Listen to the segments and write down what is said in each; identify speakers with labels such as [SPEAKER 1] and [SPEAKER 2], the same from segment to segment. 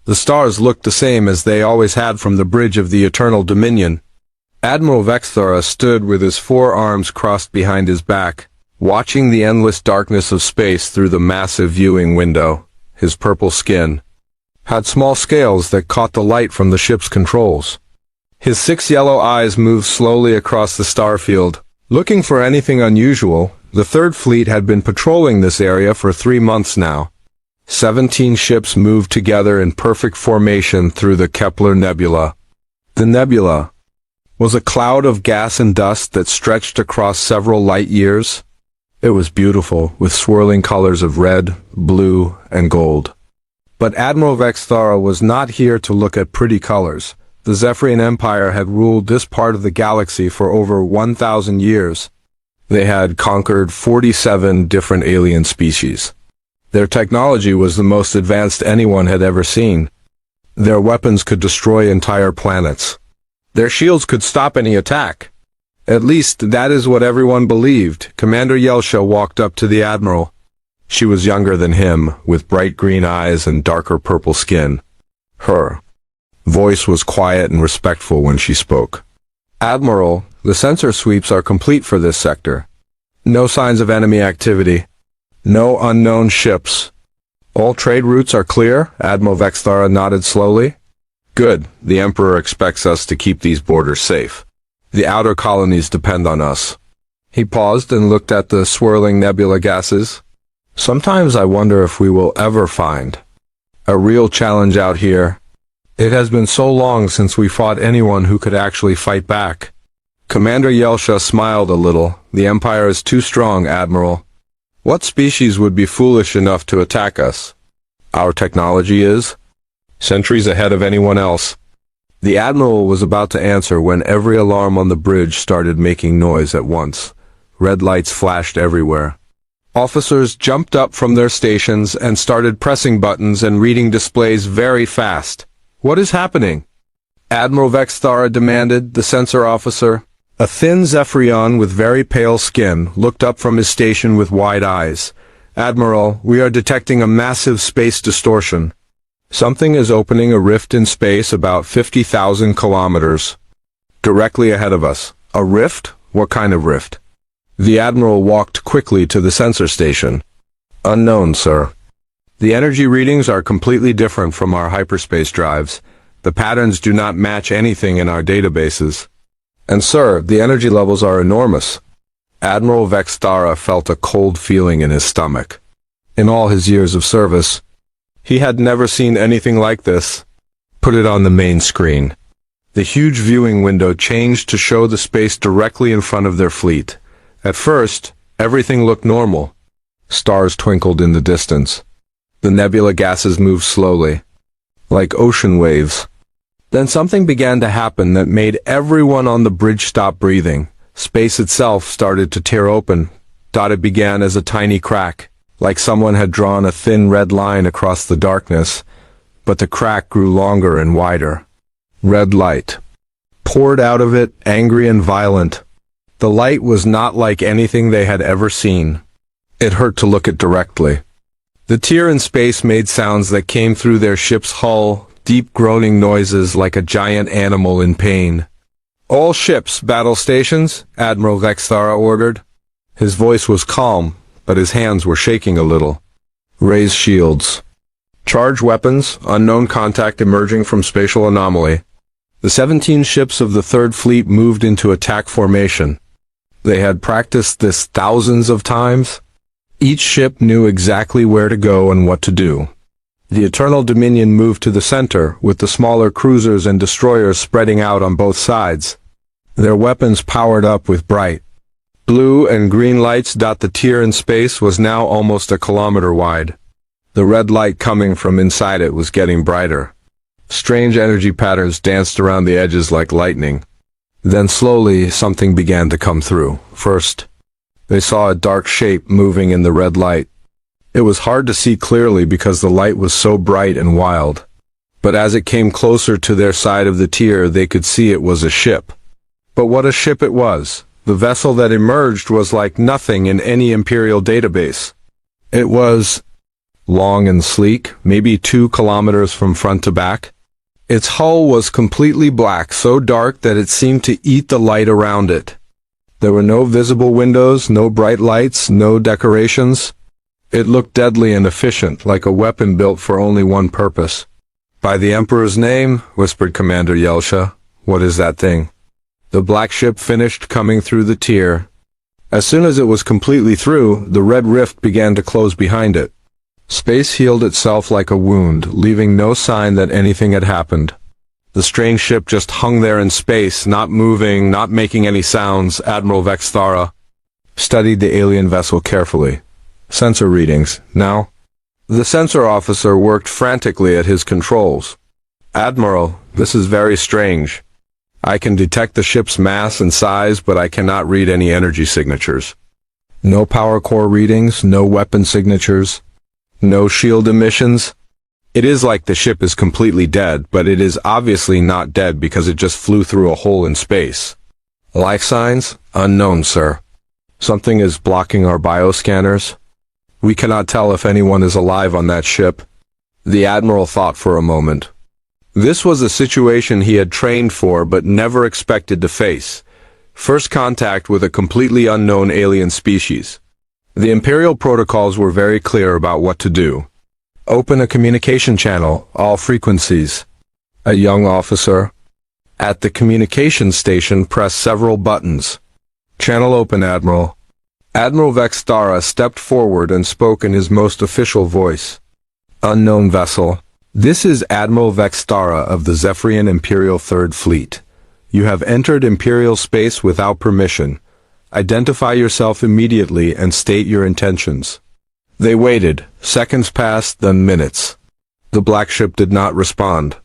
[SPEAKER 1] The stars looked the same as they always had from the bridge of the Eternal Dominion. Admiral Vexthara stood with his forearms crossed behind his back, watching the endless darkness of space through the massive viewing window. His purple skin had small scales that caught the light from the ship's controls. His 6 yellow eyes moved slowly across the starfield, looking for anything unusual. The Third Fleet had been patrolling this area for 3 months now. 17 ships moved together in perfect formation through the Kepler Nebula. The nebula was a cloud of gas and dust that stretched across several light years. It was beautiful, with swirling colors of red, blue, and gold. But Admiral Vexthara was not here to look at pretty colors. The Zephyrian Empire had ruled this part of the galaxy for over 1,000 years. They had conquered 47 different alien species. Their technology was the most advanced anyone had ever seen. Their weapons could destroy entire planets. Their shields could stop any attack. At least that is what everyone believed. Commander Yelsha walked up to the Admiral. She was younger than him, with bright green eyes and darker purple skin. Her voice was quiet and respectful when she spoke. Admiral, the sensor sweeps are complete for this sector. No signs of enemy activity. No unknown ships. All trade routes are clear? Admiral Vexthara nodded slowly. Good. The Emperor expects us to keep these borders safe. The outer colonies depend on us. He paused and looked at the swirling nebula gases. Sometimes I wonder if we will ever find a real challenge out here. It has been so long since we fought anyone who could actually fight back. Commander Yelsha smiled a little. The Empire is too strong, Admiral. What species would be foolish enough to attack us? Our technology is centuries ahead of anyone else. The Admiral was about to answer when every alarm on the bridge started making noise at once. Red lights flashed everywhere. Officers jumped up from their stations and started pressing buttons and reading displays very fast. What is happening? Admiral Vexthara demanded, the sensor officer. A thin Zephyrian with very pale skin looked up from his station with wide eyes. Admiral, we are detecting a massive space distortion. Something is opening a rift in space about 50,000 kilometers. Directly ahead of us. A rift? What kind of rift? The Admiral walked quickly to the sensor station. Unknown, sir. The energy readings are completely different from our hyperspace drives. The patterns do not match anything in our databases. And sir, the energy levels are enormous. Admiral Vexthara felt a cold feeling in his stomach. In all his years of service, he had never seen anything like this. Put it on the main screen. The huge viewing window changed to show the space directly in front of their fleet. At first, everything looked normal. Stars twinkled in the distance. The nebula gases moved slowly, like ocean waves. Then something began to happen that made everyone on the bridge stop breathing. Space itself started to tear open. It began as a tiny crack, like someone had drawn a thin red line across the darkness, but the crack grew longer and wider. Red light poured out of it, angry and violent. The light was not like anything they had ever seen. It hurt to look at directly. The tear in space made sounds that came through their ship's hull, deep groaning noises like a giant animal in pain. All ships, battle stations, Admiral Vexthara ordered. His voice was calm, but his hands were shaking a little. Raise shields. Charge weapons, unknown contact emerging from spatial anomaly. The 17 ships of the Third Fleet moved into attack formation. They had practiced this thousands of times. Each ship knew exactly where to go and what to do. The Eternal Dominion moved to the center, with the smaller cruisers and destroyers spreading out on both sides. Their weapons powered up with bright blue and green lights. The tier in space was now almost a kilometer wide. The red light coming from inside it was getting brighter. Strange energy patterns danced around the edges like lightning. Then slowly, something began to come through. First, they saw a dark shape moving in the red light. It was hard to see clearly because the light was so bright and wild. But as it came closer to their side of the tier, they could see it was a ship. But what a ship it was! The vessel that emerged was like nothing in any Imperial database. It was long and sleek, maybe 2 kilometers from front to back. Its hull was completely black, so dark that it seemed to eat the light around it. There were no visible windows, no bright lights, no decorations. It looked deadly and efficient, like a weapon built for only one purpose. "By the Emperor's name," whispered Commander Yelsha. "What is that thing?" The black ship finished coming through the tier. As soon as it was completely through, the red rift began to close behind it. Space healed itself like a wound, leaving no sign that anything had happened. The strange ship just hung there in space, not moving, not making any sounds. Admiral Vexthara studied the alien vessel carefully. Sensor readings, now. The sensor officer worked frantically at his controls. "Admiral, this is very strange. I can detect the ship's mass and size, but I cannot read any energy signatures. No power core readings, no weapon signatures, no shield emissions. It is like the ship is completely dead, but it is obviously not dead because it just flew through a hole in space. Life signs? Unknown, sir. Something is blocking our bioscanners. We cannot tell if anyone is alive on that ship." The Admiral thought for a moment. This was a situation he had trained for but never expected to face. First contact with a completely unknown alien species. The Imperial protocols were very clear about what to do. "Open a communication channel, all frequencies." A young officer at the communication station pressed several buttons. "Channel open, Admiral." Admiral Vexthara stepped forward and spoke in his most official voice. "Unknown vessel. This is Admiral Vexthara of the Zephyrian Imperial Third Fleet. You have entered Imperial space without permission. Identify yourself immediately and state your intentions." They waited. Seconds passed, then minutes. The black ship did not respond.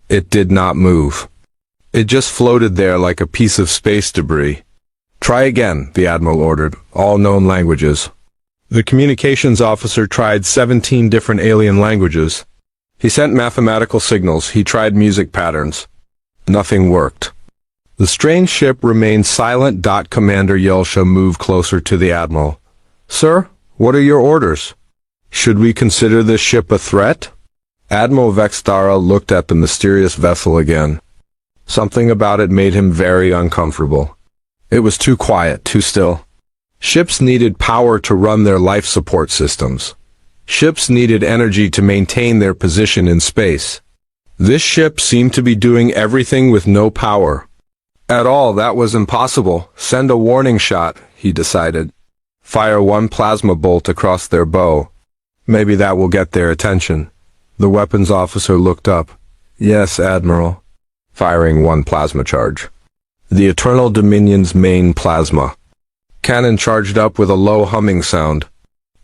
[SPEAKER 1] It did not move. It just floated there like a piece of space debris. "Try again," the Admiral ordered. "All known languages." The communications officer tried 17 different alien languages. He sent mathematical signals. He tried music patterns. Nothing worked. The strange ship remained silent. Commander Yelsha moved closer to the Admiral. "Sir, what are your orders? Should we consider this ship a threat?" Admiral Vexthara looked at the mysterious vessel again. Something about it made him very uncomfortable. It was too quiet, too still. Ships needed power to run their life support systems. Ships needed energy to maintain their position in space. This ship seemed to be doing everything with no power. At all, that was impossible. Send a warning shot, he decided. Fire one plasma bolt across their bow. Maybe that will get their attention. The weapons officer looked up. "Yes, Admiral." Firing one plasma charge. The Eternal Dominion's main plasma cannon charged up with a low humming sound.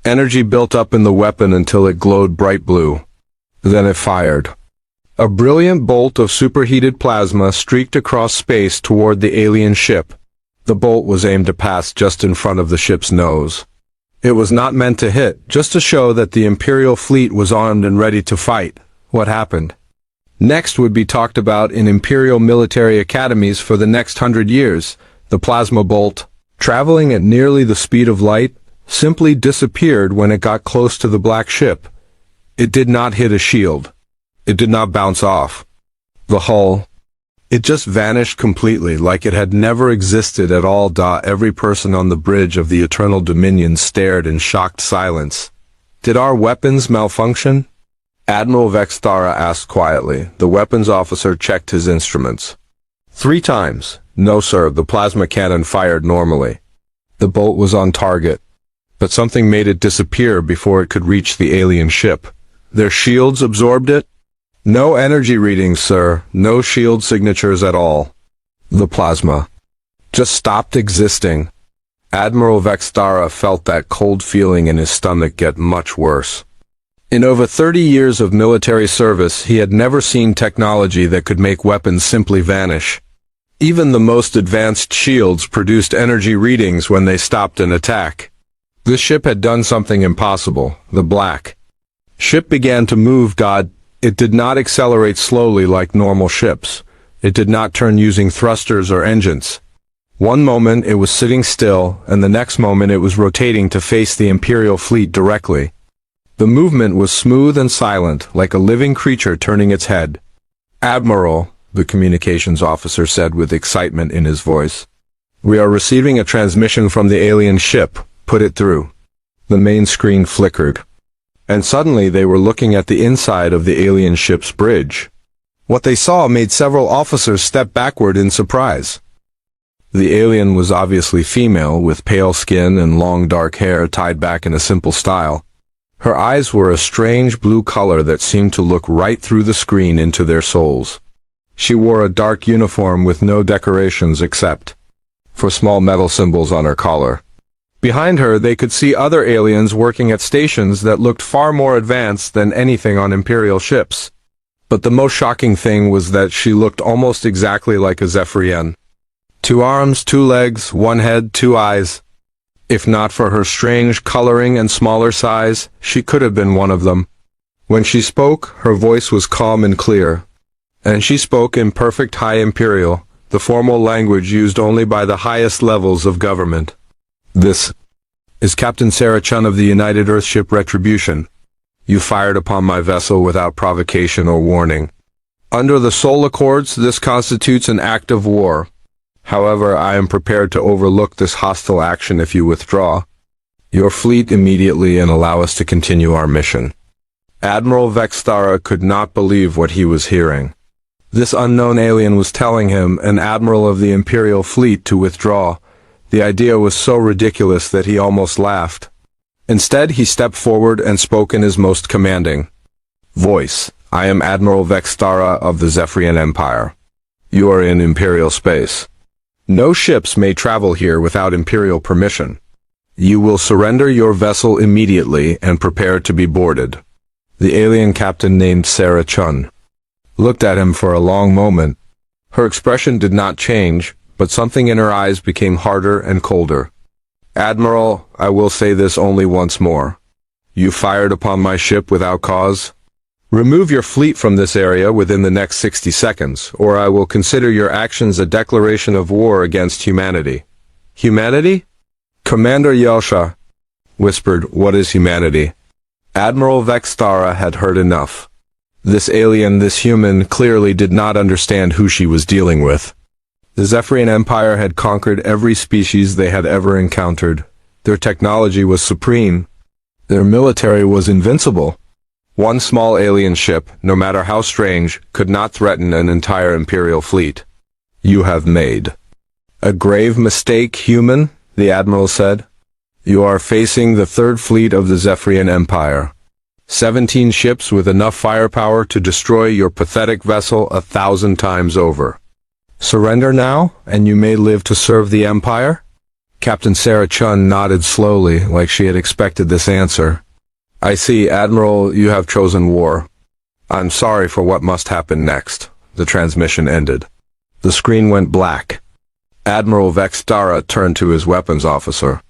[SPEAKER 1] Energy built up in the weapon until it glowed bright blue. Then it fired. A brilliant bolt of superheated plasma streaked across space toward the alien ship. The bolt was aimed to pass just in front of the ship's nose. It was not meant to hit, just to show that the Imperial fleet was armed and ready to fight. What happened next would be talked about in Imperial military academies for the next 100 years. The plasma bolt, traveling at nearly the speed of light, simply disappeared when it got close to the black ship. It did not hit a shield. It did not bounce off the hull. It just vanished completely, like it had never existed at all. Every person on the bridge of the Eternal Dominion stared in shocked silence. Did our weapons malfunction? Admiral Vexthara asked quietly. The weapons officer checked his instruments. 3 times. No, sir, the plasma cannon fired normally. The bolt was on target. But something made it disappear before it could reach the alien ship. Their shields absorbed it? No energy readings, sir. No shield signatures at all. The plasma just stopped existing. Admiral Vexthara felt that cold feeling in his stomach get much worse. In over 30 years of military service, he had never seen technology that could make weapons simply vanish. Even the most advanced shields produced energy readings when they stopped an attack. This ship had done something impossible. The black ship began to move. It did not accelerate slowly like normal ships. It did not turn using thrusters or engines. One moment it was sitting still, and the next moment it was rotating to face the Imperial fleet directly. The movement was smooth and silent, like a living creature turning its head. "Admiral," the communications officer said with excitement in his voice. "We are receiving a transmission from the alien ship. Put it through." The main screen flickered, and suddenly they were looking at the inside of the alien ship's bridge. What they saw made several officers step backward in surprise. The alien was obviously female, with pale skin and long dark hair tied back in a simple style. Her eyes were a strange blue color that seemed to look right through the screen into their souls. She wore a dark uniform with no decorations except for small metal symbols on her collar. Behind her, they could see other aliens working at stations that looked far more advanced than anything on Imperial ships. But the most shocking thing was that she looked almost exactly like a Zephyrian. 2 arms, 2 legs, 1 head, 2 eyes. If not for her strange coloring and smaller size, she could have been one of them. When she spoke, her voice was calm and clear. And she spoke in perfect High Imperial, the formal language used only by the highest levels of government. "This is Captain Sarah Chun of the United Earthship Retribution. You fired upon my vessel without provocation or warning. Under the Sol Accords, this constitutes an act of war. However, I am prepared to overlook this hostile action if you withdraw your fleet immediately and allow us to continue our mission." Admiral Vexthara could not believe what he was hearing. This unknown alien was telling him, an admiral of the Imperial fleet, to withdraw. The idea was so ridiculous that he almost laughed. Instead, he stepped forward and spoke in his most commanding voice. "I am Admiral Vexthara of the Zephyrian Empire. You are in Imperial space. No ships may travel here without Imperial permission. You will surrender your vessel immediately and prepare to be boarded." The alien captain, named Sarah Chun, looked at him for a long moment. Her expression did not change, but something in her eyes became harder and colder. "Admiral, I will say this only once more. You fired upon my ship without cause. Remove your fleet from this area within the next 60 seconds, or I will consider your actions a declaration of war against humanity." "Humanity?" Commander Yelsha whispered, "What is humanity?" Admiral Vexthara had heard enough. This alien, this human, clearly did not understand who she was dealing with. The Zephyrian Empire had conquered every species they had ever encountered. Their technology was supreme. Their military was invincible. One small alien ship, no matter how strange, could not threaten an entire Imperial fleet. "You have made a grave mistake, human," the Admiral said. "You are facing the 3rd fleet of the Zephyrian Empire. 17 ships with enough firepower to destroy your pathetic vessel 1,000 times over. Surrender now, and you may live to serve the Empire?" Captain Sarah Chun nodded slowly, like she had expected this answer. "I see, Admiral, you have chosen war. I'm sorry for what must happen next." The transmission ended. The screen went black. Admiral Vexthara turned to his weapons officer.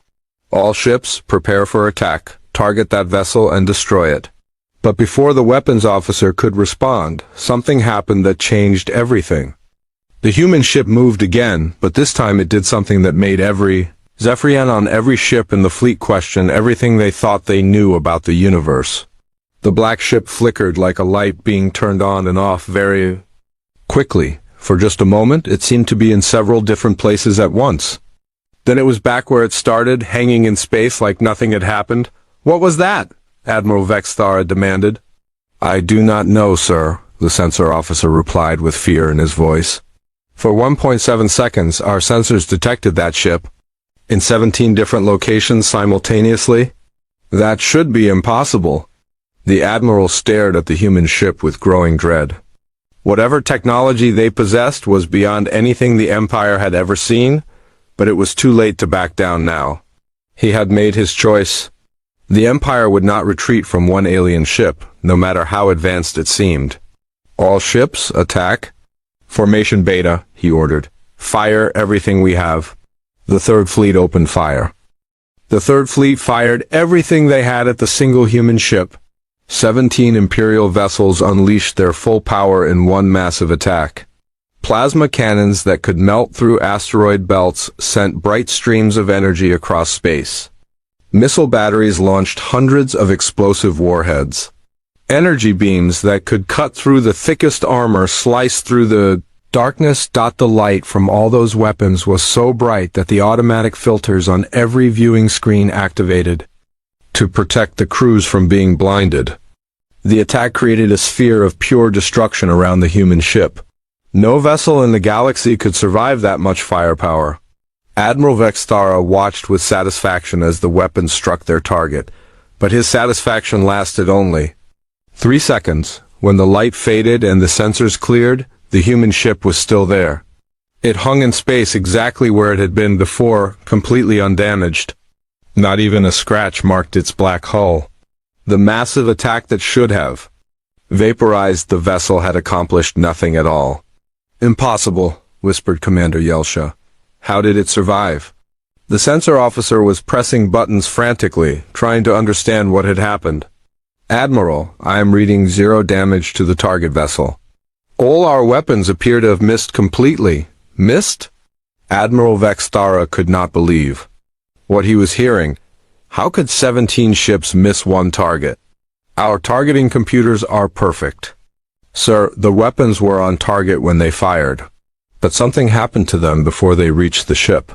[SPEAKER 1] "All ships, prepare for attack. Target that vessel and destroy it." But before the weapons officer could respond, something happened that changed everything. The human ship moved again, but this time it did something that made every Zephyrian on every ship in the fleet question everything they thought they knew about the universe. The black ship flickered like a light being turned on and off very quickly. For just a moment, it seemed to be in several different places at once. Then it was back where it started, hanging in space like nothing had happened. "What was that?" Admiral Vexthara demanded. "I do not know, sir," the sensor officer replied with fear in his voice. "For 1.7 seconds, our sensors detected that ship. In 17 different locations simultaneously? That should be impossible." The Admiral stared at the human ship with growing dread. Whatever technology they possessed was beyond anything the Empire had ever seen, but it was too late to back down now. He had made his choice. The Empire would not retreat from one alien ship, no matter how advanced it seemed. "All ships, attack." "Formation Beta," he ordered. "Fire everything we have." The 3rd Fleet opened fire. The 3rd Fleet fired everything they had at the single human ship. 17 Imperial vessels unleashed their full power in one massive attack. Plasma cannons that could melt through asteroid belts sent bright streams of energy across space. Missile batteries launched hundreds of explosive warheads. Energy beams that could cut through the thickest armor sliced through the darkness. The light from all those weapons was so bright that the automatic filters on every viewing screen activated to protect the crews from being blinded. The attack created a sphere of pure destruction around the human ship. No vessel in the galaxy could survive that much firepower. Admiral Vextara watched with satisfaction as the weapons struck their target, but his satisfaction lasted only 3 seconds. When the light faded and the sensors cleared, the human ship was still there. It hung in space exactly where it had been before, completely undamaged. Not even a scratch marked its black hull. The massive attack that should have vaporized the vessel had accomplished nothing at all. "Impossible," whispered Commander Yelsha. "How did it survive?" The sensor officer was pressing buttons frantically, trying to understand what had happened. "Admiral, I am reading 0 damage to the target vessel. All our weapons appear to have missed completely." "Missed?" Admiral Vextara could not believe what he was hearing. How could 17 ships miss one target? "Our targeting computers are perfect. Sir, the weapons were on target when they fired. But something happened to them before they reached the ship.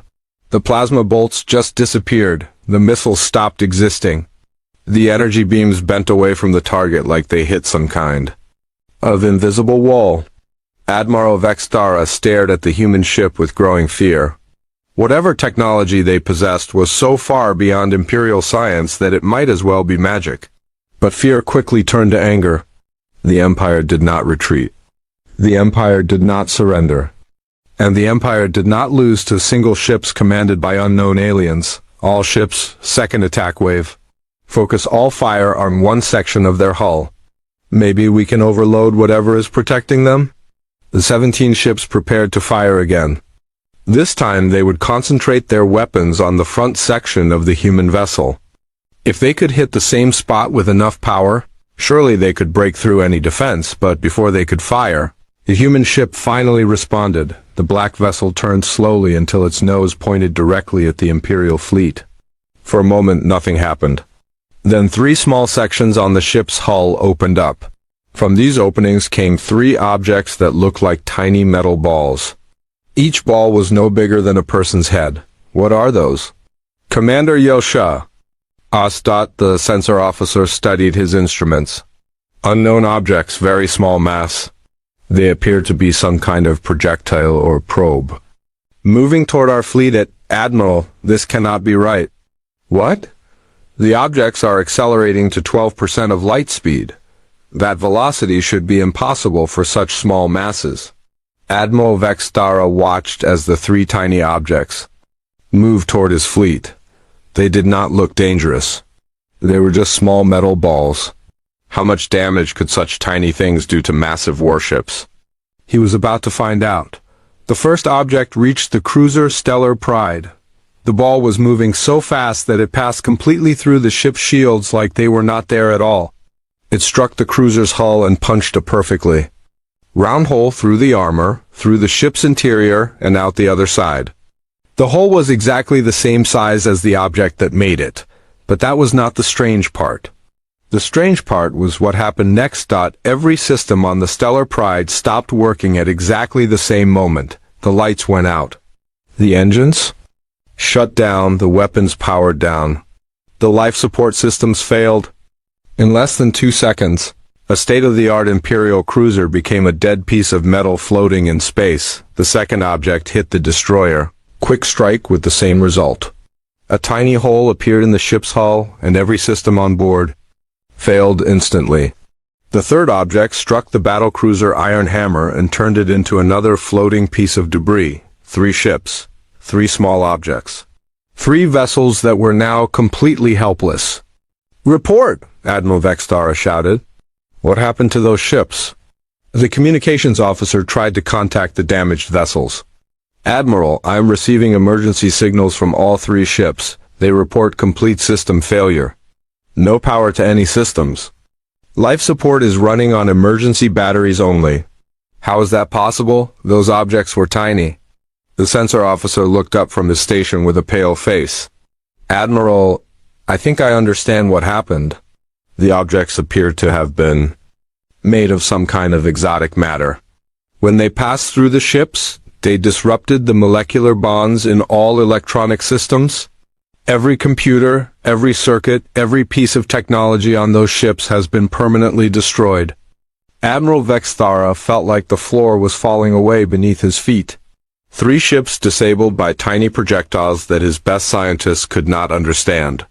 [SPEAKER 1] The plasma bolts just disappeared. The missiles stopped existing. The energy beams bent away from the target like they hit some kind of invisible wall." Admiral Vextara stared at the human ship with growing fear. Whatever technology they possessed was so far beyond Imperial science that it might as well be magic. But fear quickly turned to anger. The Empire did not retreat. The Empire did not surrender. And the Empire did not lose to single ships commanded by unknown aliens. All ships, second attack wave. Focus all fire on one section of their hull. Maybe we can overload whatever is protecting them? The 17 ships prepared to fire again. This time they would concentrate their weapons on the front section of the human vessel. If they could hit the same spot with enough power, surely they could break through any defense, but before they could fire, the human ship finally responded. The black vessel turned slowly until its nose pointed directly at the Imperial fleet. For a moment nothing happened. Then 3 small sections on the ship's hull opened up. From these openings came 3 objects that looked like tiny metal balls. Each ball was no bigger than a person's head. "What are those?" "Commander Yelsha." The sensor officer studied his instruments. "Unknown objects, very small mass. They appear to be some kind of projectile or probe. Moving toward our fleet at Admiral, this cannot be right." "What?" "The objects are accelerating to 12% of light speed. That velocity should be impossible for such small masses." Admiral Vextara watched as the 3 tiny objects moved toward his fleet. They did not look dangerous. They were just small metal balls. How much damage could such tiny things do to massive warships? He was about to find out. The first object reached the cruiser Stellar Pride. The ball was moving so fast that it passed completely through the ship's shields like they were not there at all. It struck the cruiser's hull and punched a perfectly round hole through the armor, through the ship's interior, and out the other side. The hole was exactly the same size as the object that made it, but that was not the strange part. The strange part was what happened next. Every system on the Stellar Pride stopped working at exactly the same moment. The lights went out. The engines shut down, the weapons powered down. The life support systems failed. In less than 2 seconds, a state-of-the-art Imperial cruiser became a dead piece of metal floating in space. The second object hit the destroyer. Quick strike with the same result. A tiny hole appeared in the ship's hull, and every system on board failed instantly. The third object struck the battlecruiser Iron Hammer and turned it into another floating piece of debris. 3 ships, 3 small objects. 3 vessels that were now completely helpless. "Report!" Admiral Vextara shouted. "What happened to those ships?" The communications officer tried to contact the damaged vessels. "Admiral, I am receiving emergency signals from all 3 ships. They report complete system failure. No power to any systems. Life support is running on emergency batteries only." "How is that possible? Those objects were tiny." The sensor officer looked up from his station with a pale face. "Admiral, I think I understand what happened. The objects appeared to have been made of some kind of exotic matter. When they passed through the ships, they disrupted the molecular bonds in all electronic systems. Every computer, every circuit, every piece of technology on those ships has been permanently destroyed. Admiral Vexthara felt like the floor was falling away beneath his feet. 3 ships disabled by tiny projectiles that his best scientists could not understand.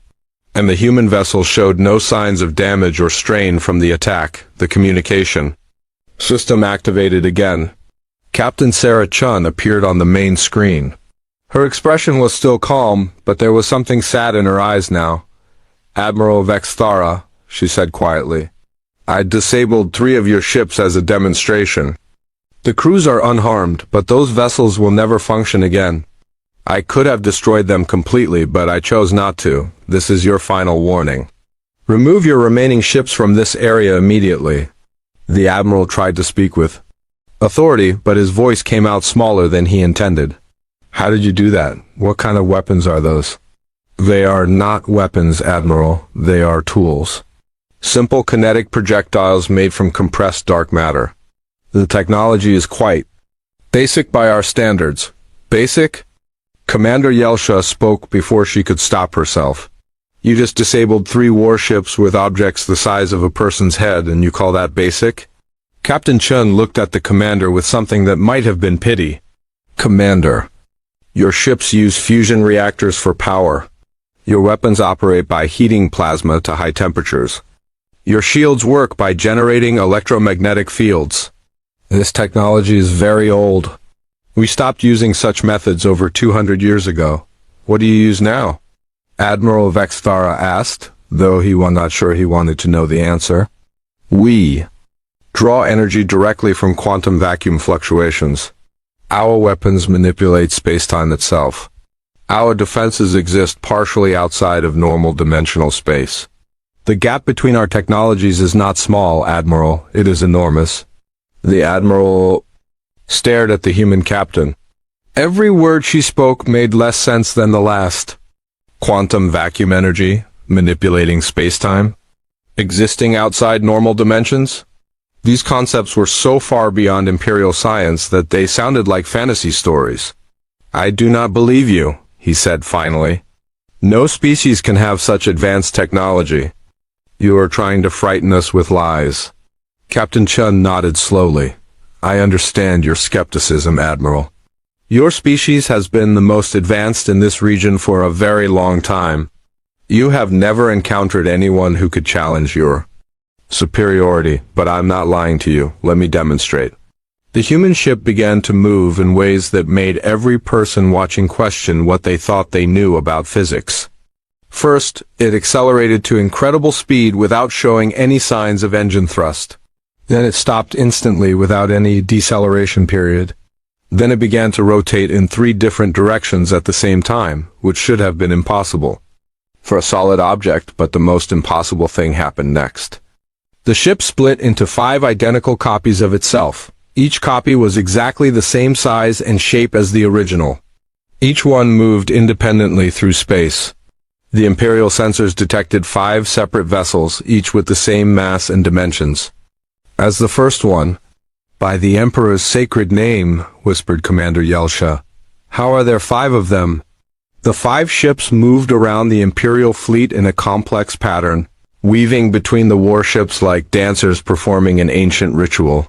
[SPEAKER 1] And the human vessel showed no signs of damage or strain from the attack. The communication system activated again. Captain Sarah Chun appeared on the main screen. Her expression was still calm, but there was something sad in her eyes now. "Admiral Vexthara," she said quietly, "I disabled 3 of your ships as a demonstration. The crews are unharmed, but those vessels will never function again. I could have destroyed them completely, but I chose not to. This is your final warning. Remove your remaining ships from this area immediately." The Admiral tried to speak with authority, but his voice came out smaller than he intended. "How did you do that? What kind of weapons are those?" "They are not weapons, Admiral. They are tools. Simple kinetic projectiles made from compressed dark matter. The technology is quite basic by our standards." "Basic?" Commander Yelsha spoke before she could stop herself. "You just disabled 3 warships with objects the size of a person's head, and you call that basic?" Captain Chun looked at the commander with something that might have been pity. "Commander, your ships use fusion reactors for power. Your weapons operate by heating plasma to high temperatures. Your shields work by generating electromagnetic fields. This technology is very old. We stopped using such methods over 200 years ago. What do you use now?" Admiral Vexthara asked, though he was not sure he wanted to know the answer. "We draw energy directly from quantum vacuum fluctuations. Our weapons manipulate space-time itself. Our defenses exist partially outside of normal dimensional space. The gap between our technologies is not small, Admiral. It is enormous." The Admiral stared at the human captain. Every word she spoke made less sense than the last. Quantum vacuum energy, manipulating space-time, existing outside normal dimensions. These concepts were so far beyond imperial science that they sounded like fantasy stories. "I do not believe you," he said finally. "No species can have such advanced technology. You are trying to frighten us with lies." Captain Chun nodded slowly. "I understand your skepticism, Admiral. Your species has been the most advanced in this region for a very long time. You have never encountered anyone who could challenge your superiority, but I'm not lying to you. Let me demonstrate." The human ship began to move in ways that made every person watching question what they thought they knew about physics. First, it accelerated to incredible speed without showing any signs of engine thrust. Then it stopped instantly without any deceleration period. Then it began to rotate in 3 different directions at the same time, which should have been impossible for a solid object, but the most impossible thing happened next. The ship split into 5 identical copies of itself. Each copy was exactly the same size and shape as the original. Each one moved independently through space. The Imperial sensors detected 5 separate vessels, each with the same mass and dimensions as the first one. "By the Emperor's sacred name," whispered Commander Yelsha. "How are there 5 of them?" The 5 ships moved around the Imperial fleet in a complex pattern, weaving between the warships like dancers performing an ancient ritual.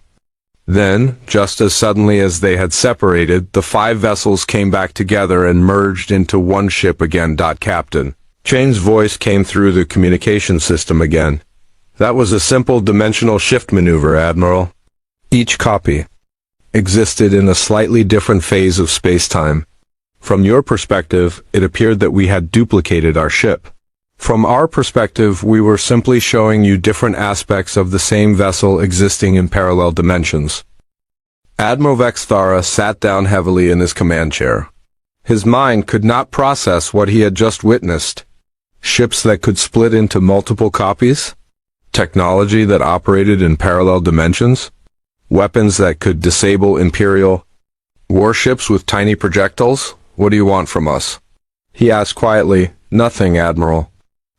[SPEAKER 1] Then, just as suddenly as they had separated, the 5 vessels came back together and merged into one ship again. Captain Chain's voice came through the communication system again. "That was a simple dimensional shift maneuver, Admiral. Each copy existed in a slightly different phase of space-time. From your perspective, it appeared that we had duplicated our ship. From our perspective, we were simply showing you different aspects of the same vessel existing in parallel dimensions." Admiral Vexthara sat down heavily in his command chair. His mind could not process what he had just witnessed. Ships that could split into multiple copies? Technology that operated in parallel dimensions? Weapons that could disable Imperial warships with tiny projectiles? "What do you want from us?" he asked quietly. "Nothing, Admiral.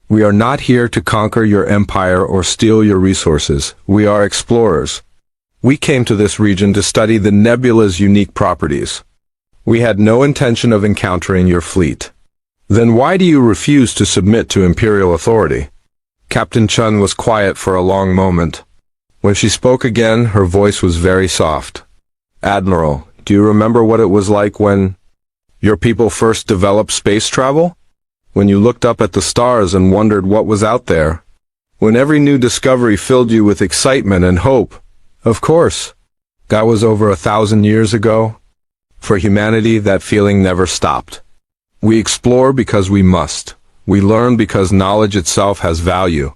[SPEAKER 1] We are not here to conquer your empire or steal your resources. We are explorers. We came to this region to study the nebula's unique properties. We had no intention of encountering your fleet. Then why do you refuse to submit to Imperial authority? Captain Chun was quiet for a long moment. When she spoke again, her voice was very soft. Admiral, do you remember what it was like when your people first developed space travel? When you looked up at the stars and wondered what was out there? When every new discovery filled you with excitement and hope? Of course. That was over 1,000 years ago. For humanity, that feeling never stopped. We explore because we must. We learn because knowledge itself has value.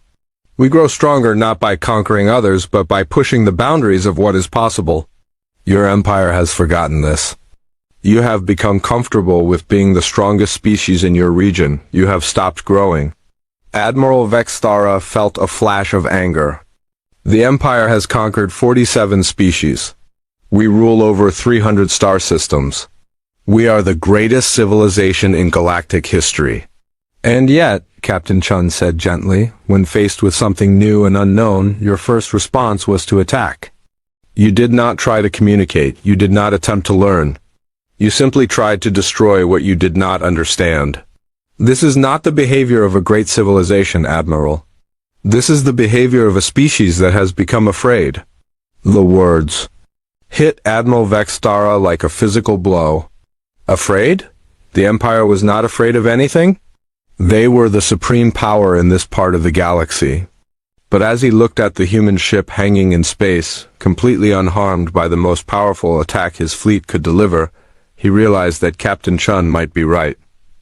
[SPEAKER 1] We grow stronger not by conquering others, but by pushing the boundaries of what is possible. Your empire has forgotten this. You have become comfortable with being the strongest species in your region. You have stopped growing. Admiral Vexthara felt a flash of anger. The Empire has conquered 47 species. We rule over 300 star systems. We are the greatest civilization in galactic history. And yet, Captain Chun said gently, when faced with something new and unknown, your first response was to attack. You did not try to communicate. You did not attempt to learn. You simply tried to destroy what you did not understand. This is not the behavior of a great civilization, Admiral. This is the behavior of a species that has become afraid. The words hit Admiral Vexthara like a physical blow. Afraid? The Empire was not afraid of anything? They were the supreme power in this part of the galaxy. But as he looked at the human ship hanging in space, completely unharmed by the most powerful attack his fleet could deliver, he realized that Captain Chun might be right.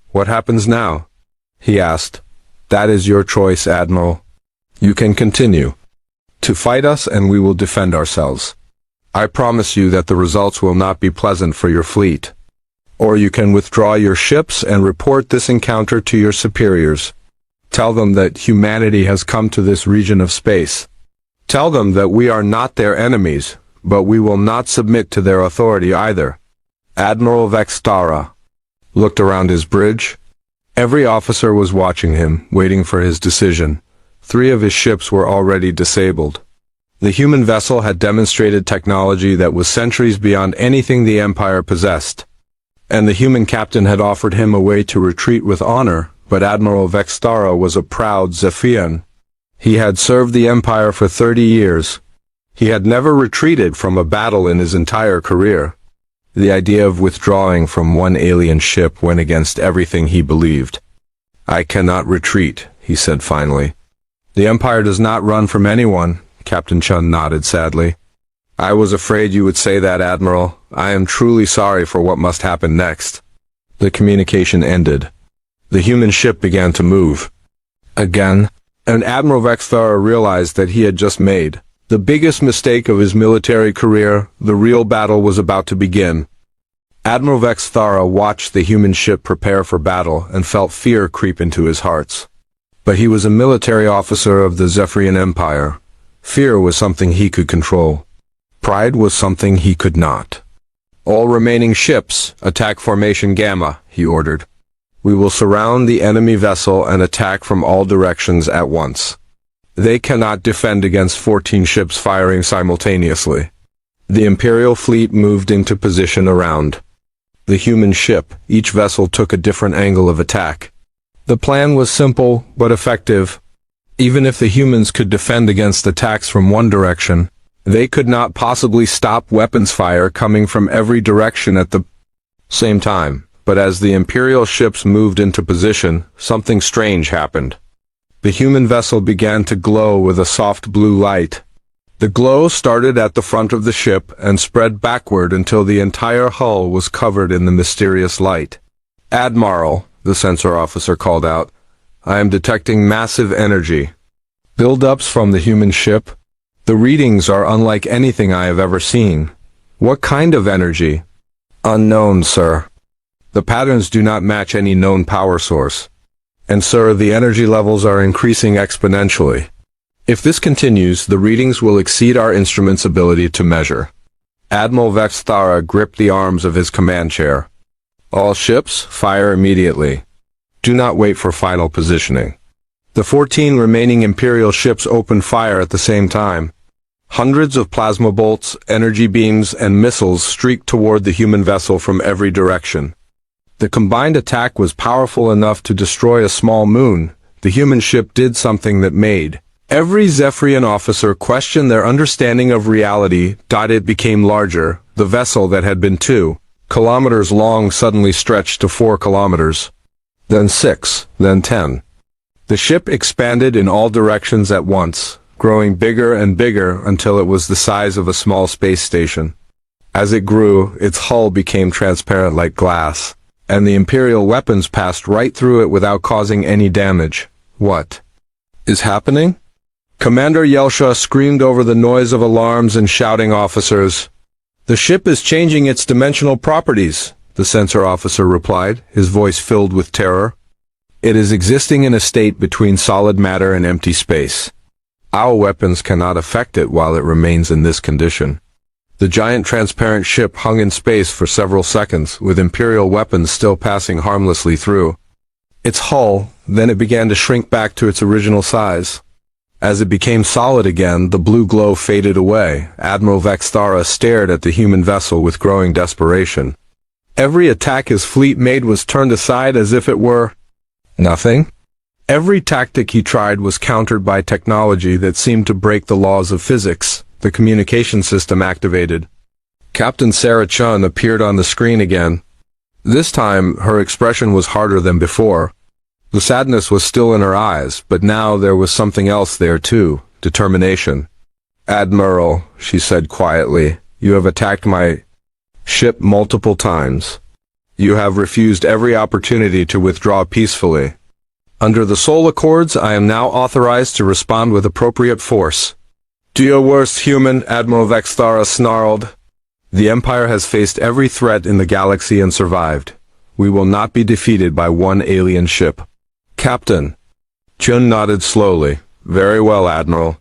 [SPEAKER 1] What happens now? He asked. That is your choice, Admiral. You can continue to fight us and we will defend ourselves. I promise you that the results will not be pleasant for your fleet. Or you can withdraw your ships and report this encounter to your superiors. Tell them that humanity has come to this region of space. Tell them that we are not their enemies, but we will not submit to their authority either. Admiral Vexthara looked around his bridge. Every officer was watching him, waiting for his decision. 3 of his ships were already disabled. The human vessel had demonstrated technology that was centuries beyond anything the Empire possessed. And the human captain had offered him a way to retreat with honor, but Admiral Vexthara was a proud Zephian. He had served the Empire for 30 years. He had never retreated from a battle in his entire career. The idea of withdrawing from one alien ship went against everything he believed. I cannot retreat, he said finally. The Empire does not run from anyone, Captain Chun nodded sadly. I was afraid you would say that, Admiral. I am truly sorry for what must happen next. The communication ended. The human ship began to move. Again, and Admiral Vexthara realized that he had just made the biggest mistake of his military career. The real battle was about to begin. Admiral Vexthara watched the human ship prepare for battle and felt fear creep into his hearts. But he was a military officer of the Zephyrian Empire. Fear was something he could control. Pride was something he could not. All remaining ships, attack formation Gamma, he ordered. We will surround the enemy vessel and attack from all directions at once. They cannot defend against 14 ships firing simultaneously. The Imperial fleet moved into position around the human ship. Each vessel took a different angle of attack. The plan was simple but effective. Even if the humans could defend against attacks from one direction, they could not possibly stop weapons fire coming from every direction at the same time. But as the Imperial ships moved into position, something strange happened. The human vessel began to glow with a soft blue light. The glow started at the front of the ship and spread backward until the entire hull was covered in the mysterious light. Admiral, the sensor officer called out, I am detecting massive energy. Build-ups from the human ship? The readings are unlike anything I have ever seen. What kind of energy? Unknown, sir. The patterns do not match any known power source. And sir, the energy levels are increasing exponentially. If this continues, the readings will exceed our instrument's ability to measure. Admiral Vexthara gripped the arms of his command chair. All ships, fire immediately. Do not wait for final positioning. The 14 remaining Imperial ships opened fire at the same time. Hundreds of plasma bolts, energy beams, and missiles streaked toward the human vessel from every direction. The combined attack was powerful enough to destroy a small moon. The human ship did something that made every Zephyrian officer question their understanding of reality. It became larger. The vessel that had been 2 kilometers long suddenly stretched to 4 kilometers. Then 6, then 10. The ship expanded in all directions at once, growing bigger and bigger until it was the size of a small space station. As it grew, its hull became transparent like glass, and the Imperial weapons passed right through it without causing any damage. What is happening? Commander Yelsha screamed over the noise of alarms and shouting officers. The ship is changing its dimensional properties, the sensor officer replied, his voice filled with terror. It is existing in a state between solid matter and empty space. Our weapons cannot affect it while it remains in this condition. The giant transparent ship hung in space for several seconds, with Imperial weapons still passing harmlessly through its hull. Then it began to shrink back to its original size. As it became solid again, the blue glow faded away. Admiral Vexthara stared at the human vessel with growing desperation. Every attack his fleet made was turned aside as if it were nothing. Every tactic he tried was countered by technology that seemed to break the laws of physics. The communication system activated. Captain Sarah Chun appeared on the screen again. This time, her expression was harder than before. The sadness was still in her eyes, but now there was something else there too, determination. Admiral, she said quietly, you have attacked my ship multiple times. You have refused every opportunity to withdraw peacefully. Under the Soul Accords, I am now authorized to respond with appropriate force. Do your worst, human, Admiral Vexthara snarled. The Empire has faced every threat in the galaxy and survived. We will not be defeated by one alien ship. Captain. Chun nodded slowly. Very well, Admiral.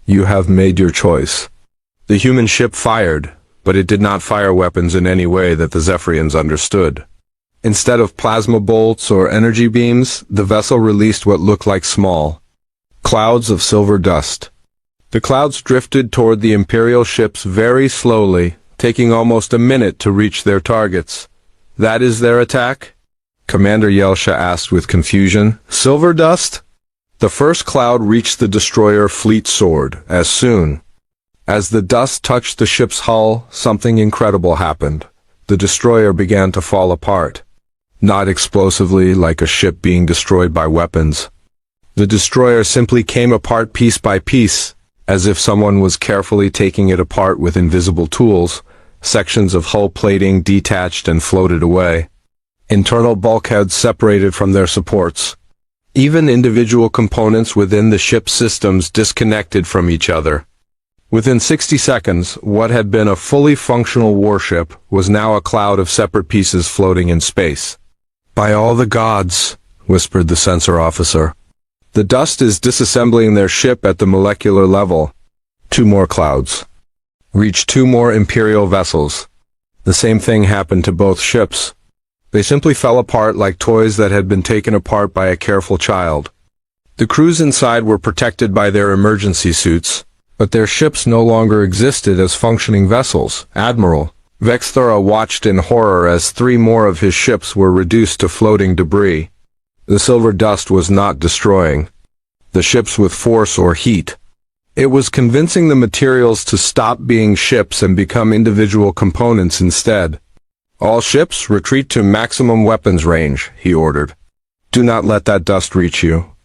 [SPEAKER 1] You have made your choice. The human ship fired, but it did not fire weapons in any way that the Zephyrians understood. Instead of plasma bolts or energy beams, the vessel released what looked like small clouds of silver dust. The clouds drifted toward the Imperial ships very slowly, taking almost a minute to reach their targets. That is their attack? Commander Yelsha asked with confusion. Silver dust? The first cloud reached the destroyer fleet sword. As soon as the dust touched the ship's hull, something incredible happened. The destroyer began to fall apart. Not explosively, like a ship being destroyed by weapons. The destroyer simply came apart piece by piece, as if someone was carefully taking it apart with invisible tools. Sections of hull plating detached and floated away. Internal bulkheads separated from their supports. Even individual components within the ship's systems disconnected from each other. Within 60 seconds, what had been a fully functional warship was now a cloud of separate pieces floating in space. By all the gods, whispered the sensor officer. The dust is disassembling their ship at the molecular level. 2 more clouds. Reached 2 more Imperial vessels. The same thing happened to both ships. They simply fell apart like toys that had been taken apart by a careful child. The crews inside were protected by their emergency suits, but their ships no longer existed as functioning vessels. Admiral Vexthara watched in horror as 3 more of his ships were reduced to floating debris. The silver dust was not destroying the ships with force or heat. It was convincing the materials to stop being ships and become individual components instead. All ships retreat to maximum weapons range, he ordered. Do not let that dust reach you.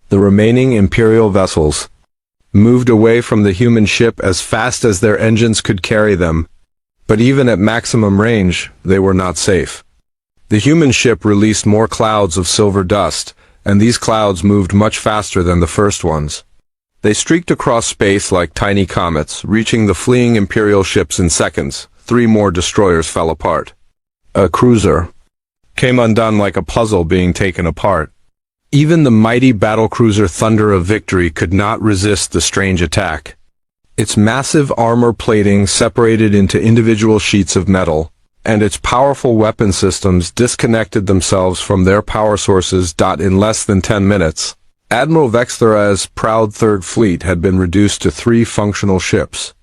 [SPEAKER 1] The remaining Imperial vessels moved away from the human ship as fast as their engines could carry them, but even at maximum range, they were not safe. The human ship released more clouds of silver dust, and these clouds moved much faster than the first ones. They streaked across space like tiny comets, reaching the fleeing Imperial ships in seconds. 3 more destroyers fell apart. A cruiser came undone like a puzzle being taken apart. Even the mighty battlecruiser Thunder of Victory could not resist the strange attack. Its massive armor plating separated into individual sheets of metal, and its powerful weapon systems disconnected themselves from their power sources. In less than 10 minutes, Admiral Vexthera's proud Third Fleet had been reduced to 3 functional ships.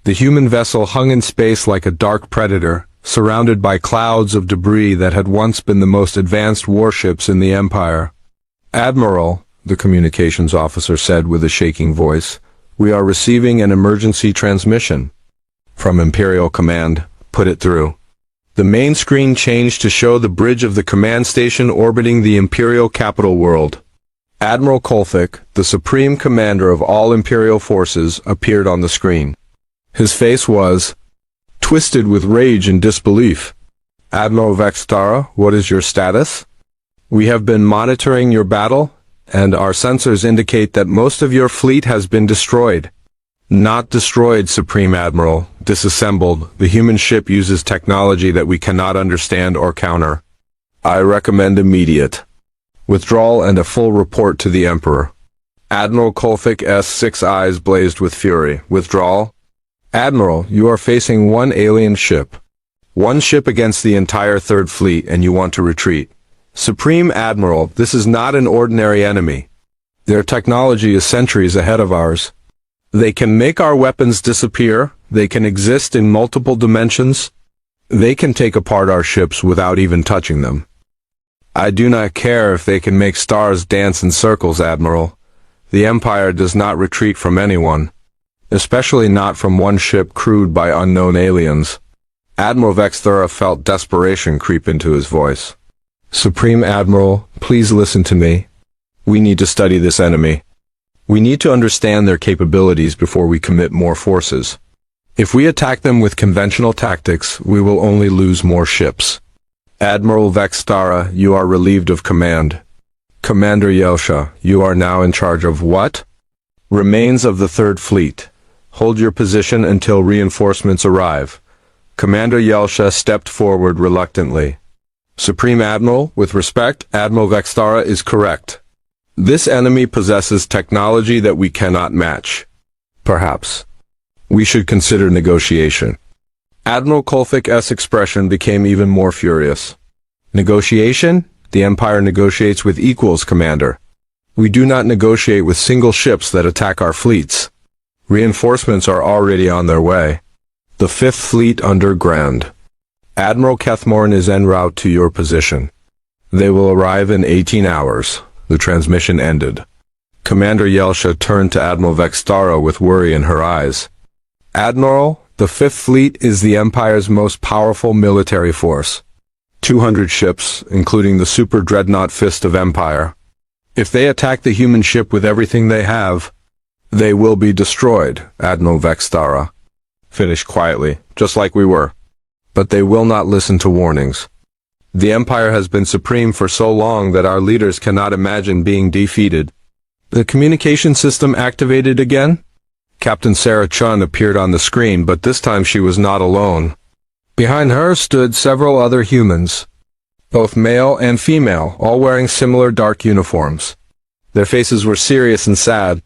[SPEAKER 1] The human vessel hung in space like a dark predator, surrounded by clouds of debris that had once been the most advanced warships in the Empire. "Admiral," the communications officer said with a shaking voice, "we are receiving an emergency transmission." "From Imperial Command. Put it through." The main screen changed to show the bridge of the command station orbiting the Imperial capital world. Admiral Kolthik, the supreme commander of all Imperial forces, appeared on the screen. His face was twisted with rage and disbelief. "Admiral Vexthara, what is your status? We have been monitoring your battle, and our sensors indicate that most of your fleet has been destroyed." "Not destroyed, Supreme Admiral. Disassembled. The human ship uses technology that we cannot understand or counter. I recommend immediate withdrawal and a full report to the Emperor." Admiral Kolthik's 6 eyes blazed with fury. "Withdrawal? Admiral, you are facing one alien ship. One ship against the entire Third Fleet, and you want to retreat. Supreme Admiral, this is not an ordinary enemy. Their technology is centuries ahead of ours. They can make our weapons disappear. They can exist in multiple dimensions. They can take apart our ships without even touching them. I do not care if they can make stars dance in circles, Admiral. The Empire does not retreat from anyone, especially not from one ship crewed by unknown aliens." Admiral Vexthara felt desperation creep into his voice. "Supreme Admiral, please listen to me. We need to study this enemy. We need to understand their capabilities before we commit more forces. If we attack them with conventional tactics, we will only lose more ships." "Admiral Vexthara, you are relieved of command. Commander Yelsha, you are now in charge of what? Remains of the Third Fleet. Hold your position until reinforcements arrive." Commander Yelsha stepped forward reluctantly. "Supreme Admiral, with respect, Admiral Vexthara is correct. This enemy possesses technology that we cannot match. Perhaps we should consider negotiation." Admiral Kolthik's expression became even more furious. "Negotiation? The Empire negotiates with equals, Commander. We do not negotiate with single ships that attack our fleets. Reinforcements are already on their way. The Fifth Fleet under Grand Admiral Kethmorn is en route to your position. They will arrive in 18 hours. The transmission ended. Commander Yelsha turned to Admiral Vexthara with worry in her eyes. "Admiral, the Fifth Fleet is the Empire's most powerful military force. 200 ships, including the super dreadnought Fist of Empire. If they attack the human ship with everything they have, they will be destroyed, Admiral Vexthara. Finish quietly, just like we were. But they will not listen to warnings. The Empire has been supreme for so long that our leaders cannot imagine being defeated." The communication system activated again? Captain Sarah Chun appeared on the screen, but this time she was not alone. Behind her stood several other humans, both male and female, all wearing similar dark uniforms. Their faces were serious and sad.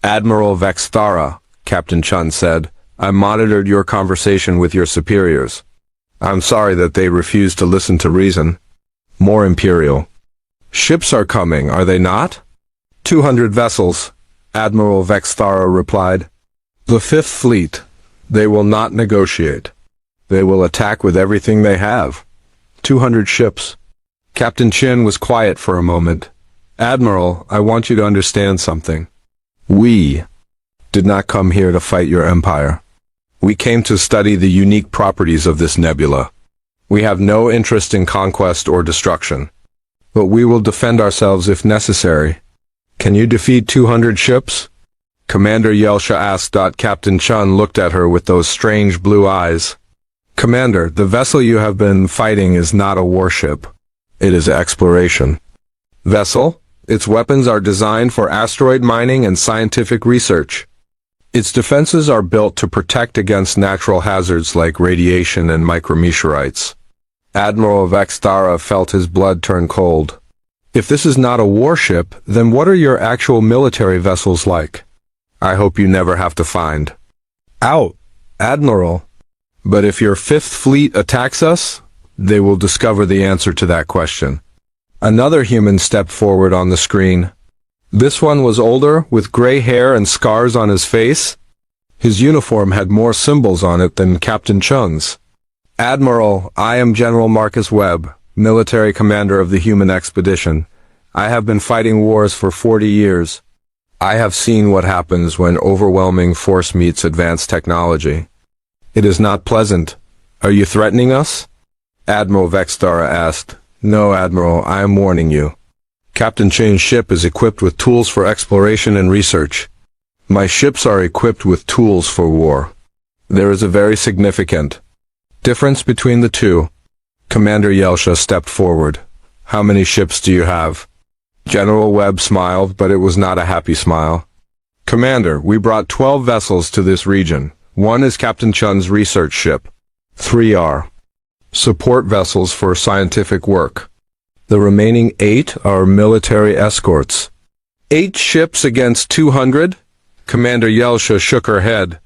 [SPEAKER 1] "Admiral Vexthara," Captain Chun said, "I monitored your conversation with your superiors. I'm sorry that they refused to listen to reason. More Imperial ships are coming, are they not?" 200 vessels, Admiral Vexthara replied. "The Fifth Fleet. They will not negotiate. They will attack with everything they have. 200 ships." Captain Chin was quiet for a moment. "Admiral, I want you to understand something. We did not come here to fight your empire. We came to study the unique properties of this nebula. We have no interest in conquest or destruction. But we will defend ourselves if necessary. Can you defeat 200 ships?" Commander Yelsha asked. Captain Chun looked at her with those strange blue eyes. "Commander, the vessel you have been fighting is not a warship. It is exploration vessel. Its weapons are designed for asteroid mining and scientific research. Its defenses are built to protect against natural hazards like radiation and micrometeorites." Admiral Vexthara felt his blood turn cold. "If this is not a warship, then what are your actual military vessels like? I hope you never have to find out, Admiral. But if your Fifth Fleet attacks us, they will discover the answer to that question." Another human stepped forward on the screen. This one was older, with gray hair and scars on his face. His uniform had more symbols on it than Captain Chung's. Admiral, I am General Marcus Webb, military commander of the human expedition. I have been fighting wars for 40 years. I have seen what happens when overwhelming force meets advanced technology. It is not pleasant. Are you threatening us? Admiral Vextara asked. No, Admiral, I am warning you. Captain Chain's ship is equipped with tools for exploration and research. My ships are equipped with tools for war. There is a very significant difference between the two. Commander Yelsha stepped forward. How many ships do you have? General Webb smiled, but it was not a happy smile. Commander, we brought 12 vessels to this region. One is Captain Chun's research ship. 3 are support vessels for scientific work. The remaining 8 are military escorts. 8 ships against 200? Commander Yelsha shook her head.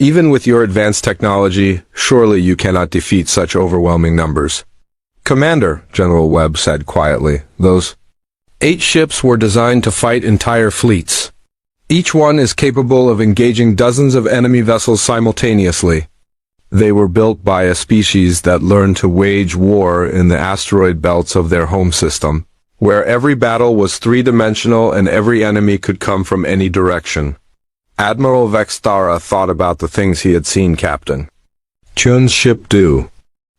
[SPEAKER 1] Even with your advanced technology, surely you cannot defeat such overwhelming numbers. Commander, General Webb said quietly, those 8 ships were designed to fight entire fleets. Each one is capable of engaging dozens of enemy vessels simultaneously. They were built by a species that learned to wage war in the asteroid belts of their home system, where every battle was three-dimensional and every enemy could come from any direction. Admiral Vextara thought about the things he had seen Captain Chun's ship do.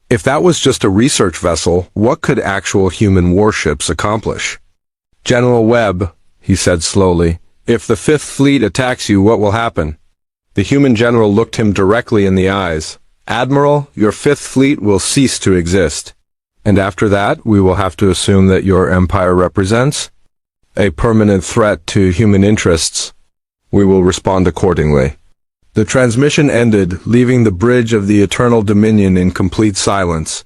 [SPEAKER 1] If that was just a research vessel, what could actual human warships accomplish? General Webb, he said slowly, if the Fifth Fleet attacks you, what will happen? The human general looked him directly in the eyes. Admiral, your Fifth Fleet will cease to exist. And after that, we will have to assume that your empire represents a permanent threat to human interests. We will respond accordingly. The transmission ended, leaving the bridge of the Eternal Dominion in complete silence.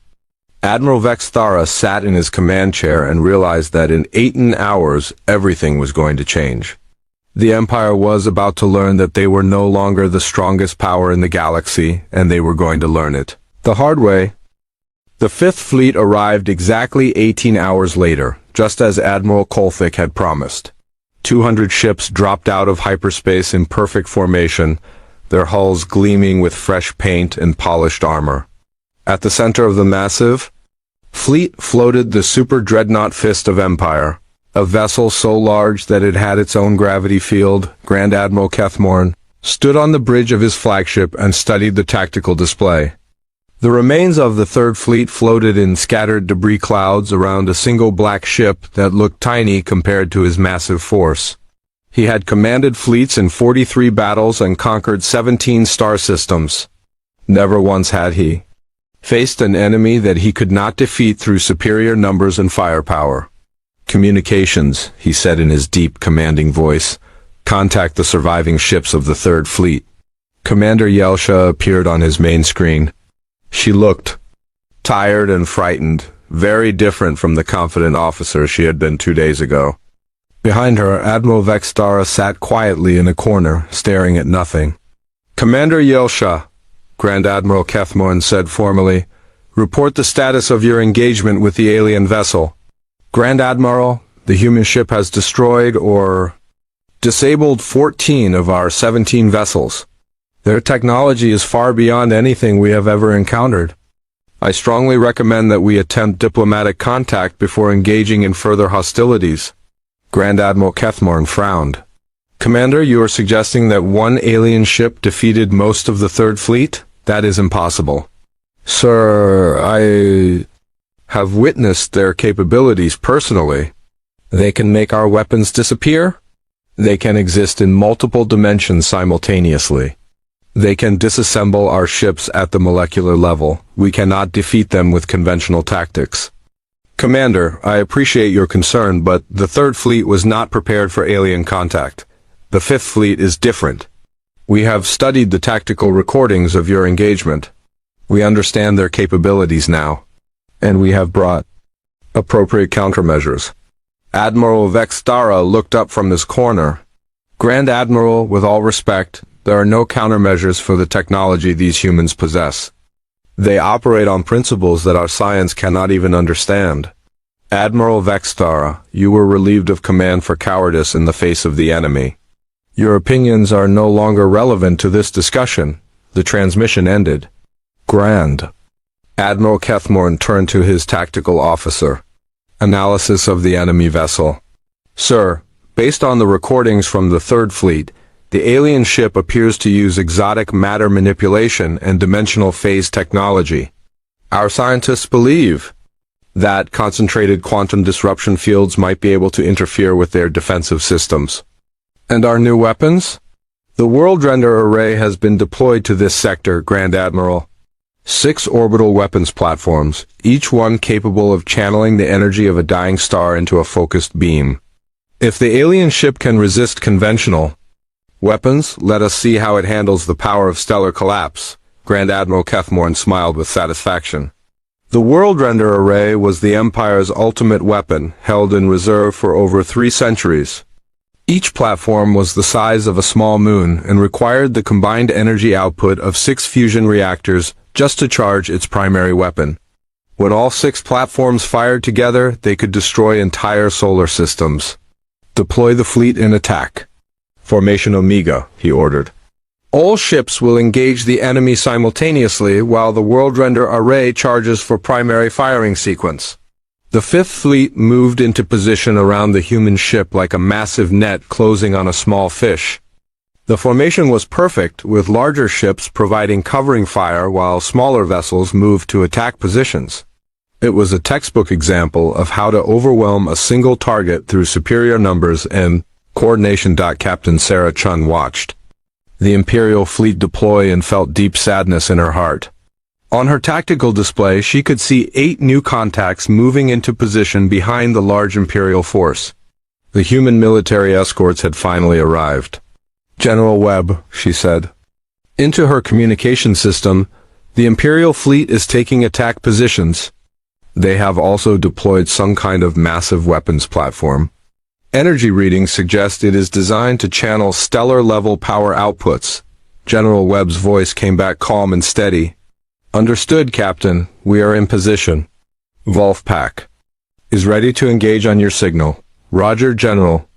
[SPEAKER 1] Admiral Vextara sat in his command chair and realized that in 8 hours, everything was going to change. The Empire was about to learn that they were no longer the strongest power in the galaxy, and they were going to learn it the hard way. The Fifth Fleet arrived exactly 18 hours later, just as Admiral Kolthik had promised. 200 ships dropped out of hyperspace in perfect formation, their hulls gleaming with fresh paint and polished armor. At the center of the massive fleet floated the super dreadnought Fist of Empire, a vessel so large that it had its own gravity field. Grand Admiral Kethmorn stood on the bridge of his flagship and studied the tactical display. The remains of the Third Fleet floated in scattered debris clouds around a single black ship that looked tiny compared to his massive force. He had commanded fleets in 43 battles and conquered 17 star systems. Never once had he faced an enemy that he could not defeat through superior numbers and firepower. Communications, he said in his deep, commanding voice. Contact the surviving ships of the Third Fleet. Commander Yelsha appeared on his main screen. She looked tired and frightened, very different from the confident officer she had been 2 days ago. Behind her, Admiral Vextara sat quietly in a corner, staring at nothing. Commander Yelsha, Grand Admiral Kethmorn said formally, report the status of your engagement with the alien vessel. Grand Admiral, the human ship has destroyed or disabled 14 of our 17 vessels. Their technology is far beyond anything we have ever encountered. I strongly recommend that we attempt diplomatic contact before engaging in further hostilities. Grand Admiral Kethmorn frowned. Commander, you are suggesting that one alien ship defeated most of the Third Fleet? That is impossible. Sir, I have witnessed their capabilities personally. They can make our weapons disappear. They can exist in multiple dimensions simultaneously. They can disassemble our ships at the molecular level. We cannot defeat them with conventional tactics. Commander, I appreciate your concern, but the Third Fleet was not prepared for alien contact. The Fifth Fleet is different. We have studied the tactical recordings of your engagement. We understand their capabilities now, and we have brought appropriate countermeasures. Admiral Vextara looked up from his corner. Grand Admiral, with all respect, there are no countermeasures for the technology these humans possess. They operate on principles that our science cannot even understand. Admiral Vextara, you were relieved of command for cowardice in the face of the enemy. Your opinions are no longer relevant to this discussion. The transmission ended. Grand. Admiral Kethmorn turned to his tactical officer. Analysis of the enemy vessel. Sir, based on the recordings from the Third Fleet, the alien ship appears to use exotic matter manipulation and dimensional phase technology. Our scientists believe that concentrated quantum disruption fields might be able to interfere with their defensive systems. And our new weapons? The Worldrender array has been deployed to this sector, Grand Admiral. 6 orbital weapons platforms, each one capable of channeling the energy of a dying star into a focused beam. If the alien ship can resist conventional weapons, let us see how it handles the power of stellar collapse. Grand Admiral Kethmorn smiled with satisfaction. The Worldrender array was the Empire's ultimate weapon, held in reserve for over 3 centuries. Each platform was the size of a small moon and required the combined energy output of 6 fusion reactors just to charge its primary weapon. When all 6 platforms fired together, they could destroy entire solar systems. Deploy the fleet in attack. Formation Omega, he ordered. All ships will engage the enemy simultaneously while the Worldrender array charges for primary firing sequence. The Fifth Fleet moved into position around the human ship like a massive net closing on a small fish. The formation was perfect, with larger ships providing covering fire while smaller vessels moved to attack positions. It was a textbook example of how to overwhelm a single target through superior numbers and coordination. Captain Sarah Chun watched the Imperial fleet deploy and felt deep sadness in her heart. On her tactical display, she could see 8 new contacts moving into position behind the large Imperial force. The human military escorts had finally arrived. General Webb, she said. Into her communication system, the Imperial fleet is taking attack positions. They have also deployed some kind of massive weapons platform. Energy readings suggest it is designed to channel stellar-level power outputs. General Webb's voice came back calm and steady. Understood, Captain. We are in position. Wolfpack is ready to engage on your signal. Roger, General.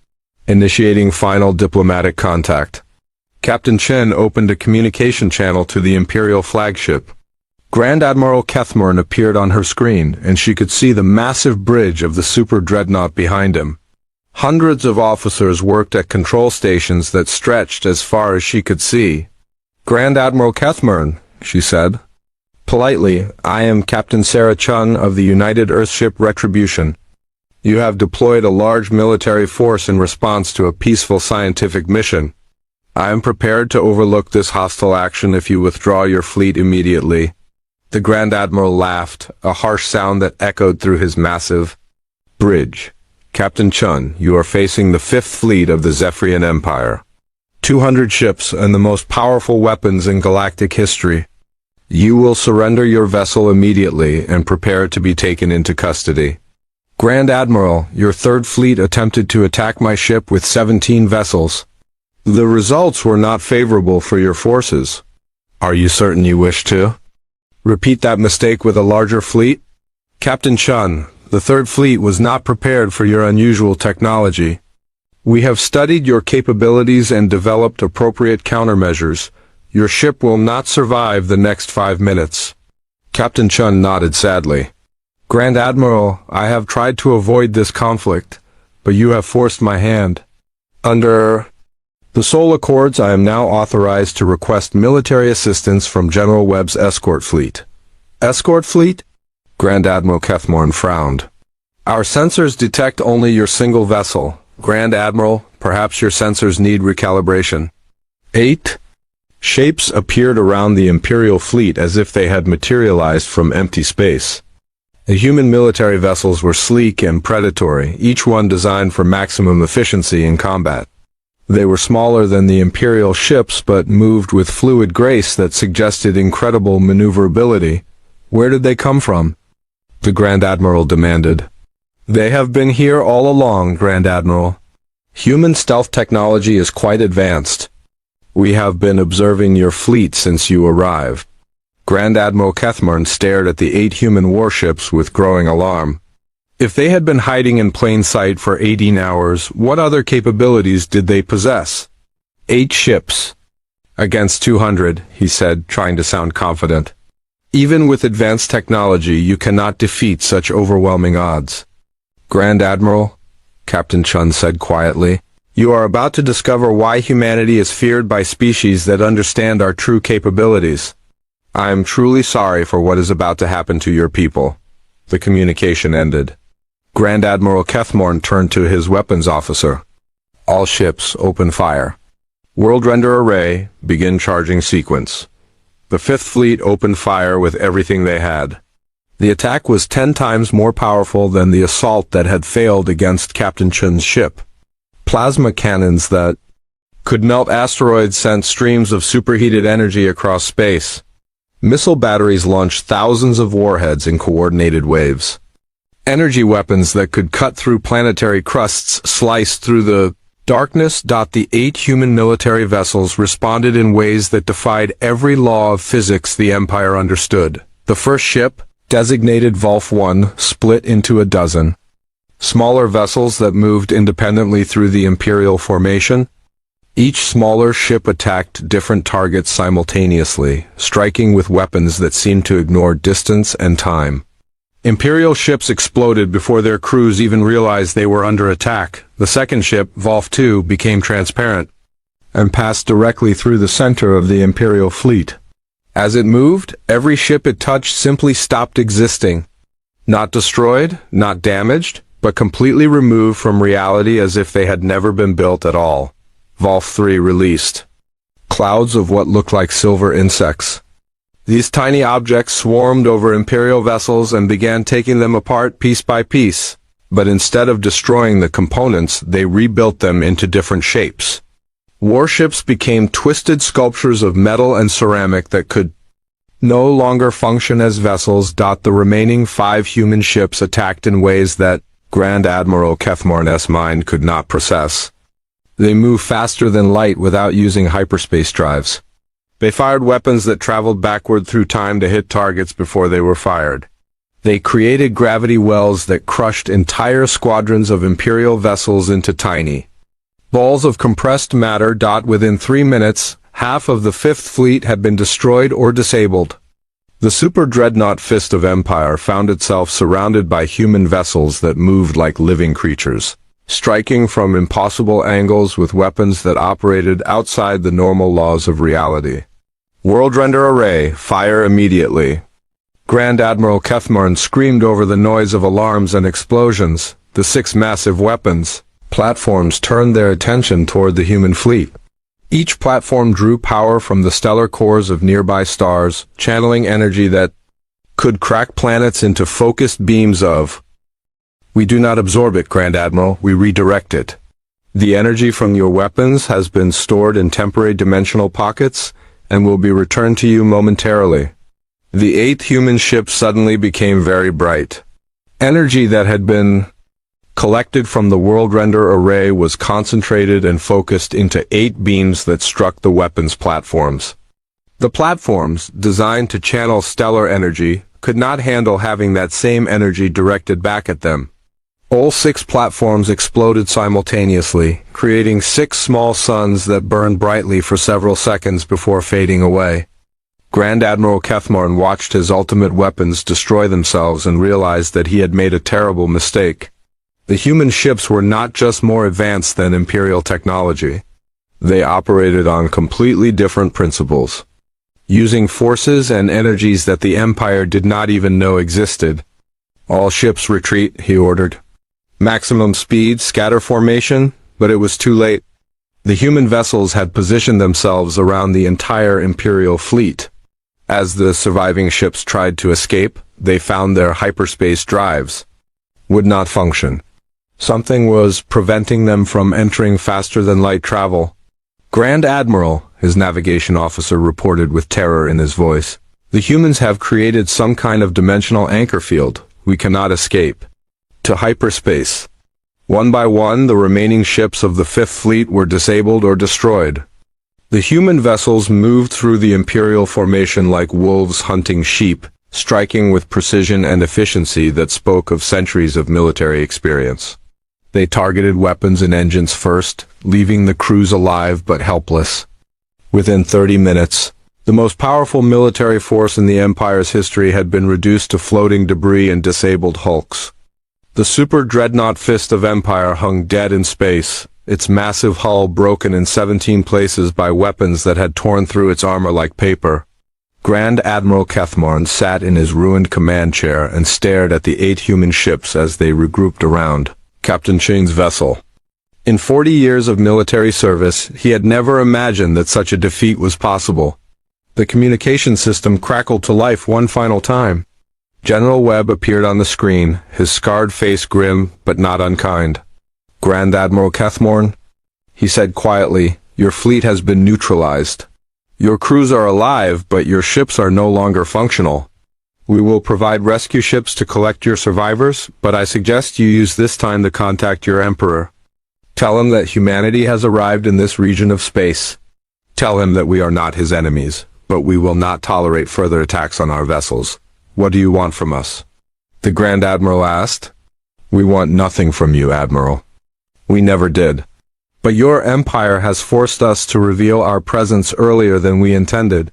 [SPEAKER 1] Initiating final diplomatic contact. Captain Chen opened a communication channel to the Imperial flagship. Grand Admiral Kethmorn appeared on her screen, and she could see the massive bridge of the super dreadnought behind him. Hundreds of officers worked at control stations that stretched as far as she could see. Grand Admiral Kethmorn, she said. Politely, I am Captain Sarah Chun of the United Earthship Retribution. You have deployed a large military force in response to a peaceful scientific mission. I am prepared to overlook this hostile action if you withdraw your fleet immediately. The Grand Admiral laughed, a harsh sound that echoed through his massive bridge. Captain Chun, you are facing the 5th Fleet of the Zephyrian Empire. 200 ships and the most powerful weapons in galactic history. You will surrender your vessel immediately and prepare to be taken into custody. Grand Admiral, your 3rd Fleet attempted to attack my ship with 17 vessels. The results were not favorable for your forces. Are you certain you wish to repeat that mistake with a larger fleet? Captain Chun, the 3rd Fleet was not prepared for your unusual technology. We have studied your capabilities and developed appropriate countermeasures. Your ship will not survive the next 5 minutes. Captain Chun nodded sadly. Grand Admiral, I have tried to avoid this conflict, but you have forced my hand. Under the Soul Accords, I am now authorized to request military assistance from General Webb's escort fleet. Escort fleet? Grand Admiral Kethmorn frowned. Our sensors detect only your single vessel. Grand Admiral, perhaps your sensors need recalibration. 8 shapes appeared around the Imperial fleet as if they had materialized from empty space. The human military vessels were sleek and predatory, each one designed for maximum efficiency in combat. They were smaller than the Imperial ships but moved with fluid grace that suggested incredible maneuverability. Where did they come from? The Grand Admiral demanded. They have been here all along, Grand Admiral. Human stealth technology is quite advanced. We have been observing your fleet since you arrived. Grand Admiral Kethmorn stared at the 8 human warships with growing alarm. If they had been hiding in plain sight for 18 hours, what other capabilities did they possess? 8 ships. Against 200, he said, trying to sound confident. Even with advanced technology, you cannot defeat such overwhelming odds. Grand Admiral, Captain Chun said quietly, you are about to discover why humanity is feared by species that understand our true capabilities. I am truly sorry for what is about to happen to your people. The communication ended. Grand Admiral Kethmorn turned to his weapons officer. All ships, open fire. World Render Array, begin charging sequence. The Fifth Fleet opened fire with everything they had. The attack was 10 times more powerful than the assault that had failed against Captain Chun's ship. Plasma cannons that could melt asteroids sent streams of superheated energy across space. Missile batteries launched thousands of warheads in coordinated waves. Energy weapons that could cut through planetary crusts sliced through the darkness. The 8 human military vessels responded in ways that defied every law of physics the Empire understood. The first ship, designated Volf 1, split into a dozen smaller vessels that moved independently through the Imperial formation. Each smaller ship attacked different targets simultaneously, striking with weapons that seemed to ignore distance and time. Imperial ships exploded before their crews even realized they were under attack. The second ship, Volf 2, became transparent and passed directly through the center of the Imperial fleet. As it moved, every ship it touched simply stopped existing. Not destroyed, not damaged, but completely removed from reality as if they had never been built at all. Volf 3 released clouds of what looked like silver insects. These tiny objects swarmed over Imperial vessels and began taking them apart piece by piece. But instead of destroying the components, they rebuilt them into different shapes. Warships became twisted sculptures of metal and ceramic that could no longer function as vessels. The remaining 5 human ships attacked in ways that Grand Admiral Kethmorn's mind could not process. They moved faster than light without using hyperspace drives. They fired weapons that traveled backward through time to hit targets before they were fired. They created gravity wells that crushed entire squadrons of Imperial vessels into tiny balls of compressed matter. Within 3 minutes, half of the Fifth Fleet had been destroyed or disabled. The super dreadnought Fist of Empire found itself surrounded by human vessels that moved like living creatures, striking from impossible angles with weapons that operated outside the normal laws of reality. World Render Array, fire immediately. Grand Admiral Kethmorn screamed over the noise of alarms and explosions. The 6 massive weapons platforms turned their attention toward the human fleet. Each platform drew power from the stellar cores of nearby stars, channeling energy that could crack planets into focused beams of. We do not absorb it, Grand Admiral, we redirect it. The energy from your weapons has been stored in temporary dimensional pockets and will be returned to you momentarily. The 8th human ship suddenly became very bright. Energy that had been collected from the World Render Array was concentrated and focused into 8 beams that struck the weapons platforms. The platforms, designed to channel stellar energy, could not handle having that same energy directed back at them. All 6 platforms exploded simultaneously, creating 6 small suns that burned brightly for several seconds before fading away. Grand Admiral Kethmorn watched his ultimate weapons destroy themselves and realized that he had made a terrible mistake. The human ships were not just more advanced than Imperial technology. They operated on completely different principles, using forces and energies that the Empire did not even know existed. All ships retreat, he ordered. Maximum speed, scatter formation, but it was too late. The human vessels had positioned themselves around the entire Imperial fleet. As the surviving ships tried to escape, they found their hyperspace drives would not function. Something was preventing them from entering faster-than-light travel. Grand Admiral, his navigation officer reported with terror in his voice. The humans have created some kind of dimensional anchor field. We cannot escape. To hyperspace. One by one, the remaining ships of the Fifth Fleet were disabled or destroyed. The human vessels moved through the Imperial formation like wolves hunting sheep, striking with precision and efficiency that spoke of centuries of military experience. They targeted weapons and engines first, leaving the crews alive but helpless. Within 30 minutes, the most powerful military force in the Empire's history had been reduced to floating debris and disabled hulks. The super dreadnought Fist of Empire hung dead in space, its massive hull broken in 17 places by weapons that had torn through its armor like paper. Grand Admiral Cathmorn sat in his ruined command chair and stared at the 8 human ships as they regrouped around Captain Chain's vessel. In 40 years of military service, he had never imagined that such a defeat was possible. The communication system crackled to life one final time. General Webb appeared on the screen, his scarred face grim but not unkind. "Grand Admiral Cathmorn," he said quietly, "your fleet has been neutralized. Your crews are alive, but your ships are no longer functional. We will provide rescue ships to collect your survivors, but I suggest you use this time to contact your Emperor. Tell him that humanity has arrived in this region of space. Tell him that we are not his enemies, but we will not tolerate further attacks on our vessels. What do you want from us?" The Grand Admiral asked. "We want nothing from you, Admiral. We never did. But your empire has forced us to reveal our presence earlier than we intended.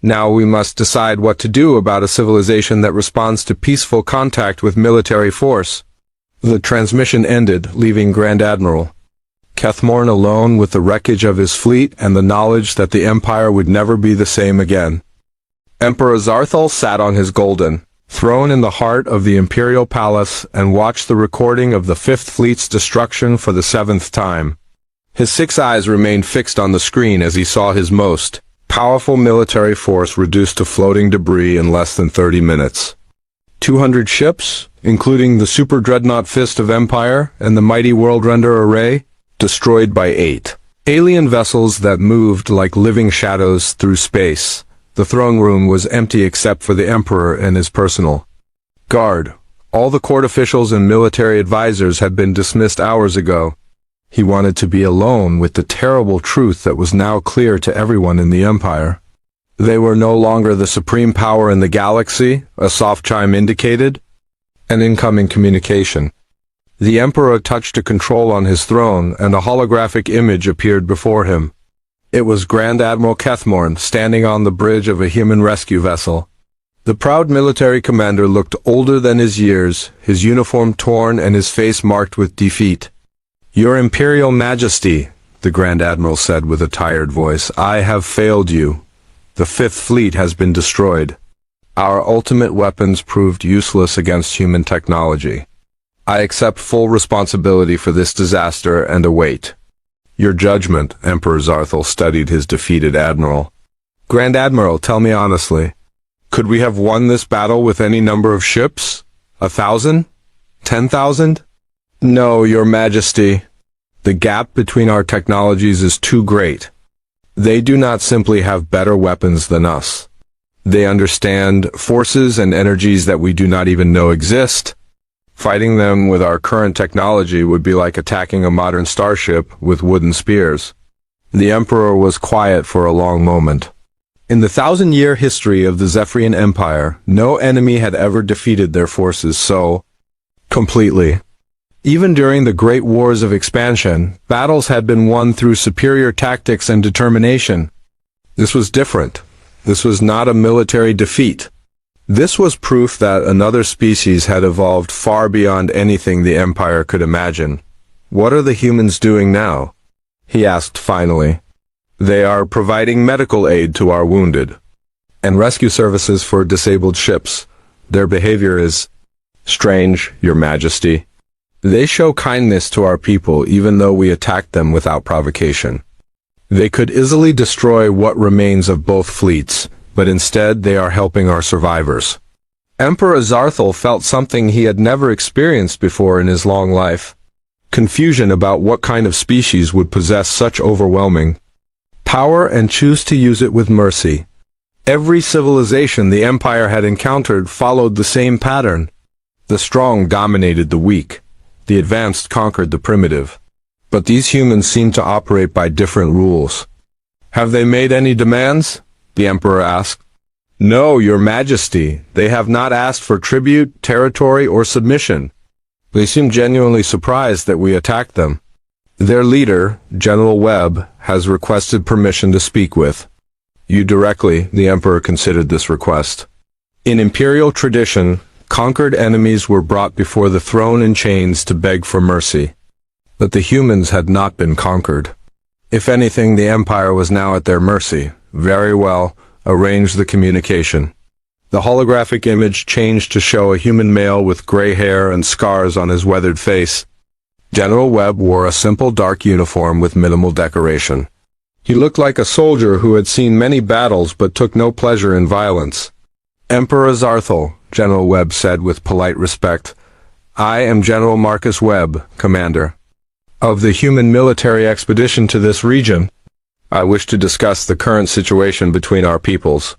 [SPEAKER 1] Now we must decide what to do about a civilization that responds to peaceful contact with military force." The transmission ended, leaving Grand Admiral Cathmorn alone with the wreckage of his fleet and the knowledge that the Empire would never be the same again. Emperor Zarthal sat on his golden throne in the heart of the Imperial Palace and watched the recording of the Fifth Fleet's destruction for the 7th time. His 6 eyes remained fixed on the screen as he saw his most powerful military force reduced to floating debris in less than 30 minutes. 200 ships, including the super dreadnought Fist of Empire and the mighty Worldrender array, destroyed by 8 alien vessels that moved like living shadows through space. The throne room was empty except for the Emperor and his personal guard. All the court officials and military advisors had been dismissed hours ago. He wanted to be alone with the terrible truth that was now clear to everyone in the Empire. They were no longer the supreme power in the galaxy, a soft chime indicated. An incoming communication. The Emperor touched a control on his throne, and a holographic image appeared before him. It was Grand Admiral Cathmorn standing on the bridge of a human rescue vessel. The proud military commander looked older than his years, his uniform torn and his face marked with defeat. "Your Imperial Majesty," the Grand Admiral said with a tired voice, "I have failed you. The Fifth Fleet has been destroyed. Our ultimate weapons proved useless against human technology. I accept full responsibility for this disaster and await your judgment." Emperor Zarthal studied his defeated admiral. "Grand Admiral, tell me honestly, could we have won this battle with any number of ships? 1,000? 10,000? No, Your Majesty. The gap between our technologies is too great. They do not simply have better weapons than us. They understand forces and energies that we do not even know exist. Fighting them with our current technology would be like attacking a modern starship with wooden spears." The Emperor was quiet for a long moment. In the 1,000-year history of the Zephyrian Empire, no enemy had ever defeated their forces so completely. Even during the Great Wars of Expansion, battles had been won through superior tactics and determination. This was different. This was not a military defeat. This was proof that another species had evolved far beyond anything the Empire could imagine. "What are the humans doing now?" he asked finally. "They are providing medical aid to our wounded and rescue services for disabled ships. Their behavior is strange, Your Majesty. They show kindness to our people even though we attacked them without provocation. They could easily destroy what remains of both fleets, but instead they are helping our survivors." Emperor Zarthal felt something he had never experienced before in his long life. Confusion about what kind of species would possess such overwhelming power and choose to use it with mercy. Every civilization the Empire had encountered followed the same pattern. The strong dominated the weak. The advanced conquered the primitive. But these humans seemed to operate by different rules. "Have they made any demands?" the Emperor asked. No, your majesty, they have not asked for tribute, territory, or submission. They seem genuinely surprised that we attacked them. Their leader, General Webb, has requested permission to speak with you directly. The Emperor considered this request. In imperial tradition, conquered enemies were brought before the throne in chains to beg for mercy. But the humans had not been conquered. If anything, the Empire was now at their mercy. Very well, arrange the communication. The holographic image changed to show a human male with gray hair and scars on his weathered face. General Webb wore a simple dark uniform with minimal decoration. He looked like a soldier who had seen many battles but took no pleasure in violence. Emperor Zarthal, General Webb said with polite respect, I am General Marcus Webb, Commander of the human military expedition to this region. I wish to discuss the current situation between our peoples.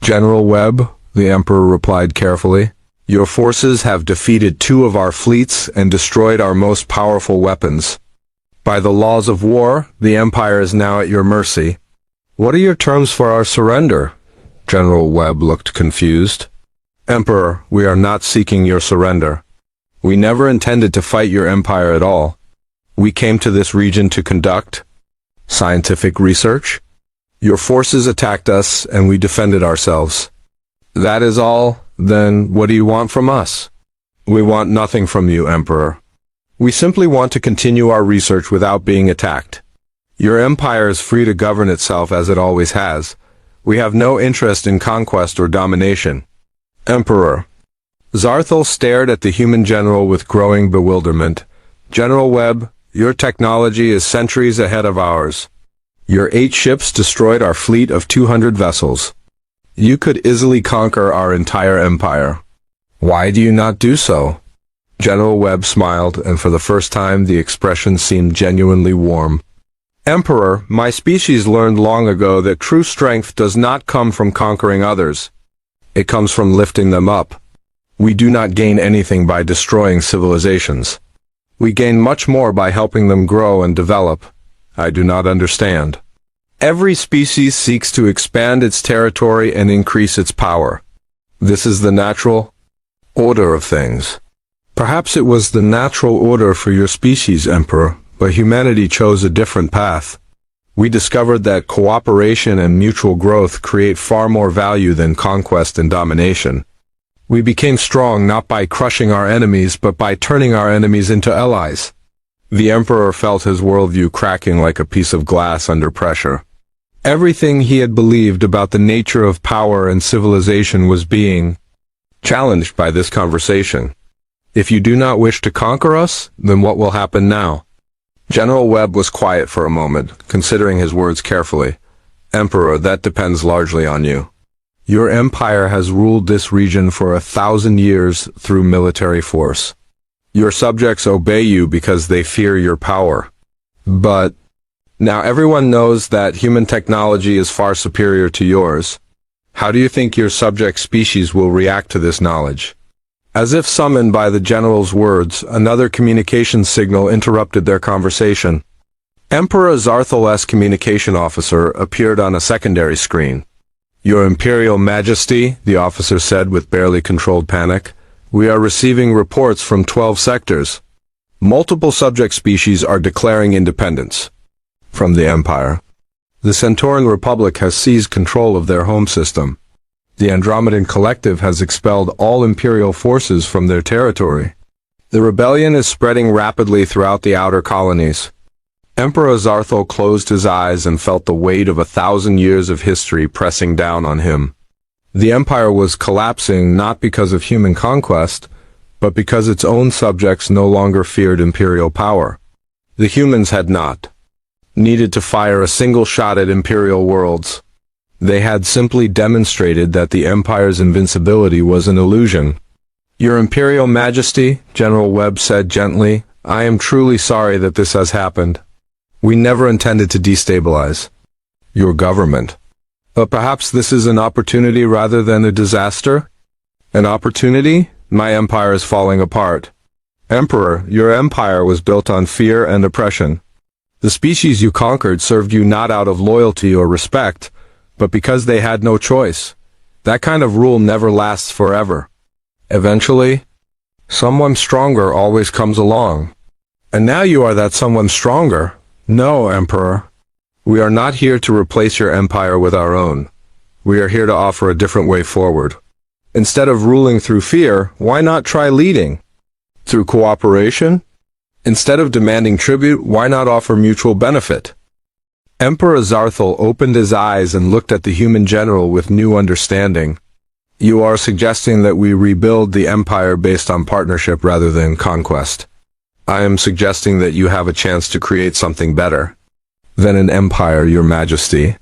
[SPEAKER 1] General Webb, the Emperor replied carefully, your forces have defeated 2 of our fleets and destroyed our most powerful weapons. By the laws of war, the Empire is now at your mercy. What are your terms for our surrender? General Webb looked confused. Emperor, we are not seeking your surrender. We never intended to fight your empire at all. We came to this region to conduct scientific research. Your forces attacked us and we defended ourselves. That is all. Then what do you want from us? We want nothing from you, Emperor. We simply want to continue our research without being attacked. Your empire is free to govern itself as it always has. We have no interest in conquest or domination. Emperor. Zarthal stared at the human general with growing bewilderment. General Webb, your technology is centuries ahead of ours. Your 8 ships destroyed our fleet of 200 vessels. You could easily conquer our entire empire. Why do you not do so? General Webb smiled, and for the first time the expression seemed genuinely warm. Emperor, my species learned long ago that true strength does not come from conquering others. It comes from lifting them up. We do not gain anything by destroying civilizations. We gain much more by helping them grow and develop. I do not understand. Every species seeks to expand its territory and increase its power. This is the natural order of things. Perhaps it was the natural order for your species, Emperor, but humanity chose a different path. We discovered that cooperation and mutual growth create far more value than conquest and domination. We became strong not by crushing our enemies, but by turning our enemies into allies. The Emperor felt his worldview cracking like a piece of glass under pressure. Everything he had believed about the nature of power and civilization was being challenged by this conversation. If you do not wish to conquer us, then what will happen now? General Webb was quiet for a moment, considering his words carefully. Emperor, that depends largely on you. Your empire has ruled this region for 1,000 years through military force. Your subjects obey you because they fear your power. But now everyone knows that human technology is far superior to yours. How do you think your subject species will react to this knowledge? As if summoned by the general's words, another communication signal interrupted their conversation. Emperor Zarthal's communication officer appeared on a secondary screen. Your Imperial Majesty, the officer said with barely controlled panic, we are receiving reports from 12 sectors. Multiple subject species are declaring independence from the Empire. The Centauran Republic has seized control of their home system. The Andromedan Collective has expelled all Imperial forces from their territory. The rebellion is spreading rapidly throughout the outer colonies. Emperor Zarthal closed his eyes and felt the weight of 1,000 years of history pressing down on him. The empire was collapsing not because of human conquest, but because its own subjects no longer feared imperial power. The humans had not needed to fire a single shot at imperial worlds. They had simply demonstrated that the empire's invincibility was an illusion. Your Imperial Majesty, General Webb said gently, I am truly sorry that this has happened. We never intended to destabilize your government. But perhaps this is an opportunity rather than a disaster? An opportunity? My empire is falling apart. Emperor, your empire was built on fear and oppression. The species you conquered served you not out of loyalty or respect, but because they had no choice. That kind of rule never lasts forever. Eventually, someone stronger always comes along. And now you are that someone stronger. No, Emperor. We are not here to replace your empire with our own. We are here to offer a different way forward. Instead of ruling through fear, why not try leading? Through cooperation? Instead of demanding tribute, why not offer mutual benefit? Emperor Zarthal opened his eyes and looked at the human general with new understanding. You are suggesting that we rebuild the empire based on partnership rather than conquest. I am suggesting that you have a chance to create something better than an empire, Your Majesty.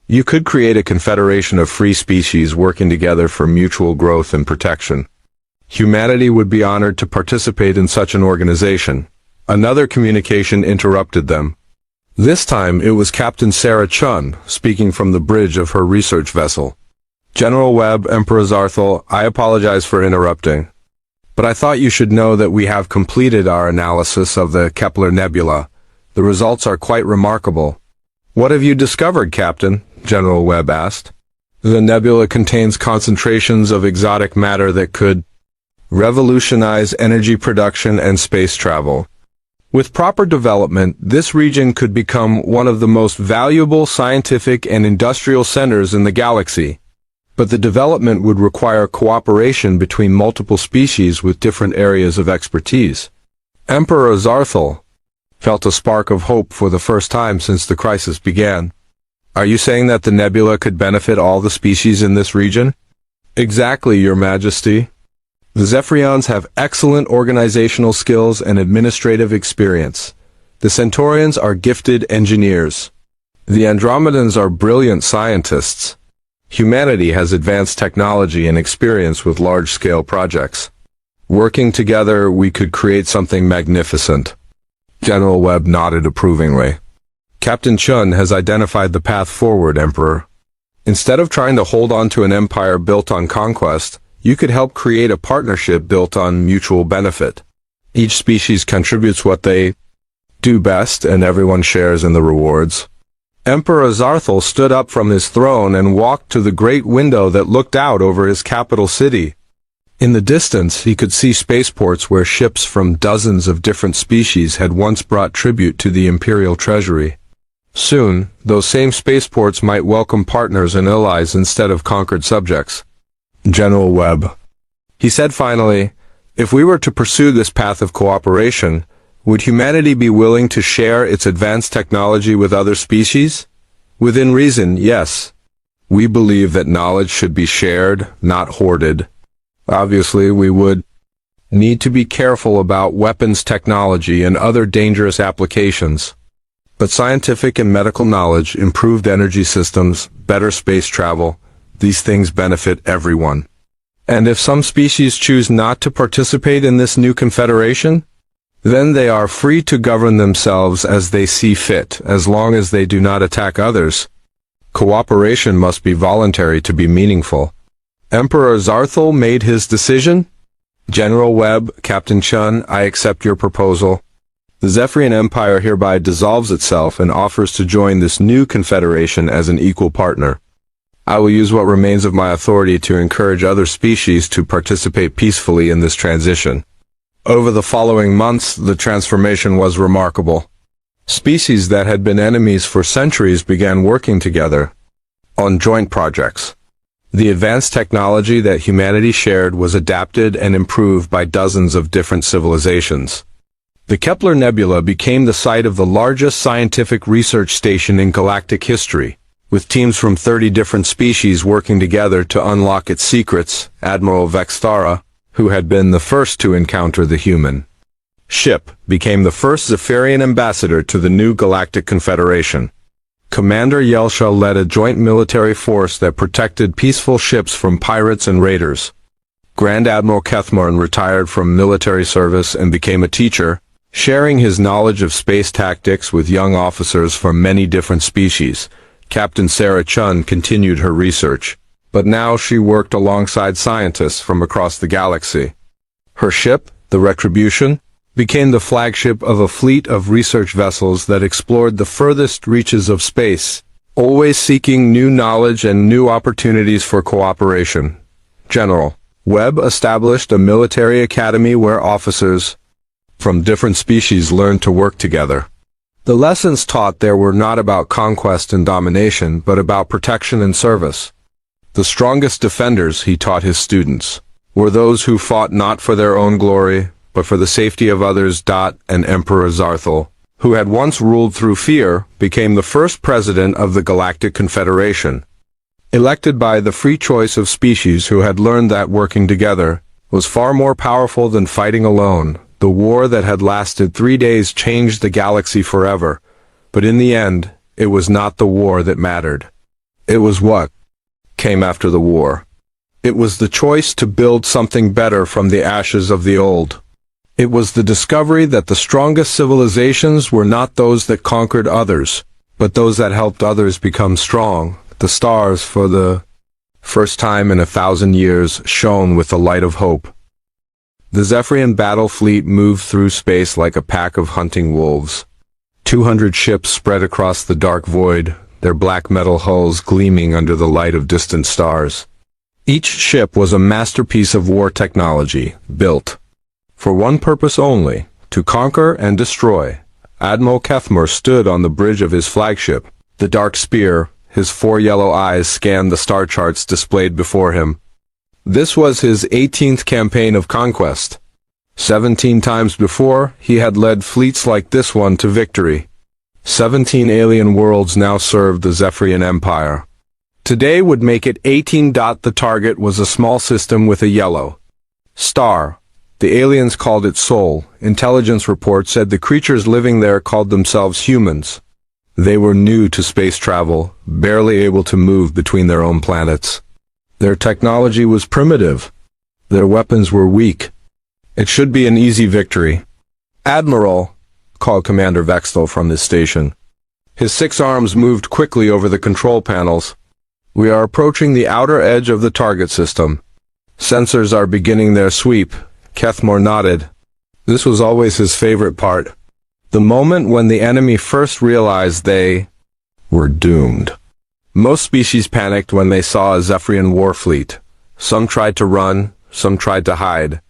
[SPEAKER 1] You could create a confederation of free species working together for mutual growth and protection. Humanity would be honored to participate in such an organization. Another communication interrupted them. This time it was Captain Sarah Chun, speaking from the bridge of her research vessel. General Webb, Emperor Zarthal, I apologize for interrupting. But I thought you should know that we have completed our analysis of the Kepler Nebula. The results are quite remarkable. What have you discovered, Captain? General Webb asked. The nebula contains concentrations of exotic matter that could revolutionize energy production and space travel. With proper development, this region could become one of the most valuable scientific and industrial centers in the galaxy. But the development would require cooperation between multiple species with different areas of expertise. Emperor Zarthal felt a spark of hope for the first time since the crisis began. Are you saying that the nebula could benefit all the species in this region? Exactly, Your Majesty. The Zephyrians have excellent organizational skills and administrative experience. The Centaurians are gifted engineers. The Andromedans are brilliant scientists. Humanity has advanced technology and experience with large-scale projects. Working together, we could create something magnificent. General Webb nodded approvingly. Captain Chun has identified the path forward, Emperor. Instead of trying to hold on to an empire built on conquest, you could help create a partnership built on mutual benefit. Each species contributes what they do best, and everyone shares in the rewards. Emperor Zarthal stood up from his throne and walked to the great window that looked out over his capital city. In the distance, he could see spaceports where ships from dozens of different species had once brought tribute to the Imperial Treasury. Soon, those same spaceports might welcome partners and allies instead of conquered subjects. General Webb, he said finally, if we were to pursue this path of cooperation, would humanity be willing to share its advanced technology with other species? Within reason, yes. We believe that knowledge should be shared, not hoarded. Obviously, we would need to be careful about weapons technology and other dangerous applications. But scientific and medical knowledge, improved energy systems, better space travel, these things benefit everyone. And if some species choose not to participate in this new confederation, then they are free to govern themselves as they see fit, as long as they do not attack others. Cooperation must be voluntary to be meaningful. Emperor Zarthal made his decision. General Webb, Captain Chun, I accept your proposal. The Zephyrian Empire hereby dissolves itself and offers to join this new confederation as an equal partner. I will use what remains of my authority to encourage other species to participate peacefully in this transition. Over the following months, the transformation was remarkable. Species that had been enemies for centuries began working together on joint projects. The advanced technology that humanity shared was adapted and improved by dozens of different civilizations. The Kepler Nebula became the site of the largest scientific research station in galactic history, with teams from 30 different species working together to unlock its secrets. Admiral Vexthara, who had been the first to encounter the human ship, became the first Zephyrian ambassador to the new Galactic Confederation. Commander Yelsha led a joint military force that protected peaceful ships from pirates and raiders. Grand Admiral Kethmarn retired from military service and became a teacher, sharing his knowledge of space tactics with young officers from many different species. Captain Sarah Chun continued her research, but now she worked alongside scientists from across the galaxy. Her ship, the Retribution, became the flagship of a fleet of research vessels that explored the furthest reaches of space. always seeking new knowledge and new opportunities for cooperation. General Webb established a military academy where officers from different species learned to work together. The lessons taught there were not about conquest and domination, but about protection and service. The strongest defenders, he taught his students, were those who fought not for their own glory, but for the safety of others. And Emperor Zarthal, who had once ruled through fear, became the first president of the Galactic Confederation, elected by the free choice of species who had learned that working together was far more powerful than fighting alone. The war that had lasted 3 days changed the galaxy forever, but in the end, it was not the war that mattered. It was what came after the war. It was the choice to build something better from the ashes of the old. It was the discovery that the strongest civilizations were not those that conquered others, but those that helped others become strong. The stars, for the first time in 1,000 years, shone with the light of hope. The Zephyrian battle fleet moved through space like a pack of hunting wolves. 200 ships spread across the dark void, their black metal hulls gleaming under the light of distant stars. Each ship was a masterpiece of war technology, built for one purpose only, to conquer and destroy. Admiral Kethmor stood on the bridge of his flagship, the Dark Spear. His 4 yellow eyes scanned the star charts displayed before him. This was his 18th campaign of conquest. 17 times before, he had led fleets like this one to victory. 17 alien worlds now served the Zephyrian Empire. Today would make it 18. The target was a small system with a yellow star. The aliens called it Sol. Intelligence report said the creatures living there called themselves humans. They were new to space travel, barely able to move between their own planets. Their technology was primitive. Their weapons were weak. It should be an easy victory. Admiral, called Commander Vextel from his station. His 6 arms moved quickly over the control panels. We are approaching the outer edge of the target system. Sensors are beginning their sweep. Kethmor nodded. This was always his favorite part. The moment when the enemy first realized they were doomed. Most species panicked when they saw a Zephyrian war fleet. Some tried to run, some tried to hide.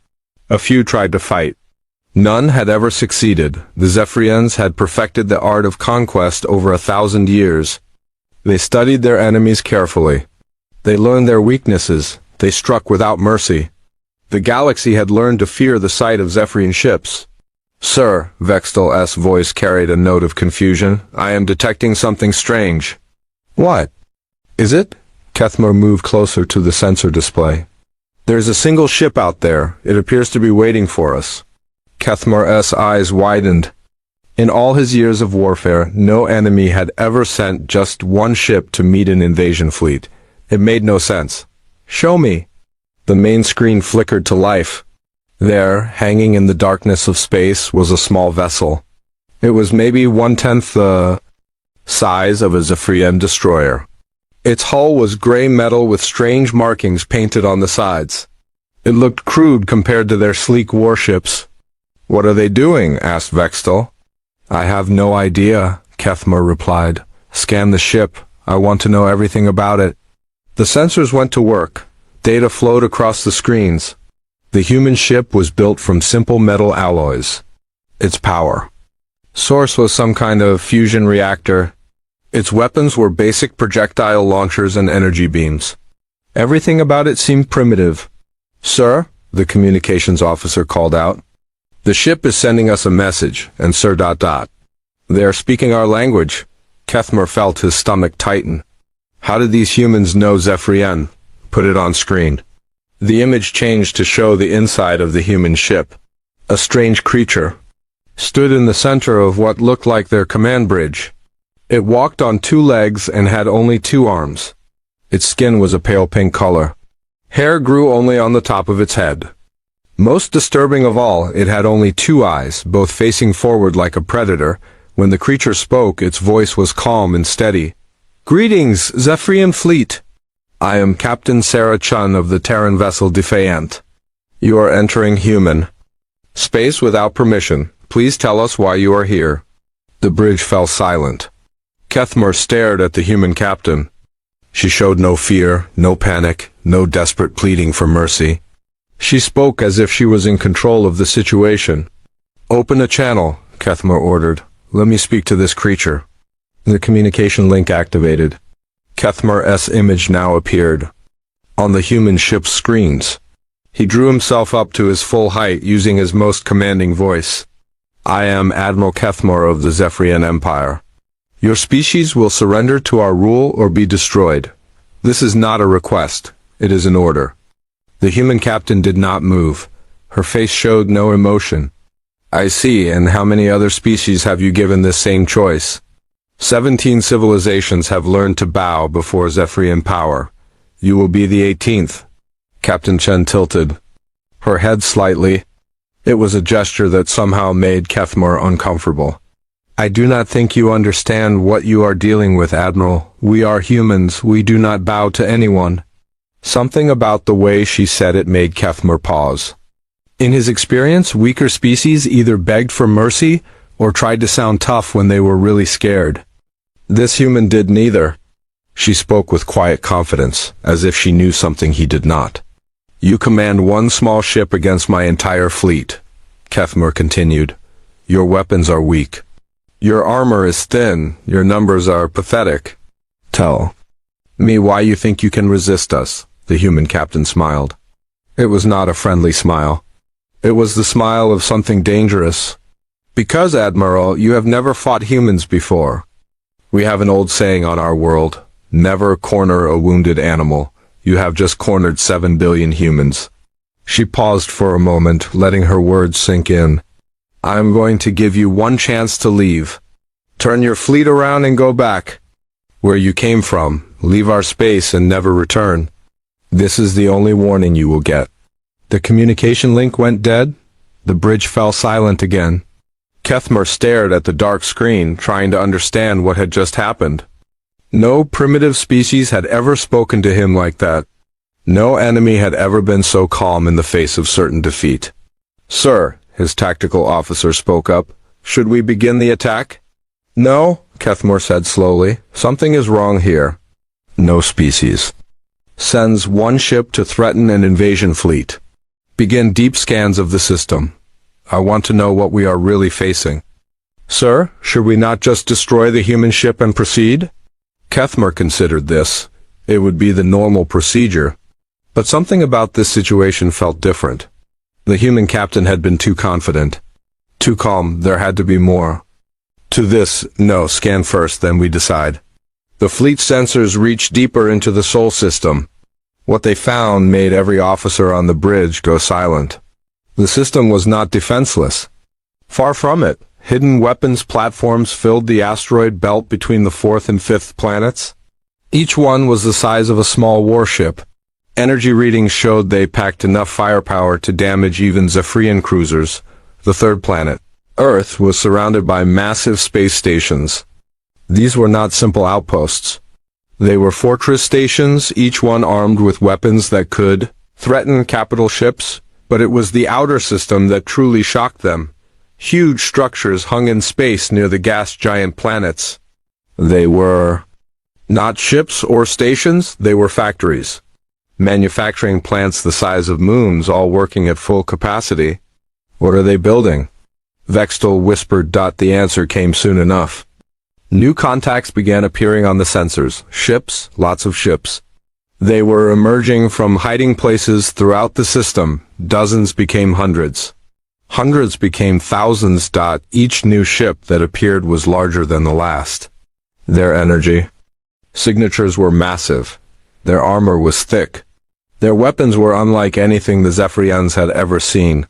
[SPEAKER 1] A few tried to fight. None had ever succeeded. The Zephyrians had perfected the art of conquest over 1,000 years. They studied their enemies carefully. They learned their weaknesses. They struck without mercy. The galaxy had learned to fear the sight of Zephyrian ships. Sir, Vextel's voice carried a note of confusion. I am detecting something strange. What is it? Kethmor moved closer to the sensor display. There's a single ship out there. It appears to be waiting for us. Kethmor's eyes widened. In all his years of warfare, no enemy had ever sent just one ship to meet an invasion fleet. It made no sense. Show me. The main screen flickered to life. There, hanging in the darkness of space, was a small vessel. It was maybe 1/10 the size of a Zephyrian destroyer. Its hull was gray metal with strange markings painted on the sides. It looked crude compared to their sleek warships. What are they doing? Asked Vextel. I have no idea, Kethmor replied. Scan the ship. I want to know everything about it. The sensors went to work. Data flowed across the screens. The human ship was built from simple metal alloys. Its power source was some kind of fusion reactor. Its weapons were basic projectile launchers and energy beams. Everything about it seemed primitive. Sir, the communications officer called out. The ship is sending us a message, and Sir ... They are speaking our language. Kethmor felt his stomach tighten. How did these humans know Zephyrian? Put it on screen. The image changed to show the inside of the human ship. A strange creature stood in the center of what looked like their command bridge. It walked on 2 legs and had only 2 arms. Its skin was a pale pink color. Hair grew only on the top of its head. Most disturbing of all, it had only 2 eyes, both facing forward like a predator. When the creature spoke, its voice was calm and steady. Greetings, Zephyrian fleet. I am Captain Sarah Chun of the Terran vessel Defiant. You are entering human space without permission. Please tell us why you are here. The bridge fell silent. Kethmer stared at the human captain. She showed no fear, no panic, no desperate pleading for mercy. She spoke as if she was in control of the situation. "Open a channel," Kethmer ordered. "Let me speak to this creature." The communication link activated. Kethmer's image now appeared on the human ship's screens. He drew himself up to his full height using his most commanding voice. "I am Admiral Kethmer of the Zephyrian Empire. Your species will surrender to our rule or be destroyed. This is not a request, it is an order." The human captain did not move. Her face showed no emotion. "I see, and how many other species have you given this same choice?" 17 civilizations have learned to bow before Zephyrian power. You will be the 18th. Captain Chen tilted her head slightly. It was a gesture that somehow made Kethmer uncomfortable. "I do not think you understand what you are dealing with, Admiral. We are humans. We do not bow to anyone." Something about the way she said it made Kethmer pause. In his experience, weaker species either begged for mercy or tried to sound tough when they were really scared. This human did neither. She spoke with quiet confidence, as if she knew something he did not. "You command one small ship against my entire fleet," Kethmer continued. "Your weapons are weak. Your armor is thin. Your numbers are pathetic. Tell me why you think you can resist us." The human captain smiled. It was not a friendly smile. It was the smile of something dangerous. "Because, Admiral, you have never fought humans before. We have an old saying on our world, never corner a wounded animal. You have just cornered 7 billion humans." She paused for a moment, letting her words sink in. "I am going to give you one chance to leave. Turn your fleet around and go back where you came from. Leave our space and never return. This is the only warning you will get." The communication link went dead. The bridge fell silent again. Kethmer stared at the dark screen, trying to understand what had just happened. No primitive species had ever spoken to him like that. No enemy had ever been so calm in the face of certain defeat. "Sir," his tactical officer spoke up, "should we begin the attack?" "No," Kethmer said slowly. "Something is wrong here. No species sends one ship to threaten an invasion fleet. Begin deep scans of the system. I want to know what we are really facing." "Sir, should we not just destroy the human ship and proceed?" Kethmer considered this. It would be the normal procedure. But something about this situation felt different. The human captain had been too confident. Too calm. There had to be more. To this, "No, scan first, then we decide." The fleet sensors reached deeper into the Sol system. What they found made every officer on the bridge go silent. The system was not defenseless. Far from it. Hidden weapons platforms filled the asteroid belt between the 4th and 5th planets. Each one was the size of a small warship. Energy readings showed they packed enough firepower to damage even Zephyrian cruisers. The 3rd planet, Earth, was surrounded by massive space stations. These were not simple outposts. They were fortress stations, each one armed with weapons that could threaten capital ships, but it was the outer system that truly shocked them. Huge structures hung in space near the gas giant planets. They were not ships or stations, they were factories. Manufacturing plants the size of moons, all working at full capacity. "What are they building?" Vextel whispered. The answer came soon enough. New contacts began appearing on the sensors. Ships, lots of ships. They were emerging from hiding places throughout the system. Dozens became hundreds. Hundreds became thousands. Each new ship that appeared was larger than the last. Their energy signatures were massive. Their armor was thick. Their weapons were unlike anything the Zephyrians had ever seen.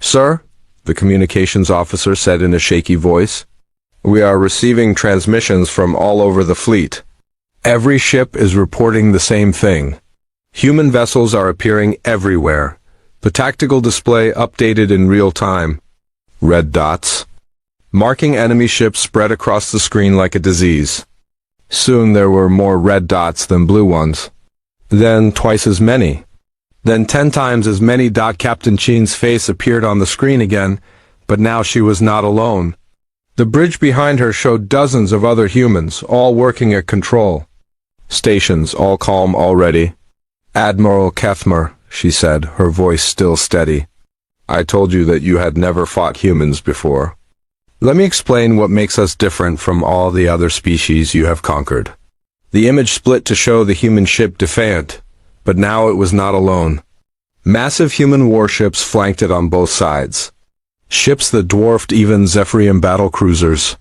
[SPEAKER 1] "Sir," the communications officer said in a shaky voice, "we are receiving transmissions from all over the fleet. Every ship is reporting the same thing. Human vessels are appearing everywhere. The tactical display updated in real time. Red dots marking enemy ships spread across the screen like a disease. Soon there were more red dots than blue ones. Then twice as many. Then 10 times as many. Captain Chen's face appeared on the screen again, but now she was not alone. The bridge behind her showed dozens of other humans, all working at control. Stations, all calm already. Admiral Kethmer, she said, her voice still steady. I told you that you had never fought humans before. Let me explain what makes us different from all the other species you have conquered. The image split to show the human ship Defiant, but now it was not alone. Massive human warships flanked it on both sides. Ships that dwarfed even Zephyrian battle cruisers.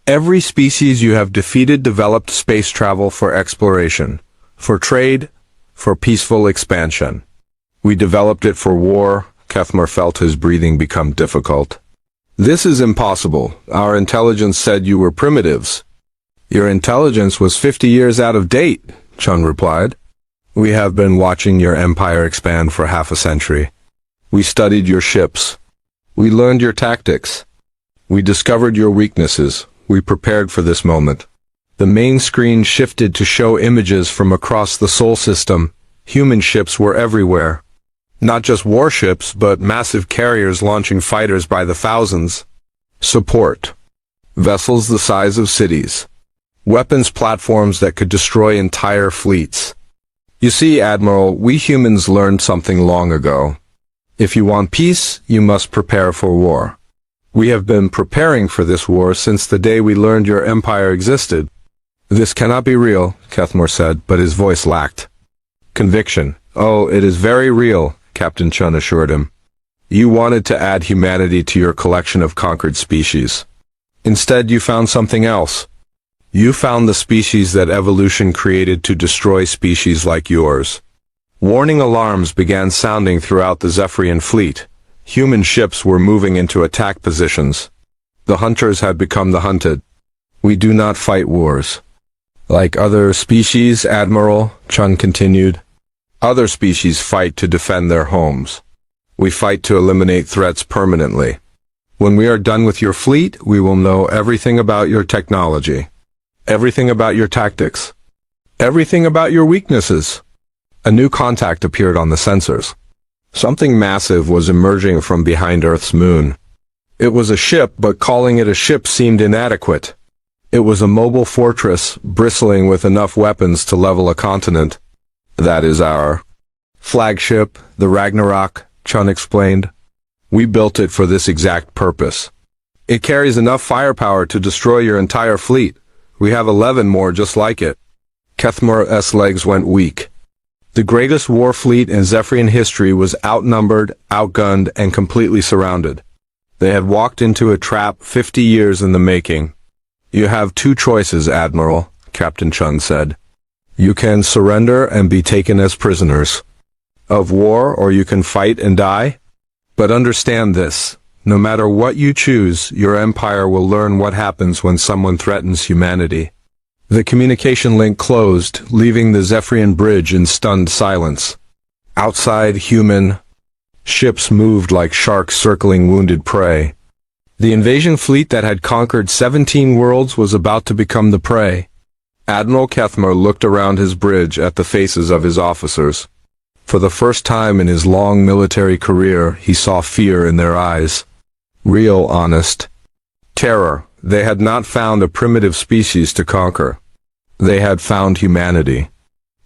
[SPEAKER 1] Every species you have defeated developed space travel for exploration, for trade, for peaceful expansion. We developed it for war. Kethmer felt his breathing become difficult. This is impossible. Our intelligence said you were primitives. Your intelligence was 50 years out of date, Chun replied. We have been watching your empire expand for half a century. We studied your ships. We learned your tactics. We discovered your weaknesses. We prepared for this moment. The main screen shifted to show images from across the Sol system. Human ships were everywhere. Not just warships, but massive carriers launching fighters by the thousands. Support. Vessels the size of cities. Weapons platforms that could destroy entire fleets. You see, Admiral, we humans learned something long ago. If you want peace, you must prepare for war. We have been preparing for this war since the day we learned your empire existed. This cannot be real, Kethmer said, but his voice lacked conviction. Oh, it is very real, Captain Chun assured him. You wanted to add humanity to your collection of conquered species. Instead, you found something else. You found the species that evolution created to destroy species like yours. Warning alarms began sounding throughout the Zephyrian fleet. Human ships were moving into attack positions. The hunters had become the hunted. We do not fight wars. Like other species, Admiral, Chun continued. Other species fight to defend their homes. We fight to eliminate threats permanently. When we are done with your fleet, we will know everything about your technology. Everything about your tactics. Everything about your weaknesses. A new contact appeared on the sensors. Something massive was emerging from behind Earth's moon. It was a ship, but calling it a ship seemed inadequate. It was a mobile fortress, bristling with enough weapons to level a continent. That is our flagship, the Ragnarok, Chun explained. We built it for this exact purpose. It carries enough firepower to destroy your entire fleet. We have 11 more just like it. Kethmer's legs went weak. The greatest war fleet in Zephyrian history was outnumbered, outgunned, and completely surrounded. They had walked into a trap 50 years in the making. You have two choices, Admiral, Captain Chun said. You can surrender and be taken as prisoners of war, or you can fight and die. But understand this, no matter what you choose, your empire will learn what happens when someone threatens humanity. The communication link closed, leaving the Zephyrian bridge in stunned silence. Outside, human ships moved like sharks circling wounded prey. The invasion fleet that had conquered 17 worlds was about to become the prey. Admiral Kethmer looked around his bridge at the faces of his officers. For the first time in his long military career, he saw fear in their eyes. Real, honest terror. They had not found a primitive species to conquer. They had found humanity.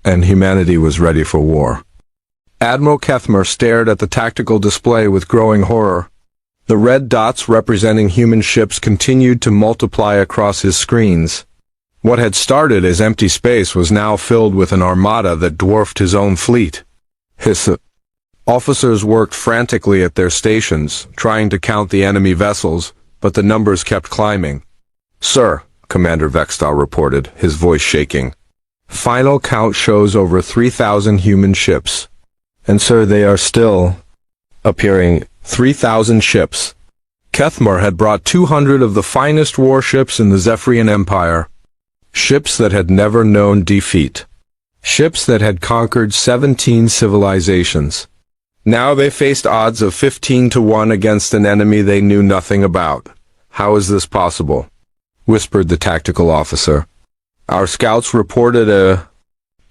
[SPEAKER 1] And humanity was ready for war. Admiral Kethmer stared at the tactical display with growing horror. The red dots representing human ships continued to multiply across his screens. What had started as empty space was now filled with an armada that dwarfed his own fleet. His officers worked frantically at their stations, trying to count the enemy vessels, but the numbers kept climbing. Sir, Commander Vextal reported, his voice shaking. Final count shows over 3,000 human ships. And sir, they are still appearing. 3,000 ships. Kethmer had brought 200 of the finest warships in the Zephyrian Empire. Ships that had never known defeat. Ships that had conquered 17 civilizations. Now they faced odds of 15-1 against an enemy they knew nothing about. How is this possible? Whispered the tactical officer. Our scouts reported a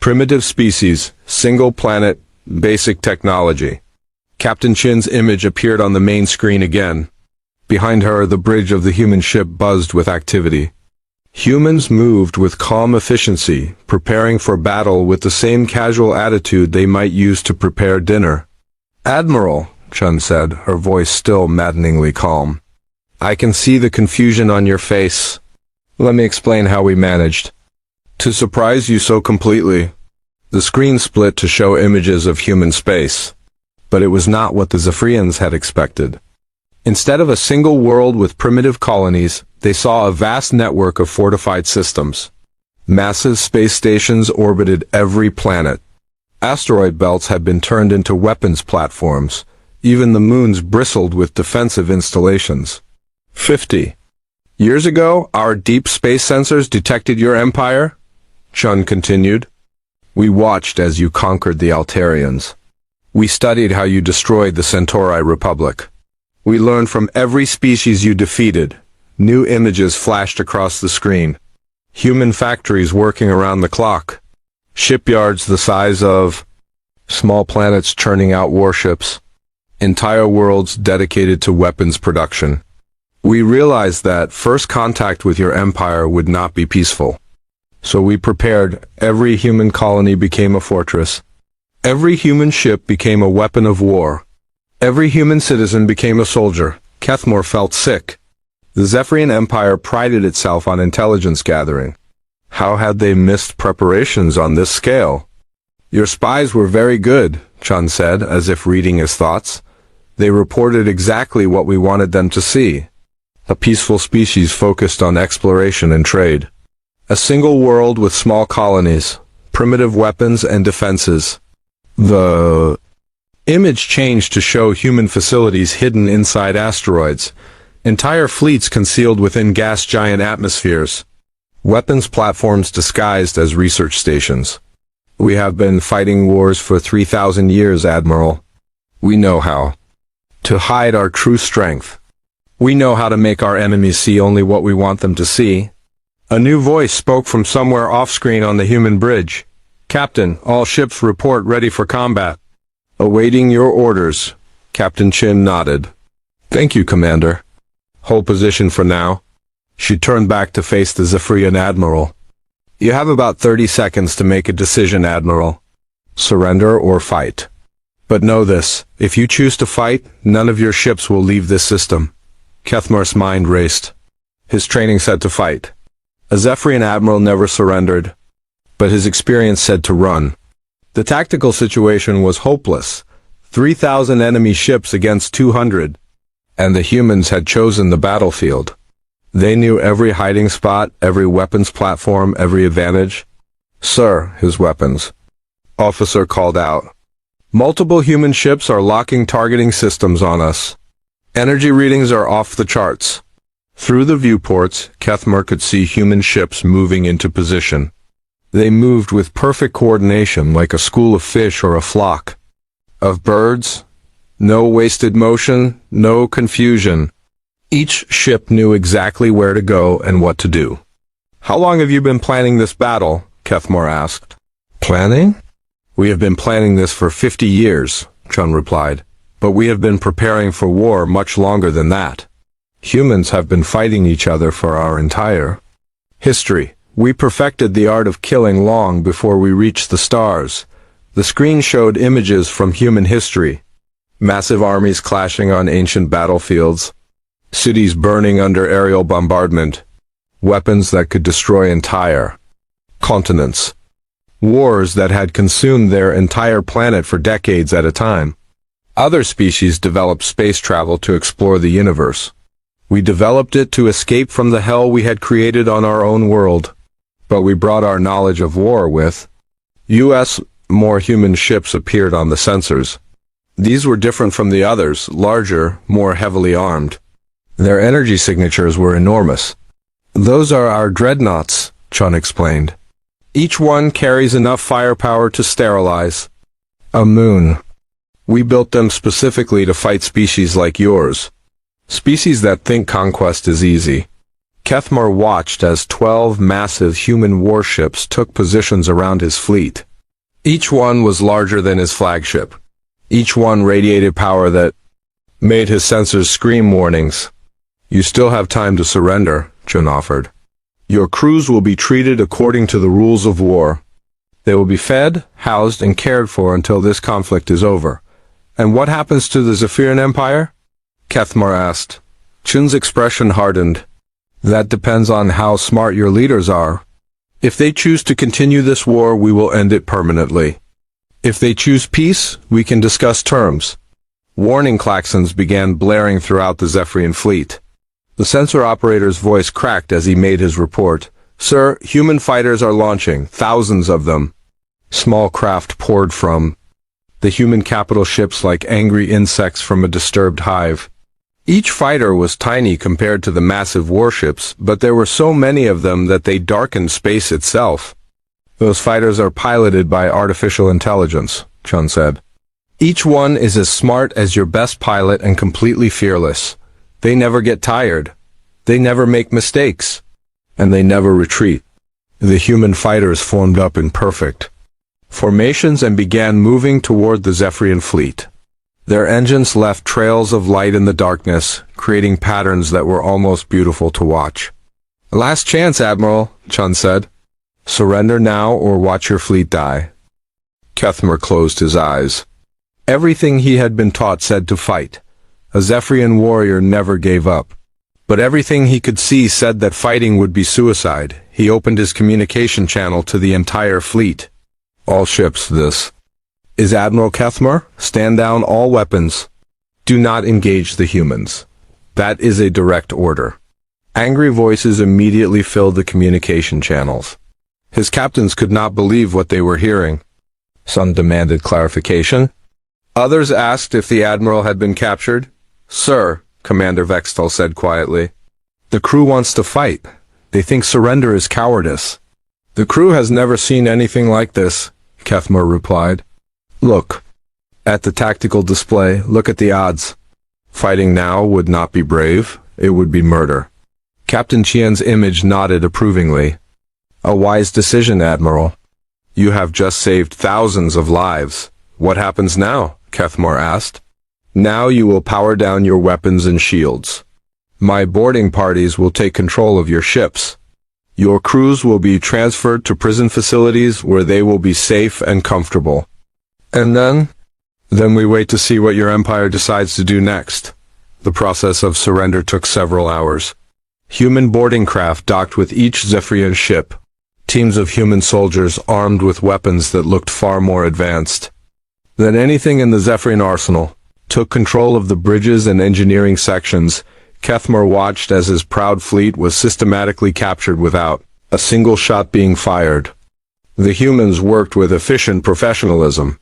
[SPEAKER 1] primitive species, single planet, basic technology. Captain Chin's image appeared on the main screen again. Behind her, the bridge of the human ship buzzed with activity. Humans moved with calm efficiency, preparing for battle with the same casual attitude they might use to prepare dinner. "Admiral," Chun said, her voice still maddeningly calm. "I can see the confusion on your face. Let me explain how we managed to surprise you so completely." The screen split to show images of human space, but it was not what the Zephyrians had expected. Instead of a single world with primitive colonies, they saw a vast network of fortified systems. Massive space stations orbited every planet. Asteroid belts had been turned into weapons platforms. Even the moons bristled with defensive installations. 50 years ago, our deep space sensors detected your empire, Chun continued. We watched as you conquered the Altarians. We studied how you destroyed the Centauri Republic. We learned from every species you defeated. New images flashed across the screen. Human factories working around the clock. Shipyards the size of small planets churning out warships. Entire worlds dedicated to weapons production. We realized that first contact with your empire would not be peaceful. So we prepared. Every human colony became a fortress. Every human ship became a weapon of war. Every human citizen became a soldier. Kethmore felt sick. The Zephyrian Empire prided itself on intelligence gathering. How had they missed preparations on this scale? Your spies were very good, Chun said, as if reading his thoughts. They reported exactly what we wanted them to see. A peaceful species focused on exploration and trade. A single world with small colonies, primitive weapons and defenses. The image changed to show human facilities hidden inside asteroids, entire fleets concealed within gas giant atmospheres, weapons platforms disguised as research stations. We have been fighting wars for 3,000 years, Admiral. We know how to hide our true strength. We know how to make our enemies see only what we want them to see. A new voice spoke from somewhere off-screen on the human bridge. Captain, all ships report ready for combat. Awaiting your orders. Captain Chin nodded. Thank you, Commander. Hold position for now. She turned back to face the Zephyrian Admiral. You have about 30 seconds to make a decision, Admiral. Surrender or fight. But know this, if you choose to fight, none of your ships will leave this system. Kethmar's mind raced. His training said to fight. A Zephyrian Admiral never surrendered, but his experience said to run. The tactical situation was hopeless. 3,000 enemy ships against 200, and the humans had chosen the battlefield. They knew every hiding spot, every weapons platform, every advantage. Sir, his weapons. Officer called out. Multiple human ships are locking targeting systems on us. Energy readings are off the charts. Through the viewports, Kethmar could see human ships moving into position. They moved with perfect coordination like a school of fish or a flock of birds. No wasted motion, no confusion. Each ship knew exactly where to go and what to do. How long have you been planning this battle? Kethmar asked. Planning? We have been planning this for 50 years, Chun replied. But we have been preparing for war much longer than that. Humans have been fighting each other for our entire history. We perfected the art of killing long before we reached the stars. The screen showed images from human history. Massive armies clashing on ancient battlefields. Cities burning under aerial bombardment. Weapons that could destroy entire continents. Wars that had consumed their entire planet for decades at a time. Other species developed space travel to explore the universe. We developed it to escape from the hell we had created on our own world. But we brought our knowledge of war with U.S. More human ships appeared on the sensors. These were different from the others, larger, more heavily armed. Their energy signatures were enormous. Those are our dreadnoughts, Chun explained. Each one carries enough firepower to sterilize a moon. We built them specifically to fight species like yours. Species that think conquest is easy. Kethmar watched as 12 massive human warships took positions around his fleet. Each one was larger than his flagship. Each one radiated power that made his sensors scream warnings. You still have time to surrender, Chun offered. Your crews will be treated according to the rules of war. They will be fed, housed, and cared for until this conflict is over. And what happens to the Zephyrian Empire? Kethmar asked. Chun's expression hardened. That depends on how smart your leaders are. If they choose to continue this war, we will end it permanently. If they choose peace, we can discuss terms. Warning klaxons began blaring throughout the Zephyrian fleet. The sensor operator's voice cracked as he made his report. Sir, human fighters are launching, thousands of them. Small craft poured from the human capital ships like angry insects from a disturbed hive. Each fighter was tiny compared to the massive warships, but there were so many of them that they darkened space itself. Those fighters are piloted by artificial intelligence, Chun said. Each one is as smart as your best pilot and completely fearless. They never get tired. They never make mistakes. And they never retreat. The human fighters formed up in perfect formations and began moving toward the Zephyrian fleet. Their engines left trails of light in the darkness, creating patterns that were almost beautiful to watch. Last chance, Admiral, Chun said. Surrender now or watch your fleet die. Kethmar closed his eyes. Everything he had been taught said to fight. A Zephyrian warrior never gave up. But everything he could see said that fighting would be suicide. He opened his communication channel to the entire fleet. All ships, this is Admiral Kethmar. Stand down all weapons. Do not engage the humans. That is a direct order. Angry voices immediately filled the communication channels. His captains could not believe what they were hearing. Some demanded clarification. Others asked if the Admiral had been captured. Sir, Commander Vextal said quietly. The crew wants to fight. They think surrender is cowardice. The crew has never seen anything like this, Kethmar replied. Look at the tactical display. Look at the odds. Fighting now would not be brave. It would be murder. Captain Qian's image nodded approvingly. A wise decision, Admiral. You have just saved thousands of lives. What happens now? Kethmar asked. Now you will power down your weapons and shields. My boarding parties will take control of your ships. Your crews will be transferred to prison facilities where they will be safe and comfortable. And then? Then we wait to see what your empire decides to do next. The process of surrender took several hours. Human boarding craft docked with each Zephyrian ship. Teams of human soldiers armed with weapons that looked far more advanced than anything in the Zephyrian arsenal took control of the bridges and engineering sections. Kethmar watched as his proud fleet was systematically captured without a single shot being fired. The humans worked with efficient professionalism.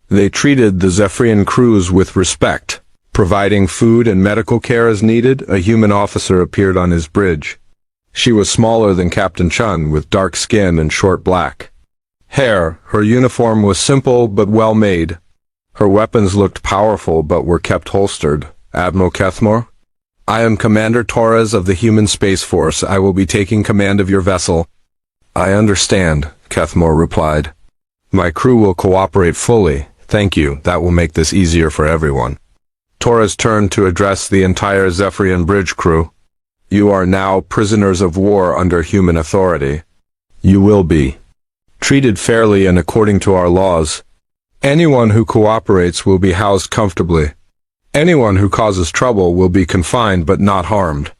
[SPEAKER 1] They treated the Zephyrian crews with respect. Providing food and medical care as needed, a human officer appeared on his bridge. She was smaller than Captain Chun, with dark skin and short black hair. Her uniform was simple but well made. Her weapons looked powerful but were kept holstered. Admiral Kethmar? I am Commander Torres of the Human Space Force. I will be taking command of your vessel. I understand, Kethmar replied. My crew will cooperate fully. Thank you. That will make this easier for everyone. Torres turned to address the entire Zephyrian bridge crew. You are now prisoners of war under human authority. You will be treated fairly and according to our laws. Anyone who cooperates will be housed comfortably. Anyone who causes trouble will be confined but not harmed.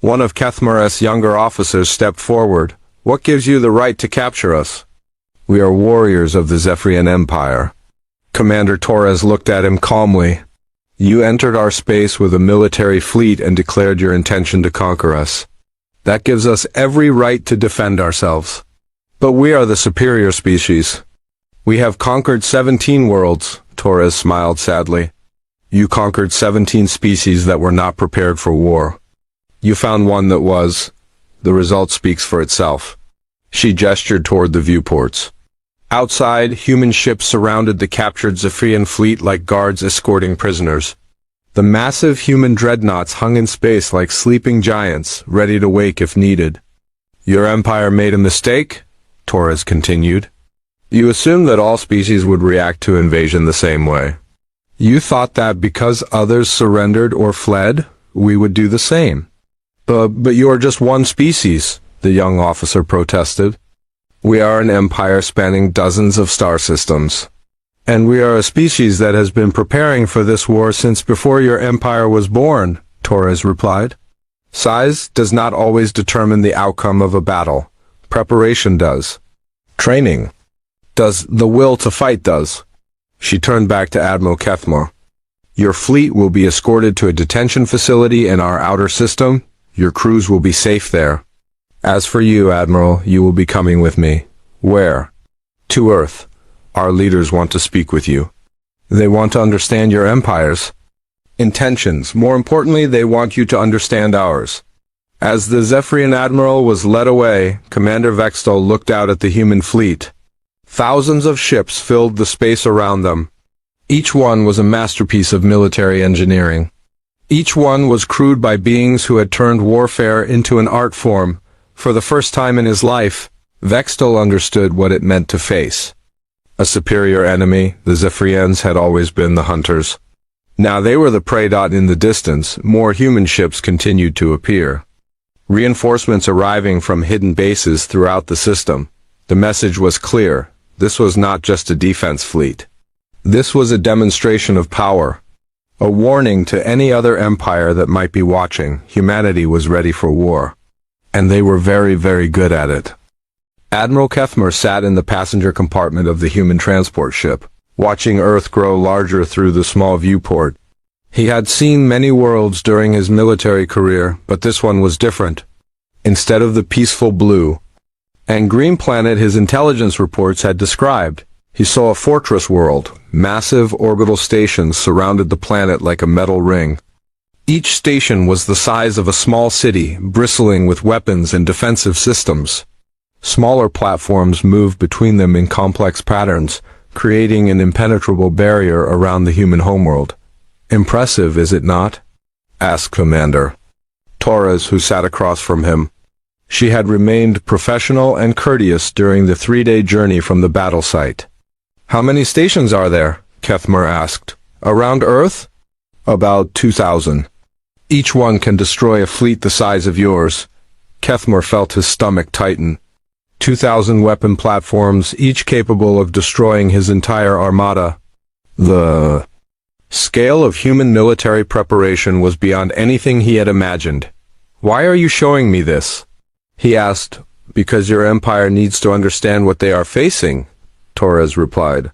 [SPEAKER 1] One of Kethmar's younger officers stepped forward. What gives you the right to capture us? We are warriors of the Zephyrian Empire. Commander Torres looked at him calmly. You entered our space with a military fleet and declared your intention to conquer us. That gives us every right to defend ourselves. But we are the superior species. We have conquered 17 worlds, Torres smiled sadly. You conquered 17 species that were not prepared for war. You found one that was. The result speaks for itself. She gestured toward the viewports. Outside, human ships surrounded the captured Zephyrian fleet like guards escorting prisoners. The massive human dreadnoughts hung in space like sleeping giants, ready to wake if needed. Your empire made a mistake, Torres continued. You assumed that all species would react to invasion the same way. You thought that because others surrendered or fled, we would do the same. But you are just one species, the young officer protested. We are an empire spanning dozens of star systems. And we are a species that has been preparing for this war since before your empire was born, Torres replied. Size does not always determine the outcome of a battle. Preparation does. Training does. The will to fight does. She turned back to Admiral Kethmore. Your fleet will be escorted to a detention facility in our outer system. Your crews will be safe there. As for you, Admiral, you will be coming with me. Where? To Earth. Our leaders want to speak with you. They want to understand your empire's intentions. More importantly, they want you to understand ours. As the Zephyrian admiral was led away, Commander Vextol looked out at the human fleet. Thousands of ships filled the space around them. Each one was a masterpiece of military engineering. Each one was crewed by beings who had turned warfare into an art form. For the first time in his life, Vextol understood what it meant to face a superior enemy. The Zephyrians had always been the hunters. Now they were the prey. In the distance, more human ships continued to appear. Reinforcements arriving from hidden bases throughout the system. The message was clear. This was not just a defense fleet. This was a demonstration of power. A warning to any other empire that might be watching. Humanity was ready for war. And they were very, very good at it. Admiral Kethmore sat in the passenger compartment of the human transport ship, watching Earth grow larger through the small viewport. He had seen many worlds during his military career, but this one was different. Instead of the peaceful blue and green planet his intelligence reports had described, he saw a fortress world. Massive orbital stations surrounded the planet like a metal ring. Each station was the size of a small city, bristling with weapons and defensive systems. Smaller platforms moved between them in complex patterns, creating an impenetrable barrier around the human homeworld. Impressive, is it not? Asked Commander Torres, who sat across from him. She had remained professional and courteous during the 3-day journey from the battle site. How many stations are there? Kethmore asked. Around Earth? About 2,000. Each one can destroy a fleet the size of yours. Kethmore felt his stomach tighten. 2,000 weapon platforms, each capable of destroying his entire armada. The scale of human military preparation was beyond anything he had imagined. Why are you showing me this? He asked. Because your empire needs to understand what they are facing, Torres replied.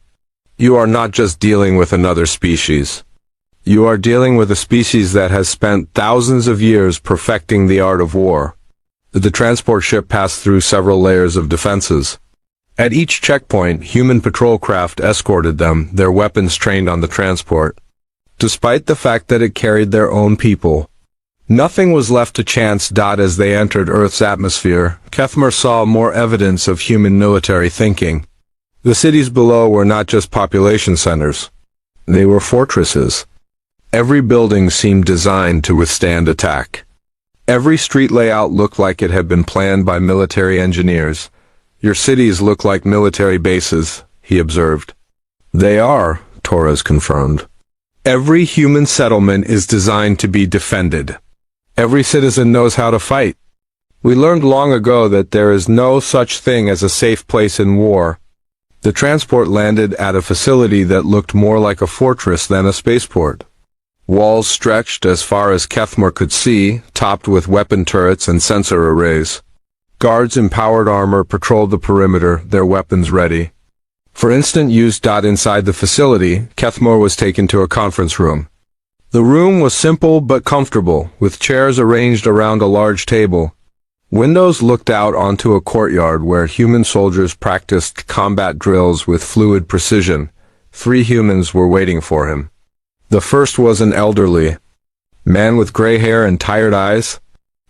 [SPEAKER 1] You are not just dealing with another species. You are dealing with a species that has spent thousands of years perfecting the art of war. The transport ship passed through several layers of defenses. At each checkpoint, human patrol craft escorted them, their weapons trained on the transport. Despite the fact that it carried their own people, nothing was left to chance. As they entered Earth's atmosphere, Kethmore saw more evidence of human military thinking. The cities below were not just population centers. They were fortresses. Every building seemed designed to withstand attack. Every street layout looked like it had been planned by military engineers. Your cities look like military bases, he observed. They are, Torres confirmed. Every human settlement is designed to be defended. Every citizen knows how to fight. We learned long ago that there is no such thing as a safe place in war. The transport landed at a facility that looked more like a fortress than a spaceport. Walls stretched as far as Kethmore could see, topped with weapon turrets and sensor arrays. Guards in powered armor patrolled the perimeter, their weapons ready. For instant use. Inside the facility, Kethmore was taken to a conference room. The room was simple but comfortable, with chairs arranged around a large table. Windows looked out onto a courtyard where human soldiers practiced combat drills with fluid precision. 3 humans were waiting for him. The first was an elderly man with gray hair and tired eyes.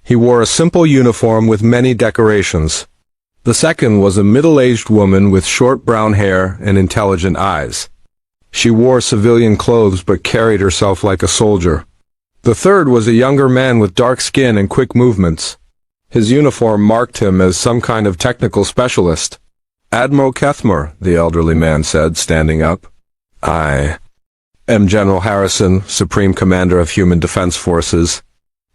[SPEAKER 1] He wore a simple uniform with many decorations. The second was a middle-aged woman with short brown hair and intelligent eyes. She wore civilian clothes but carried herself like a soldier. The third was a younger man with dark skin and quick movements. His uniform marked him as some kind of technical specialist. Admiral Kethmore, the elderly man said, standing up. I am General Harrison, Supreme Commander of Human Defense Forces.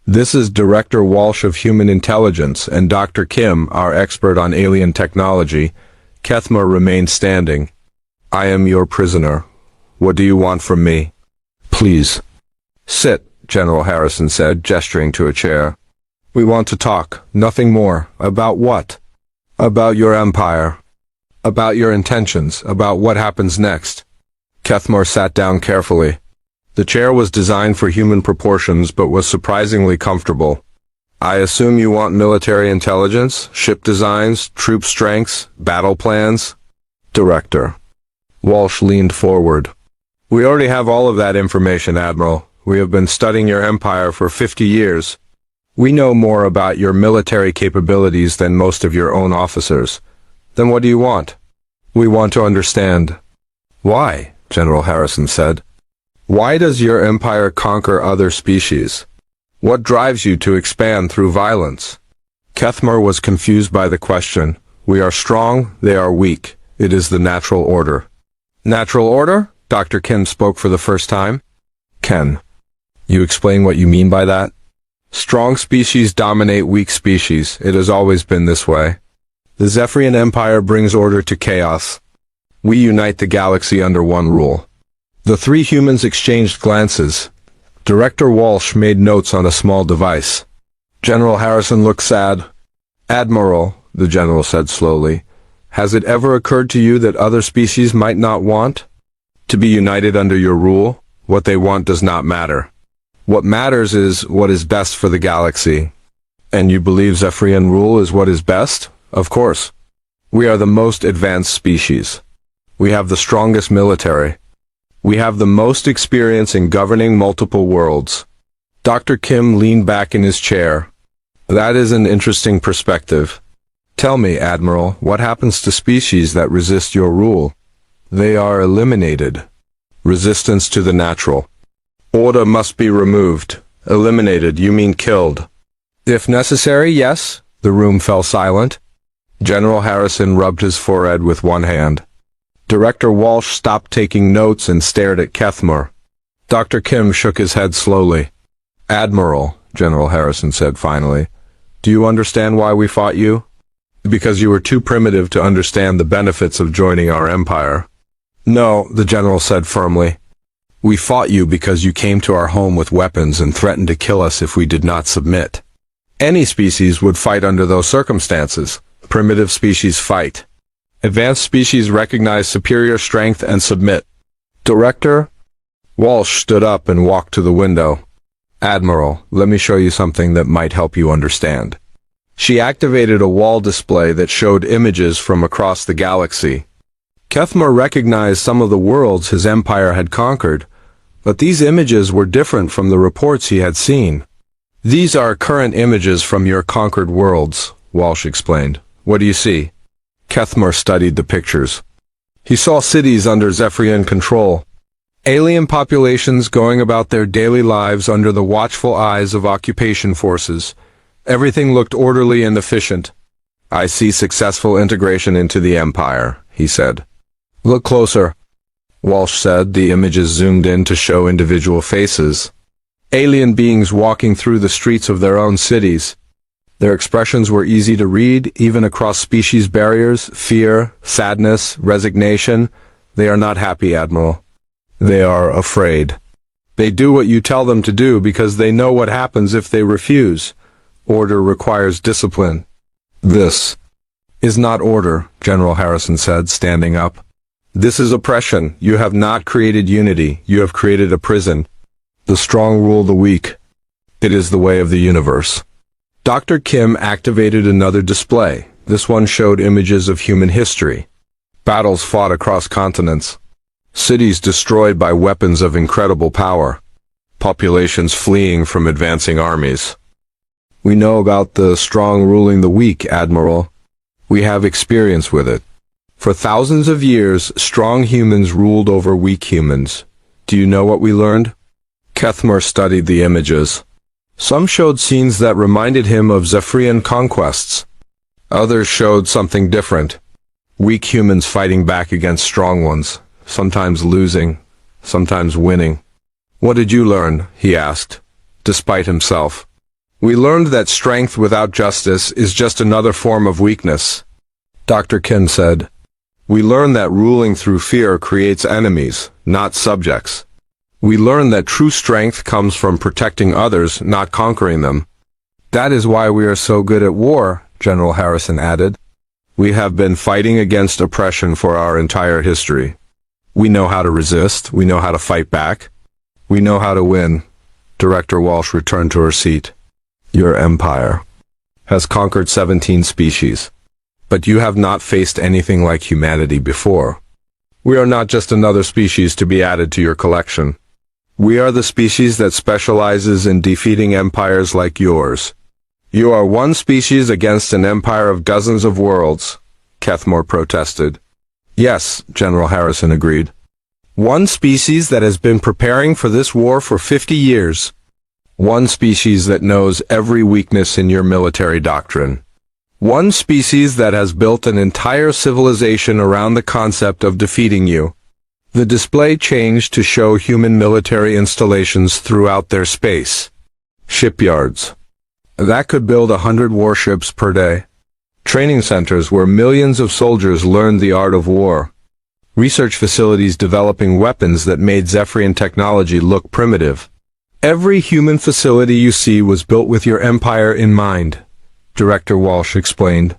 [SPEAKER 1] This is Director Walsh of Human Intelligence and Dr. Kim, our expert on alien technology. Kethmer remained standing. I am your prisoner. What do you want from me? Please. Sit, General Harrison said, gesturing to a chair. We want to talk, nothing more. About what? About your empire. About your intentions, about what happens next. Kethmer sat down carefully. The chair was designed for human proportions but was surprisingly comfortable. I assume you want military intelligence, ship designs, troop strengths, battle plans? Director. Walsh leaned forward. We already have all of that information, Admiral. We have been studying your empire for 50 years. We know more about your military capabilities than most of your own officers. Then what do you want? We want to understand. Why? General Harrison said. Why does your empire conquer other species? What drives you to expand through violence? Kethmer was confused by the question. We are strong, they are weak. It is the natural order. Natural order? Dr. Kim spoke for the first time. Ken, you explain what you mean by that? Strong species dominate weak species. It has always been this way. The Zephyrian Empire brings order to chaos. We unite the galaxy under one rule. The three humans exchanged glances. Director Walsh made notes on a small device. General Harrison looked sad. Admiral, the general said slowly, has it ever occurred to you that other species might not want to be united under your rule? What they want does not matter. What matters is what is best for the galaxy. And you believe Zephyrian rule is what is best? Of course. We are the most advanced species. We have the strongest military. We have the most experience in governing multiple worlds. Dr. Kim leaned back in his chair. That is an interesting perspective. Tell me, Admiral, what happens to species that resist your rule? They are eliminated. Resistance to the natural order must be removed. Eliminated, you mean killed. If necessary, yes. The room fell silent. General Harrison rubbed his forehead with one hand. Director Walsh stopped taking notes and stared at Kethmer. Dr. Kim shook his head slowly. Admiral, General Harrison said finally, do you understand why we fought you? Because you were too primitive to understand the benefits of joining our empire. No, the general said firmly. We fought you because you came to our home with weapons and threatened to kill us if we did not submit. Any species would fight under those circumstances. Primitive species fight. Advanced species recognize superior strength and submit. Director? Walsh stood up and walked to the window. Admiral, let me show you something that might help you understand. She activated a wall display that showed images from across the galaxy. Kethmer recognized some of the worlds his empire had conquered, but these images were different from the reports he had seen. These are current images from your conquered worlds, Walsh explained. What do you see? Kethmer studied the pictures. He saw cities under Zephyrian control. Alien populations going about their daily lives under the watchful eyes of occupation forces. Everything looked orderly and efficient. I see successful integration into the empire, he said. Look closer, Walsh said. The images zoomed in to show individual faces. Alien beings walking through the streets of their own cities. Their expressions were easy to read, even across species barriers: fear, sadness, resignation. They are not happy, Admiral. They are afraid. They do what you tell them to do because they know what happens if they refuse. Order requires discipline. This is not order, General Harrison said, standing up. This is oppression. You have not created unity. You have created a prison. The strong rule the weak. It is the way of the universe. Dr. Kim activated another display. This one showed images of human history. Battles fought across continents. Cities destroyed by weapons of incredible power. Populations fleeing from advancing armies. We know about the strong ruling the weak, Admiral. We have experience with it. For thousands of years, strong humans ruled over weak humans. Do you know what we learned? Kethmer studied the images. Some showed scenes that reminded him of Zephyrian conquests. Others showed something different. Weak humans fighting back against strong ones, sometimes losing, sometimes winning. What did you learn? He asked, despite himself. We learned that strength without justice is just another form of weakness. Dr. Kim said, we learned that ruling through fear creates enemies, not subjects. We learned that true strength comes from protecting others, not conquering them. That is why we are so good at war, General Harrison added. We have been fighting against oppression for our entire history. We know how to resist, we know how to fight back. We know how to win. Director Walsh returned to her seat. Your empire has conquered 17 species. But you have not faced anything like humanity before. We are not just another species to be added to your collection. We are the species that specializes in defeating empires like yours. You are one species against an empire of dozens of worlds, Kethmore protested. Yes, General Harrison agreed. One species that has been preparing for this war for 50 years. One species that knows every weakness in your military doctrine. One species that has built an entire civilization around the concept of defeating you. The display changed to show human military installations throughout their space. Shipyards that could build 100 warships per day. Training centers where millions of soldiers learned the art of war. Research facilities developing weapons that made Zephyrian technology look primitive. Every human facility you see was built with your empire in mind, Director Walsh explained.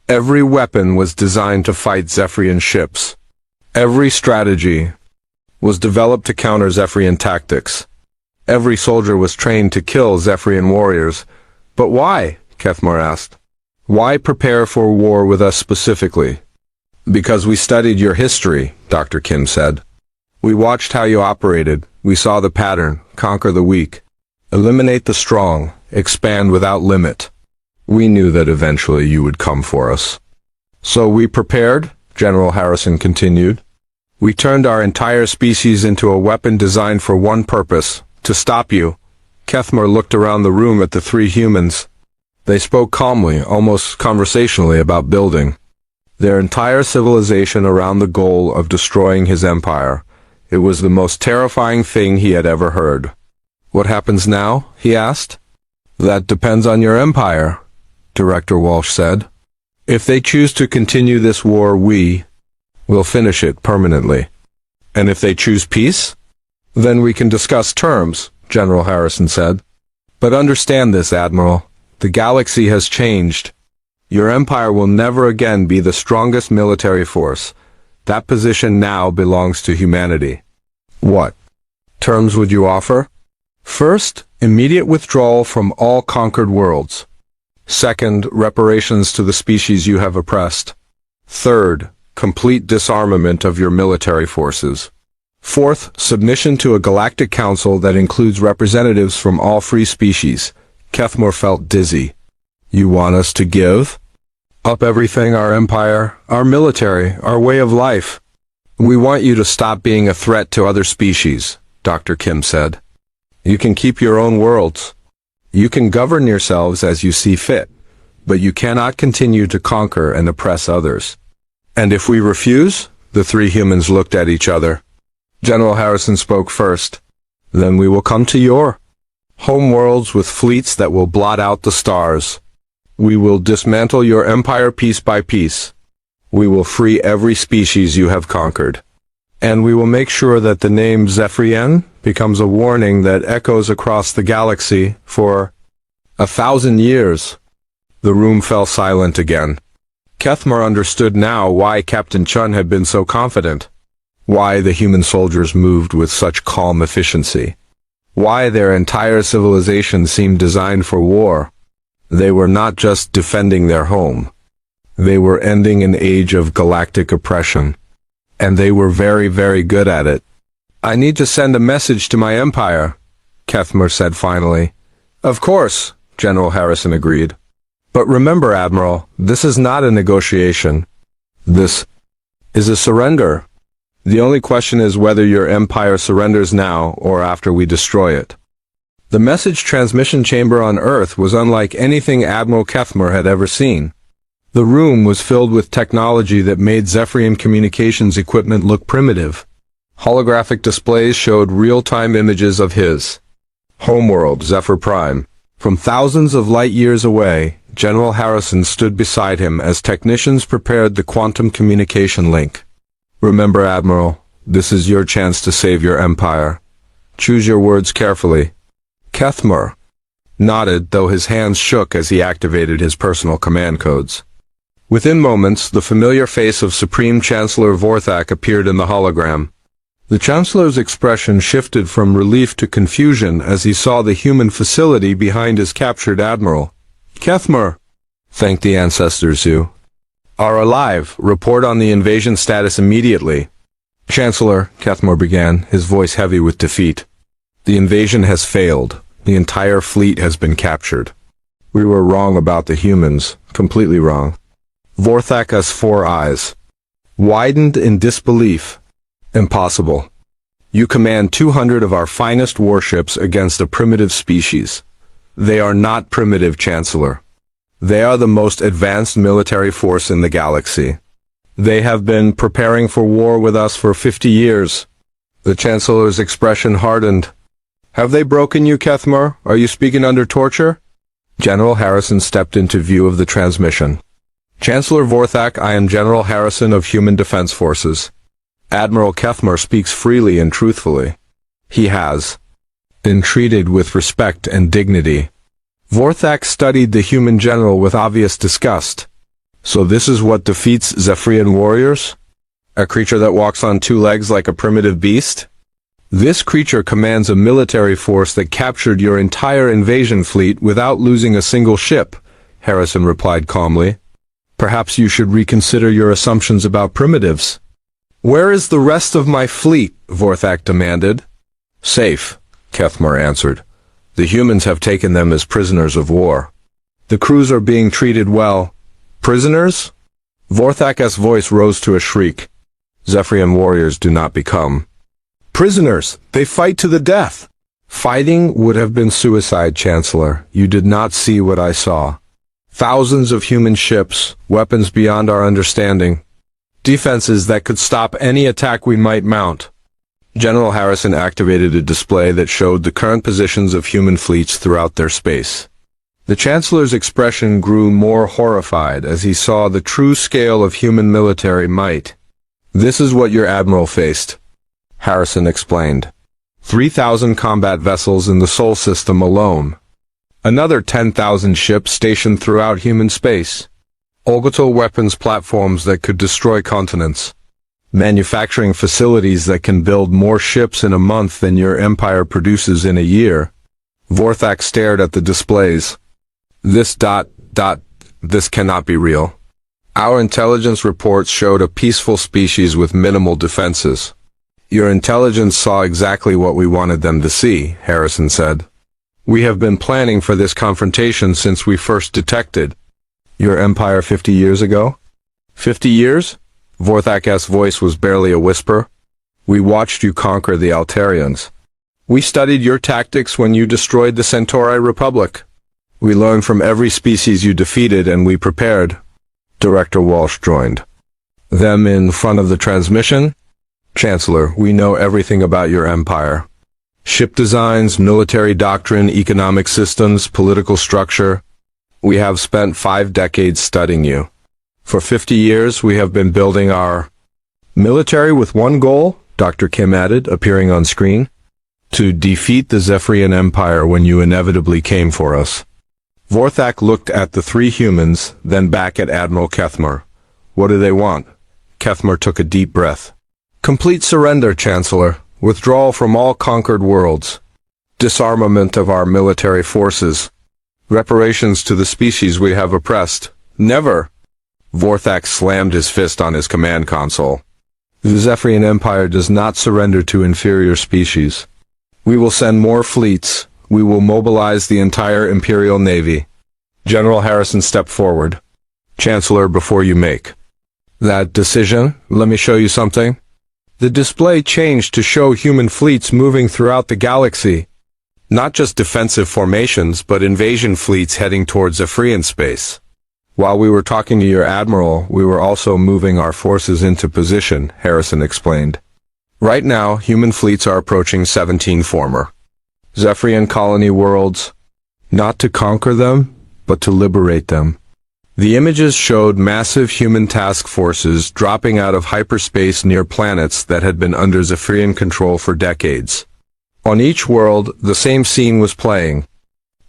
[SPEAKER 1] Every weapon was designed to fight Zephyrian ships. Every strategy was developed to counter Zephyrian tactics. Every soldier was trained to kill Zephyrian warriors. But why? Kethmore asked. Why prepare for war with us specifically? Because we studied your history, Dr. Kim said. We watched how you operated. We saw the pattern. Conquer the weak. Eliminate the strong. Expand without limit. We knew that eventually you would come for us. So we prepared, General Harrison continued. We turned our entire species into a weapon designed for one purpose, to stop you. Kethmore looked around the room at the three humans. They spoke calmly, almost conversationally about building their entire civilization around the goal of destroying his empire. It was the most terrifying thing he had ever heard. What happens now? He asked. That depends on your empire, Director Walsh said. If they choose to continue this war, we will finish it permanently. And if they choose peace? Then we can discuss terms, General Harrison said. But understand this, Admiral. The galaxy has changed. Your empire will never again be the strongest military force. That position now belongs to humanity. What terms would you offer? First, immediate withdrawal from all conquered worlds. Second, reparations to the species you have oppressed. Third, complete disarmament of your military forces. Fourth, submission to a galactic council that includes representatives from all free species. Kethmore felt dizzy. You want us to give up everything, our empire, our military, our way of life? We want you to stop being a threat to other species, Dr. Kim said. You can keep your own worlds. You can govern yourselves as you see fit, but you cannot continue to conquer and oppress others. And if we refuse? The three humans looked at each other. General Harrison spoke first. Then we will come to your home worlds with fleets that will blot out the stars. We will dismantle your empire piece by piece. We will free every species you have conquered. And we will make sure that the name Zephyrian becomes a warning that echoes across the galaxy for 1,000 years. The room fell silent again. Kethmore understood now why Captain Chun had been so confident. Why the human soldiers moved with such calm efficiency. Why their entire civilization seemed designed for war. They were not just defending their home. They were ending an age of galactic oppression. And they were very, very good at it. I need to send a message to my empire, Kethmore said finally. Of course, General Harrison agreed. But remember, Admiral, this is not a negotiation. This is a surrender. The only question is whether your empire surrenders now or after we destroy it. The message transmission chamber on Earth was unlike anything Admiral Kethmore had ever seen. The room was filled with technology that made Zephyrian communications equipment look primitive. Holographic displays showed real-time images of his homeworld, Zephyr Prime. From thousands of light years away, General Harrison stood beside him as technicians prepared the quantum communication link. Remember, Admiral, this is your chance to save your empire. Choose your words carefully. Kethmer nodded, though his hands shook as he activated his personal command codes. Within moments, the familiar face of Supreme Chancellor Vorthak appeared in the hologram. The Chancellor's expression shifted from relief to confusion as he saw the human facility behind his captured admiral. Kethmer, thank the ancestors who are alive. Report on the invasion status immediately. Chancellor, Kethmer began, his voice heavy with defeat. The invasion has failed. The entire fleet has been captured. We were wrong about the humans, completely wrong. Vorthak's 4 eyes widened in disbelief. Impossible. You command 200 of our finest warships against a primitive species. They are not primitive, Chancellor. They are the most advanced military force in the galaxy. They have been preparing for war with us for 50 years. The Chancellor's expression hardened. Have they broken you, Kethmer? Are you speaking under torture? General Harrison stepped into view of the transmission. Chancellor Vorthak, I am General Harrison of Human Defense Forces. Admiral Kethmer speaks freely and truthfully. He has been treated with respect and dignity. Vorthak studied the human general with obvious disgust. So this is what defeats Zephyrian warriors? A creature that walks on 2 legs like a primitive beast? This creature commands a military force that captured your entire invasion fleet without losing a single ship, Harrison replied calmly. Perhaps you should reconsider your assumptions about primitives. Where is the rest of my fleet? Vorthak demanded. Safe, Kethmer answered. The humans have taken them as prisoners of war. The crews are being treated well. Prisoners? Vorthak's voice rose to a shriek. Zephyrian warriors do not become prisoners. They fight to the death. Fighting would have been suicide, Chancellor. You did not see what I saw. Thousands of human ships, weapons beyond our understanding. Defenses that could stop any attack we might mount. General Harrison activated a display that showed the current positions of human fleets throughout their space. The Chancellor's expression grew more horrified as he saw the true scale of human military might. This is what your admiral faced, Harrison explained. 3,000 combat vessels in the Sol system alone. Another 10,000 ships stationed throughout human space. Orbital weapons platforms that could destroy continents. Manufacturing facilities that can build more ships in a month than your empire produces in a year. Vorthak stared at the displays. This cannot be real. Our intelligence reports showed a peaceful species with minimal defenses. Your intelligence saw exactly what we wanted them to see, Harrison said. We have been planning for this confrontation since we first detected your empire 50 years ago? 50 years? Vorthak's voice was barely a whisper. We watched you conquer the Altarians. We studied your tactics when you destroyed the Centauri Republic. We learned from every species you defeated and we prepared. Director Walsh joined them in front of the transmission. Chancellor, we know everything about your empire. Ship designs, military doctrine, economic systems, political structure. We have spent 5 decades studying you. For 50 years, we have been building our military with one goal, Dr. Kim added, appearing on screen. To defeat the Zephyrian Empire when you inevitably came for us. Vorthak looked at the 3 humans, then back at Admiral Kethmer. What do they want? Kethmer took a deep breath. Complete surrender, Chancellor. Withdrawal from all conquered worlds. Disarmament of our military forces. Reparations to the species we have oppressed. Never. Vorthak slammed his fist on his command console. The Zephyrian Empire does not surrender to inferior species. We will send more fleets. We will mobilize the entire Imperial Navy. General Harrison stepped forward. Chancellor, before you make that decision, let me show you something. The display changed to show human fleets moving throughout the galaxy. Not just defensive formations, but invasion fleets heading towards Zephyrian space. While we were talking to your admiral, we were also moving our forces into position, Harrison explained. Right now, human fleets are approaching 17 former Zephyrian colony worlds. Not to conquer them, but to liberate them. The images showed massive human task forces dropping out of hyperspace near planets that had been under Zephyrian control for decades. On each world, the same scene was playing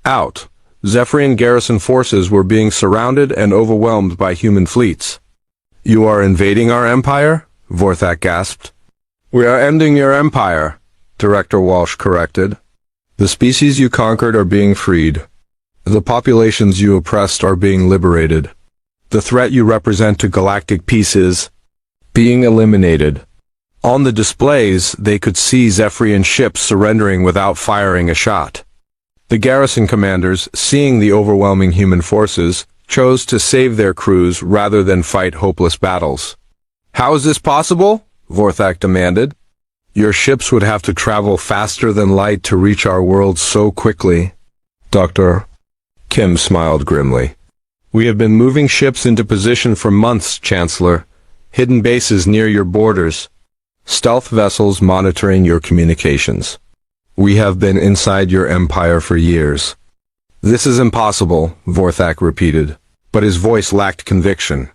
[SPEAKER 1] out. Zephyrian garrison forces were being surrounded and overwhelmed by human fleets. "You are invading our empire?" Vorthak gasped. "We are ending your empire," Director Walsh corrected. "The species you conquered are being freed. The populations you oppressed are being liberated. The threat you represent to galactic peace is being eliminated." On the displays, they could see Zephyrian ships surrendering without firing a shot. The garrison commanders, seeing the overwhelming human forces, chose to save their crews rather than fight hopeless battles. "How is this possible?" Vorthak demanded. "Your ships would have to travel faster than light to reach our world so quickly." Dr. Kim smiled grimly. "We have been moving ships into position for months, Chancellor. Hidden bases near your borders. Stealth vessels monitoring your communications. We have been inside your empire for years." "This is impossible," Vorthak repeated, but his voice lacked conviction.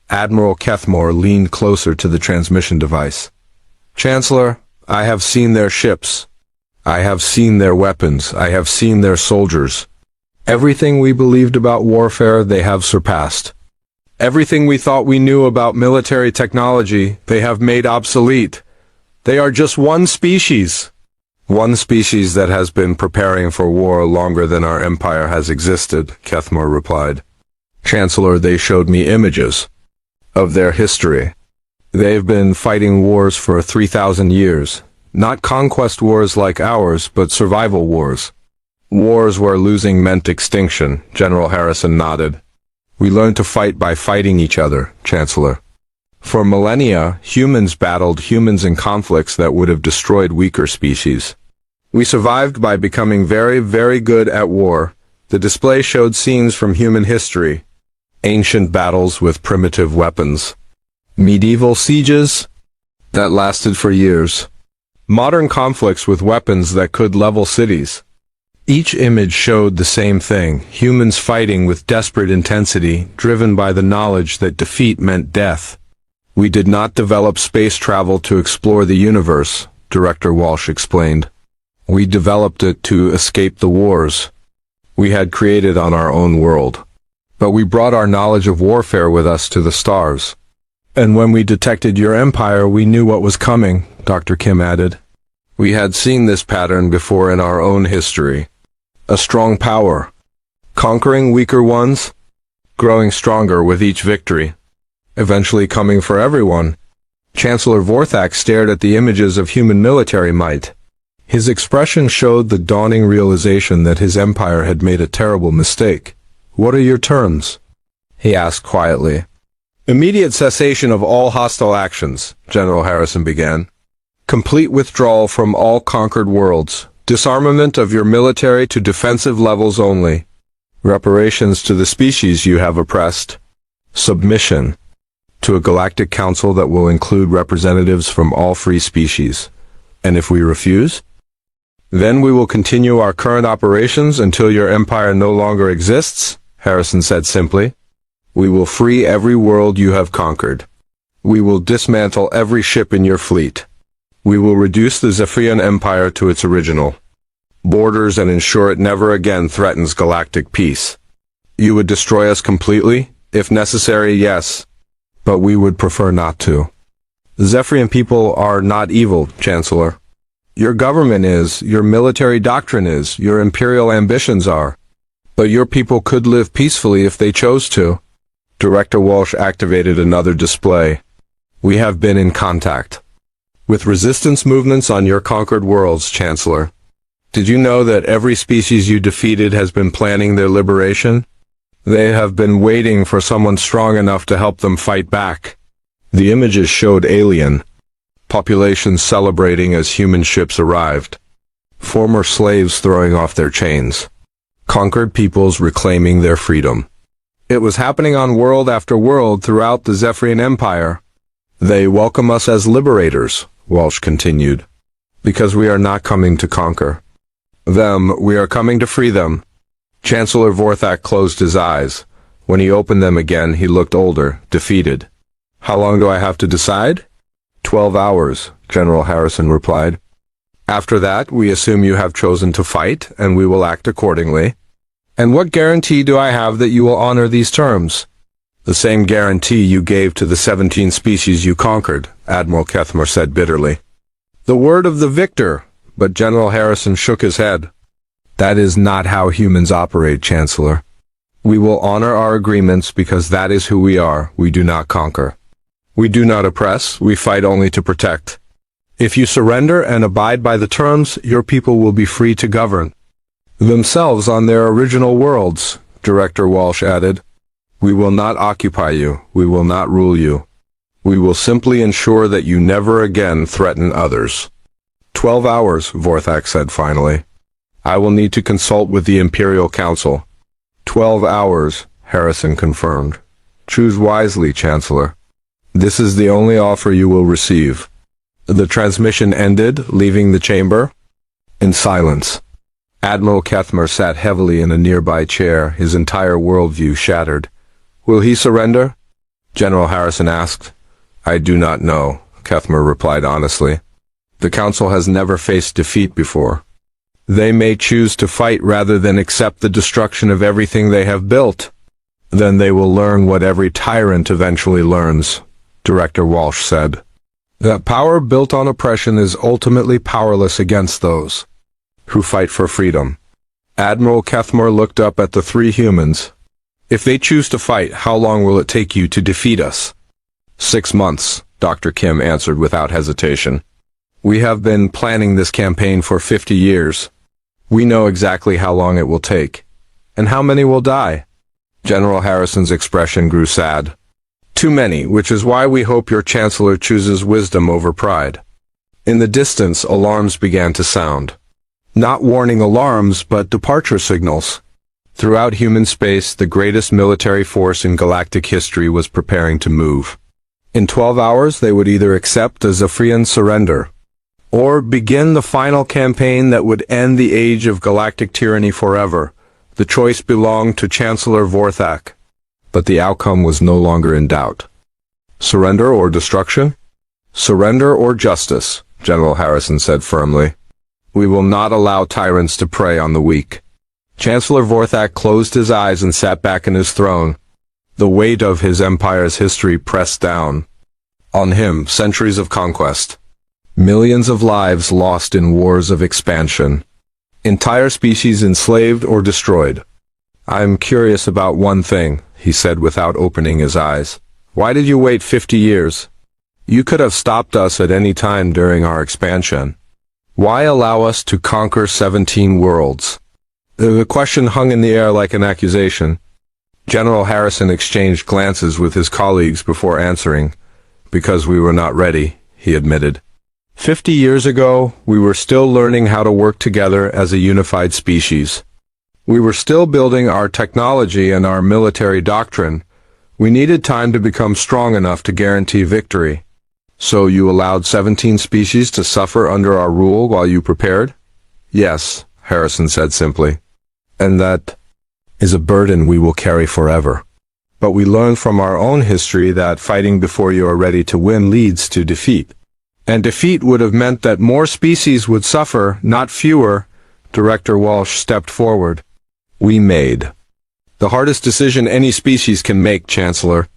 [SPEAKER 1] Admiral Kethmore leaned closer to the transmission device. "Chancellor, I have seen their ships. I have seen their weapons. I have seen their soldiers. Everything we believed about warfare, they have surpassed. Everything we thought we knew about military technology, they have made obsolete. They are just one species. One species that has been preparing for war longer than our empire has existed," Kethmore replied. "Chancellor, they showed me images of their history. They've been fighting wars for 3,000 years. Not conquest wars like ours, but survival wars. Wars where losing meant extinction," General Harrison nodded. "We learned to fight by fighting each other, Chancellor. For millennia, humans battled humans in conflicts that would have destroyed weaker species. We survived by becoming very, very good at war." The display showed scenes from human history. Ancient battles with primitive weapons. Medieval sieges that lasted for years. Modern conflicts with weapons that could level cities. Each image showed the same thing, humans fighting with desperate intensity, driven by the knowledge that defeat meant death. "We did not develop space travel to explore the universe," Director Walsh explained. "We developed it to escape the wars we had created on our own world. But we brought our knowledge of warfare with us to the stars. And when we detected your empire, we knew what was coming," Dr. Kim added. "We had seen this pattern before in our own history. A strong power, conquering weaker ones, growing stronger with each victory, eventually coming for everyone." Chancellor Vorthak stared at the images of human military might. His expression showed the dawning realization that his empire had made a terrible mistake. "What are your terms?" he asked quietly. "Immediate cessation of all hostile actions," General Harrison began. "Complete withdrawal from all conquered worlds. Disarmament of your military to defensive levels only. Reparations to the species you have oppressed. Submission to a galactic council that will include representatives from all free species. And if we refuse, then we will continue our current operations until your empire no longer exists," Harrison said simply. "We will free every world you have conquered. We will dismantle every ship in your fleet. We will reduce the Zephyrian Empire to its original borders and ensure it never again threatens galactic peace. You would destroy us completely? If necessary, yes. But we would prefer not to. The Zephyrian people are not evil, Chancellor. Your government is, your military doctrine is, your imperial ambitions are. But your people could live peacefully if they chose to." Director Walsh activated another display. "We have been in contact with resistance movements on your conquered worlds, Chancellor. Did you know that every species you defeated has been planning their liberation? They have been waiting for someone strong enough to help them fight back." The images showed alien populations celebrating as human ships arrived. Former slaves throwing off their chains. Conquered peoples reclaiming their freedom. It was happening on world after world throughout the Zephyrian Empire. "They welcome us as liberators," Walsh continued, "because we are not coming to conquer them, we are coming to free them. Chancellor Vorthak closed his eyes. When he opened them again, he looked older, defeated. How long do I have to decide? 12 hours, General Harrison replied. After that, we assume you have chosen to fight, and we will act accordingly. And what guarantee do I have that you will honor these terms? The same guarantee you gave to the 17 species you conquered, Admiral Kethmer said bitterly. The word of the victor, but General Harrison shook his head. That is not how humans operate, Chancellor. We will honor our agreements because that is who we are. We do not conquer. We do not oppress, we fight only to protect. If you surrender and abide by the terms, your people will be free to govern themselves on their original worlds, Director Walsh added. We will not occupy you, we will not rule you. We will simply ensure that you never again threaten others. 12 hours, Vorthak said finally. I will need to consult with the Imperial Council. 12 hours, Harrison confirmed. Choose wisely, Chancellor. This is the only offer you will receive. The transmission ended, leaving the chamber. In silence. Admiral Kethmer sat heavily in a nearby chair, his entire worldview shattered. Will he surrender? General Harrison asked. I do not know, Kethmer replied honestly. The Council has never faced defeat before. They may choose to fight rather than accept the destruction of everything they have built. Then they will learn what every tyrant eventually learns, Director Walsh said. That power built on oppression is ultimately powerless against those who fight for freedom. Admiral Kethmer looked up at the three humans. If they choose to fight, how long will it take you to defeat us? 6 months, Dr. Kim answered without hesitation. We have been planning this campaign for 50 years. We know exactly how long it will take. And how many will die? General Harrison's expression grew sad. Too many, which is why we hope your Chancellor chooses wisdom over pride. In the distance, alarms began to sound. Not warning alarms, but departure signals. Throughout human space, the greatest military force in galactic history was preparing to move. In 12 hours, they would either accept a Zephyrian surrender, or begin the final campaign that would end the age of galactic tyranny forever. The choice belonged to Chancellor Vorthak. But the outcome was no longer in doubt. Surrender or destruction? Surrender or justice, General Harrison said firmly. We will not allow tyrants to prey on the weak. Chancellor Vorthak closed his eyes and sat back in his throne. The weight of his empire's history pressed down on him, centuries of conquest. Millions of lives lost in wars of expansion. Entire species enslaved or destroyed. I'm curious about one thing, he said without opening his eyes. Why did you wait 50 years? You could have stopped us at any time during our expansion. Why allow us to conquer 17 worlds? The question hung in the air like an accusation. General Harrison exchanged glances with his colleagues before answering. Because we were not ready, he admitted. 50 years ago, we were still learning how to work together as a unified species. We were still building our technology and our military doctrine. We needed time to become strong enough to guarantee victory. So you allowed 17 species to suffer under our rule while you prepared? Yes, Harrison said simply. And that is a burden we will carry forever. But we learned from our own history that fighting before you are ready to win leads to defeat. And defeat would have meant that more species would suffer, not fewer. Director Walsh stepped forward. We made the hardest decision any species can make, Chancellor.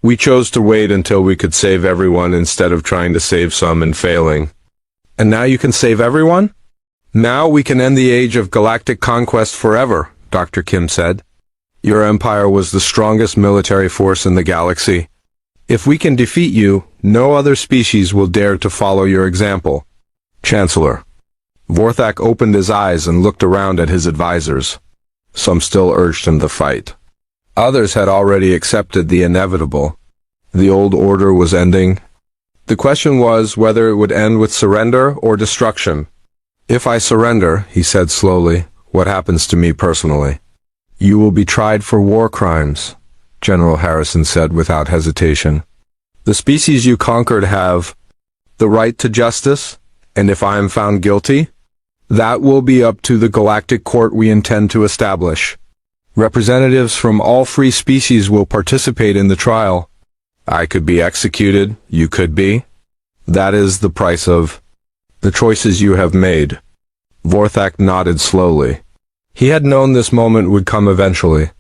[SPEAKER 1] We chose to wait until we could save everyone instead of trying to save some and failing. And now you can save everyone? Now we can end the age of galactic conquest forever, Dr. Kim said. Your empire was the strongest military force in the galaxy. If we can defeat you, no other species will dare to follow your example. Chancellor. Vorthak opened his eyes and looked around at his advisors. Some still urged him to fight. Others had already accepted the inevitable. The old order was ending. The question was whether it would end with surrender or destruction. If I surrender, he said slowly, what happens to me personally? You will be tried for war crimes, General Harrison said without hesitation. The species you conquered have the right to justice, and if I am found guilty, that will be up to the galactic court we intend to establish. Representatives from all free species will participate in the trial. I could be executed, you could be. That is the price of the choices you have made. Vorthak nodded slowly. He had known this moment would come eventually.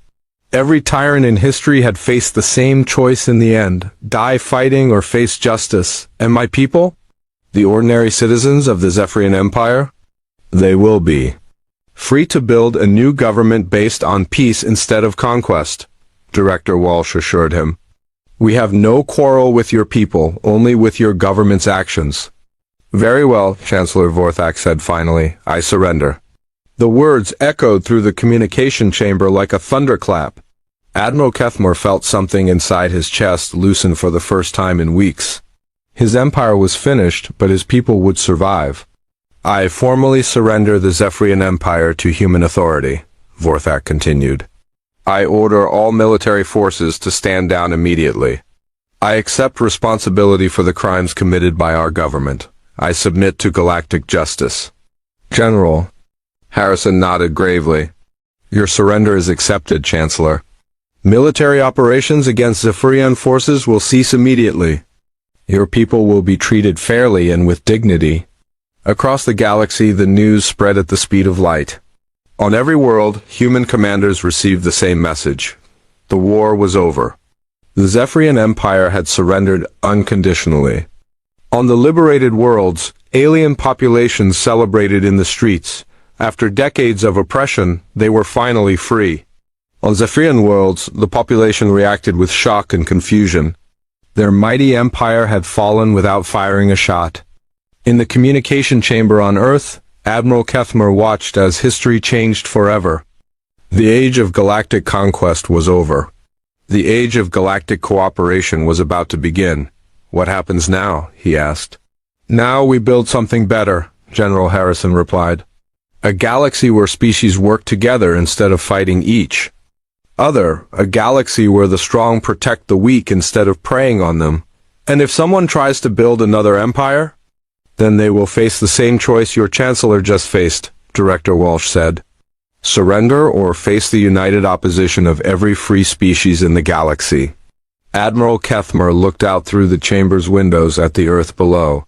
[SPEAKER 1] Every tyrant in history had faced the same choice in the end: die fighting or face justice. And my people? The ordinary citizens of the Zephyrian Empire? They will be free to build a new government based on peace instead of conquest, Director Walsh assured him. We have no quarrel with your people, only with your government's actions. Very well, Chancellor Vorthak said finally. I surrender. The words echoed through the communication chamber like a thunderclap. Admiral Kethmore felt something inside his chest loosen for the first time in weeks. His empire was finished, but his people would survive. I formally surrender the Zephyrian Empire to human authority, Vorthak continued. I order all military forces to stand down immediately. I accept responsibility for the crimes committed by our government. I submit to galactic justice. General. Harrison nodded gravely. Your surrender is accepted, Chancellor. Military operations against Zephyrian forces will cease immediately. Your people will be treated fairly and with dignity. Across the galaxy, the news spread at the speed of light. On every world, human commanders received the same message. The war was over. The Zephyrian Empire had surrendered unconditionally. On the liberated worlds, alien populations celebrated in the streets. After decades of oppression, they were finally free. On Zephyrian worlds, the population reacted with shock and confusion. Their mighty empire had fallen without firing a shot. In the communication chamber on Earth, Admiral Kethmore watched as history changed forever. The age of galactic conquest was over. The age of galactic cooperation was about to begin. What happens now? He asked. Now we build something better, General Harrison replied. A galaxy where species work together instead of fighting each other. A galaxy where the strong protect the weak instead of preying on them. And if someone tries to build another empire, then they will face the same choice your Chancellor just faced, Director Walsh said. Surrender or face the united opposition of every free species in the galaxy. Admiral Kethmore looked out through the chamber's windows at the Earth below.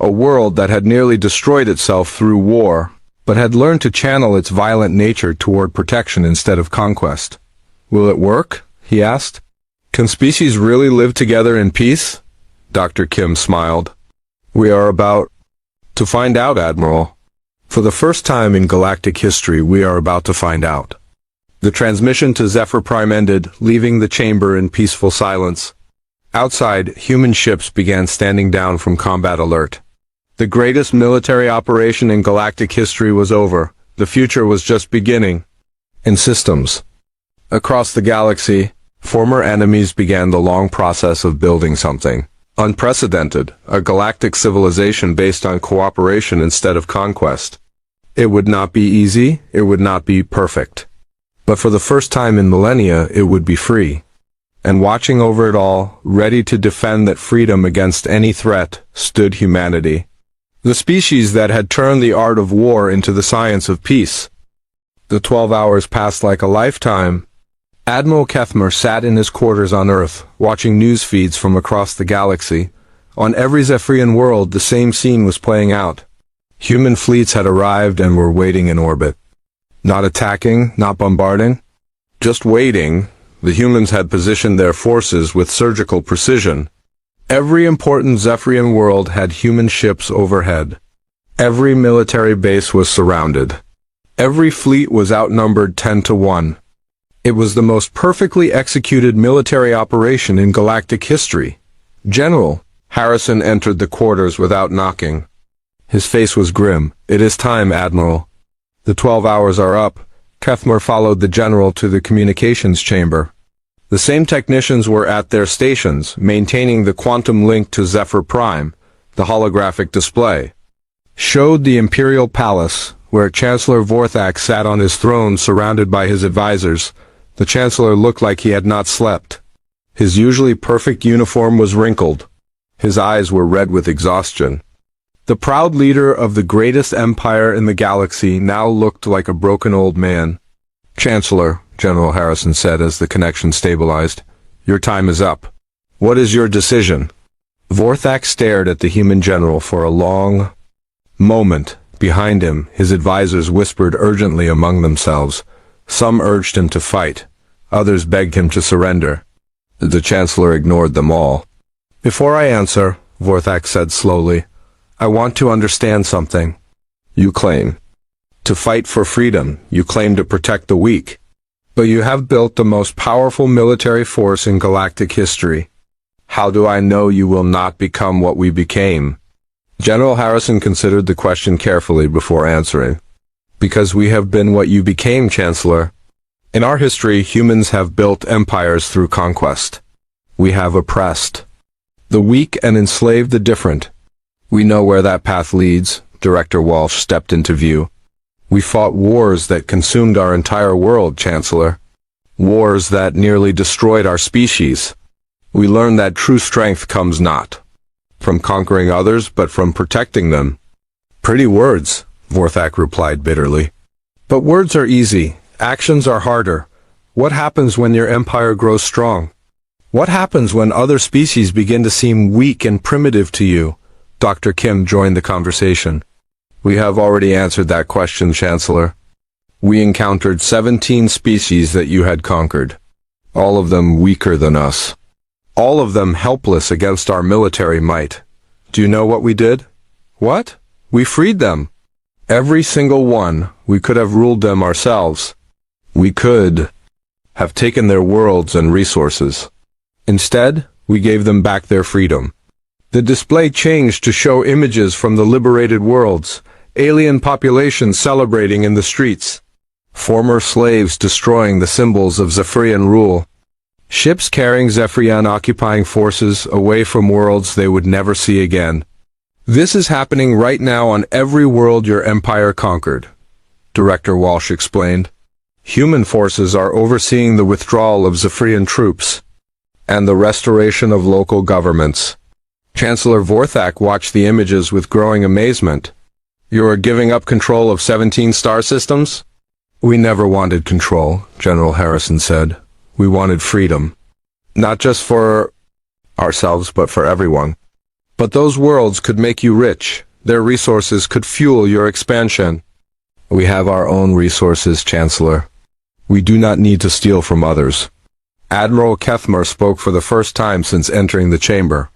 [SPEAKER 1] A world that had nearly destroyed itself through war, but had learned to channel its violent nature toward protection instead of conquest. Will it work? He asked. Can species really live together in peace? Dr. Kim smiled. We are about to find out, Admiral. For the first time in galactic history, we are about to find out. The transmission to Zephyr Prime ended, leaving the chamber in peaceful silence. Outside, human ships began standing down from combat alert. The greatest military operation in galactic history was over. The future was just beginning. In systems. Across the galaxy, former enemies began the long process of building something unprecedented, a galactic civilization based on cooperation instead of conquest. It would not be easy, it would not be perfect. But for the first time in millennia, it would be free. And watching over it all, ready to defend that freedom against any threat, stood humanity. The species that had turned the art of war into the science of peace. The 12 hours passed like a lifetime. Admiral Kethmore sat in his quarters on Earth, watching news feeds from across the galaxy. On every Zephyrian world, the same scene was playing out. Human fleets had arrived and were waiting in orbit. Not attacking, not bombarding. Just waiting. The humans had positioned their forces with surgical precision. Every important Zephyrian world had human ships overhead. Every military base was surrounded. Every fleet was outnumbered 10-1. It was the most perfectly executed military operation in galactic history. General, Harrison entered the quarters without knocking. His face was grim. It is time, Admiral. The 12 hours are up. Kethmore followed the general to the communications chamber. The same technicians were at their stations, maintaining the quantum link to Zephyr Prime. The holographic display showed the Imperial Palace, where Chancellor Vorthak sat on his throne surrounded by his advisors. The Chancellor looked like he had not slept. His usually perfect uniform was wrinkled. His eyes were red with exhaustion. The proud leader of the greatest empire in the galaxy now looked like a broken old man. Chancellor, General Harrison said as the connection stabilized. Your time is up. What is your decision? Vorthak stared at the human general for a long moment. Behind him, his advisors whispered urgently among themselves. Some urged him to fight. Others begged him to surrender. The Chancellor ignored them all. Before I answer, Vorthak said slowly, I want to understand something. You claim to fight for freedom. You claim to protect the weak. But you have built the most powerful military force in galactic history. How do I know you will not become what we became? General Harrison considered the question carefully before answering. Because we have been what you became, Chancellor. In our history, humans have built empires through conquest. We have oppressed the weak and enslaved the different. We know where that path leads. Director Walsh stepped into view. We fought wars that consumed our entire world, Chancellor. Wars that nearly destroyed our species. We learned that true strength comes not from conquering others, but from protecting them. Pretty words, Vorthak replied bitterly. But words are easy. Actions are harder. What happens when your empire grows strong? What happens when other species begin to seem weak and primitive to you? Dr. Kim joined the conversation. We have already answered that question, Chancellor. We encountered 17 species that you had conquered. All of them weaker than us. All of them helpless against our military might. Do you know what we did? What? We freed them. Every single one. We could have ruled them ourselves. We could have taken their worlds and resources. Instead, we gave them back their freedom. The display changed to show images from the liberated worlds, alien populations celebrating in the streets, former slaves destroying the symbols of Zephyrian rule, ships carrying Zephyrian occupying forces away from worlds they would never see again. This is happening right now on every world your empire conquered, Director Walsh explained. Human forces are overseeing the withdrawal of Zephyrian troops and the restoration of local governments. Chancellor Vorthak watched the images with growing amazement. You are giving up control of 17 star systems? We never wanted control, General Harrison said. We wanted freedom. Not just for ourselves, but for everyone. But those worlds could make you rich. Their resources could fuel your expansion. We have our own resources, Chancellor. We do not need to steal from others. Admiral Kethmar spoke for the first time since entering the chamber.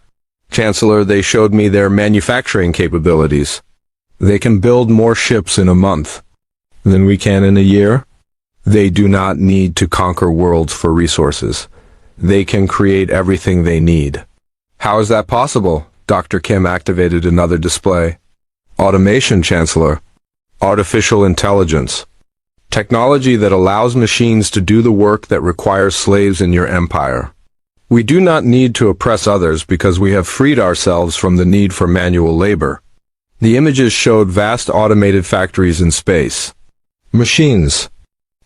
[SPEAKER 1] Chancellor, they showed me their manufacturing capabilities. They can build more ships in a month than we can in a year. They do not need to conquer worlds for resources. They can create everything they need. How is that possible? Dr. Kim activated another display. Automation, Chancellor. Artificial intelligence. Technology that allows machines to do the work that requires slaves in your empire. We do not need to oppress others because we have freed ourselves from the need for manual labor. The images showed vast automated factories in space. Machines.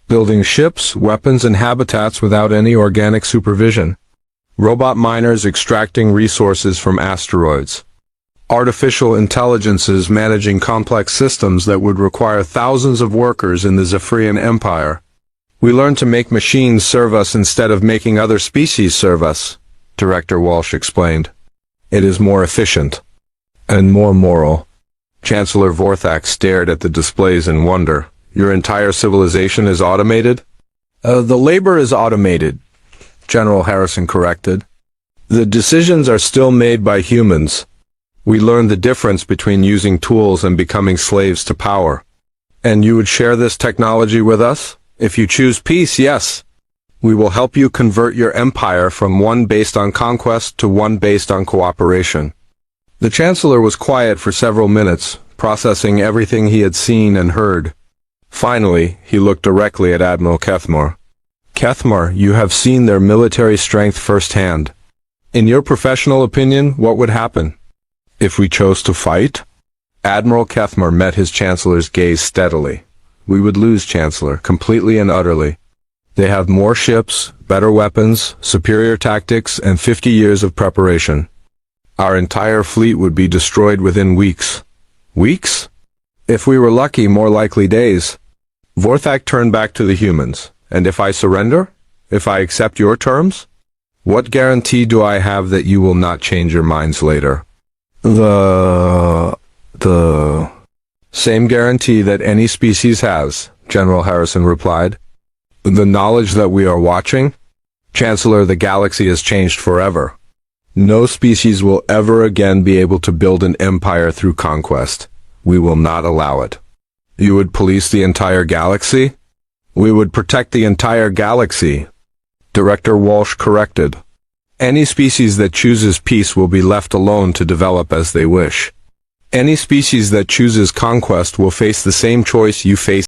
[SPEAKER 1] Building ships, weapons, and habitats without any organic supervision. Robot miners extracting resources from asteroids. Artificial intelligences managing complex systems that would require thousands of workers in the Zephyrian Empire. We learned to make machines serve us instead of making other species serve us, Director Walsh explained. It is more efficient and more moral. Chancellor Vorthak stared at the displays in wonder. Your entire civilization is automated? The labor is automated, General Harrison corrected. The decisions are still made by humans. We learned the difference between using tools and becoming slaves to power. And you would share this technology with us? If you choose peace, yes. We will help you convert your empire from one based on conquest to one based on cooperation. The Chancellor was quiet for several minutes, processing everything he had seen and heard. Finally, he looked directly at Admiral Kethmar. Kethmar, you have seen their military strength firsthand. In your professional opinion, what would happen if we chose to fight? Admiral Kethmar met his Chancellor's gaze steadily. We would lose, Chancellor, completely and utterly. They have more ships, better weapons, superior tactics, and 50 years of preparation. Our entire fleet would be destroyed within weeks. Weeks? If we were lucky, more likely days. Vorthak turned back to the humans. And if I surrender? If I accept your terms? What guarantee do I have that you will not change your minds later? The same guarantee that any species has, General Harrison replied. The knowledge that we are watching? Chancellor, the galaxy has changed forever. No species will ever again be able to build an empire through conquest. We will not allow it. You would police the entire galaxy? We would protect the entire galaxy. Director Walsh corrected. Any species that chooses peace will be left alone to develop as they wish. Any species that chooses conquest will face the same choice you face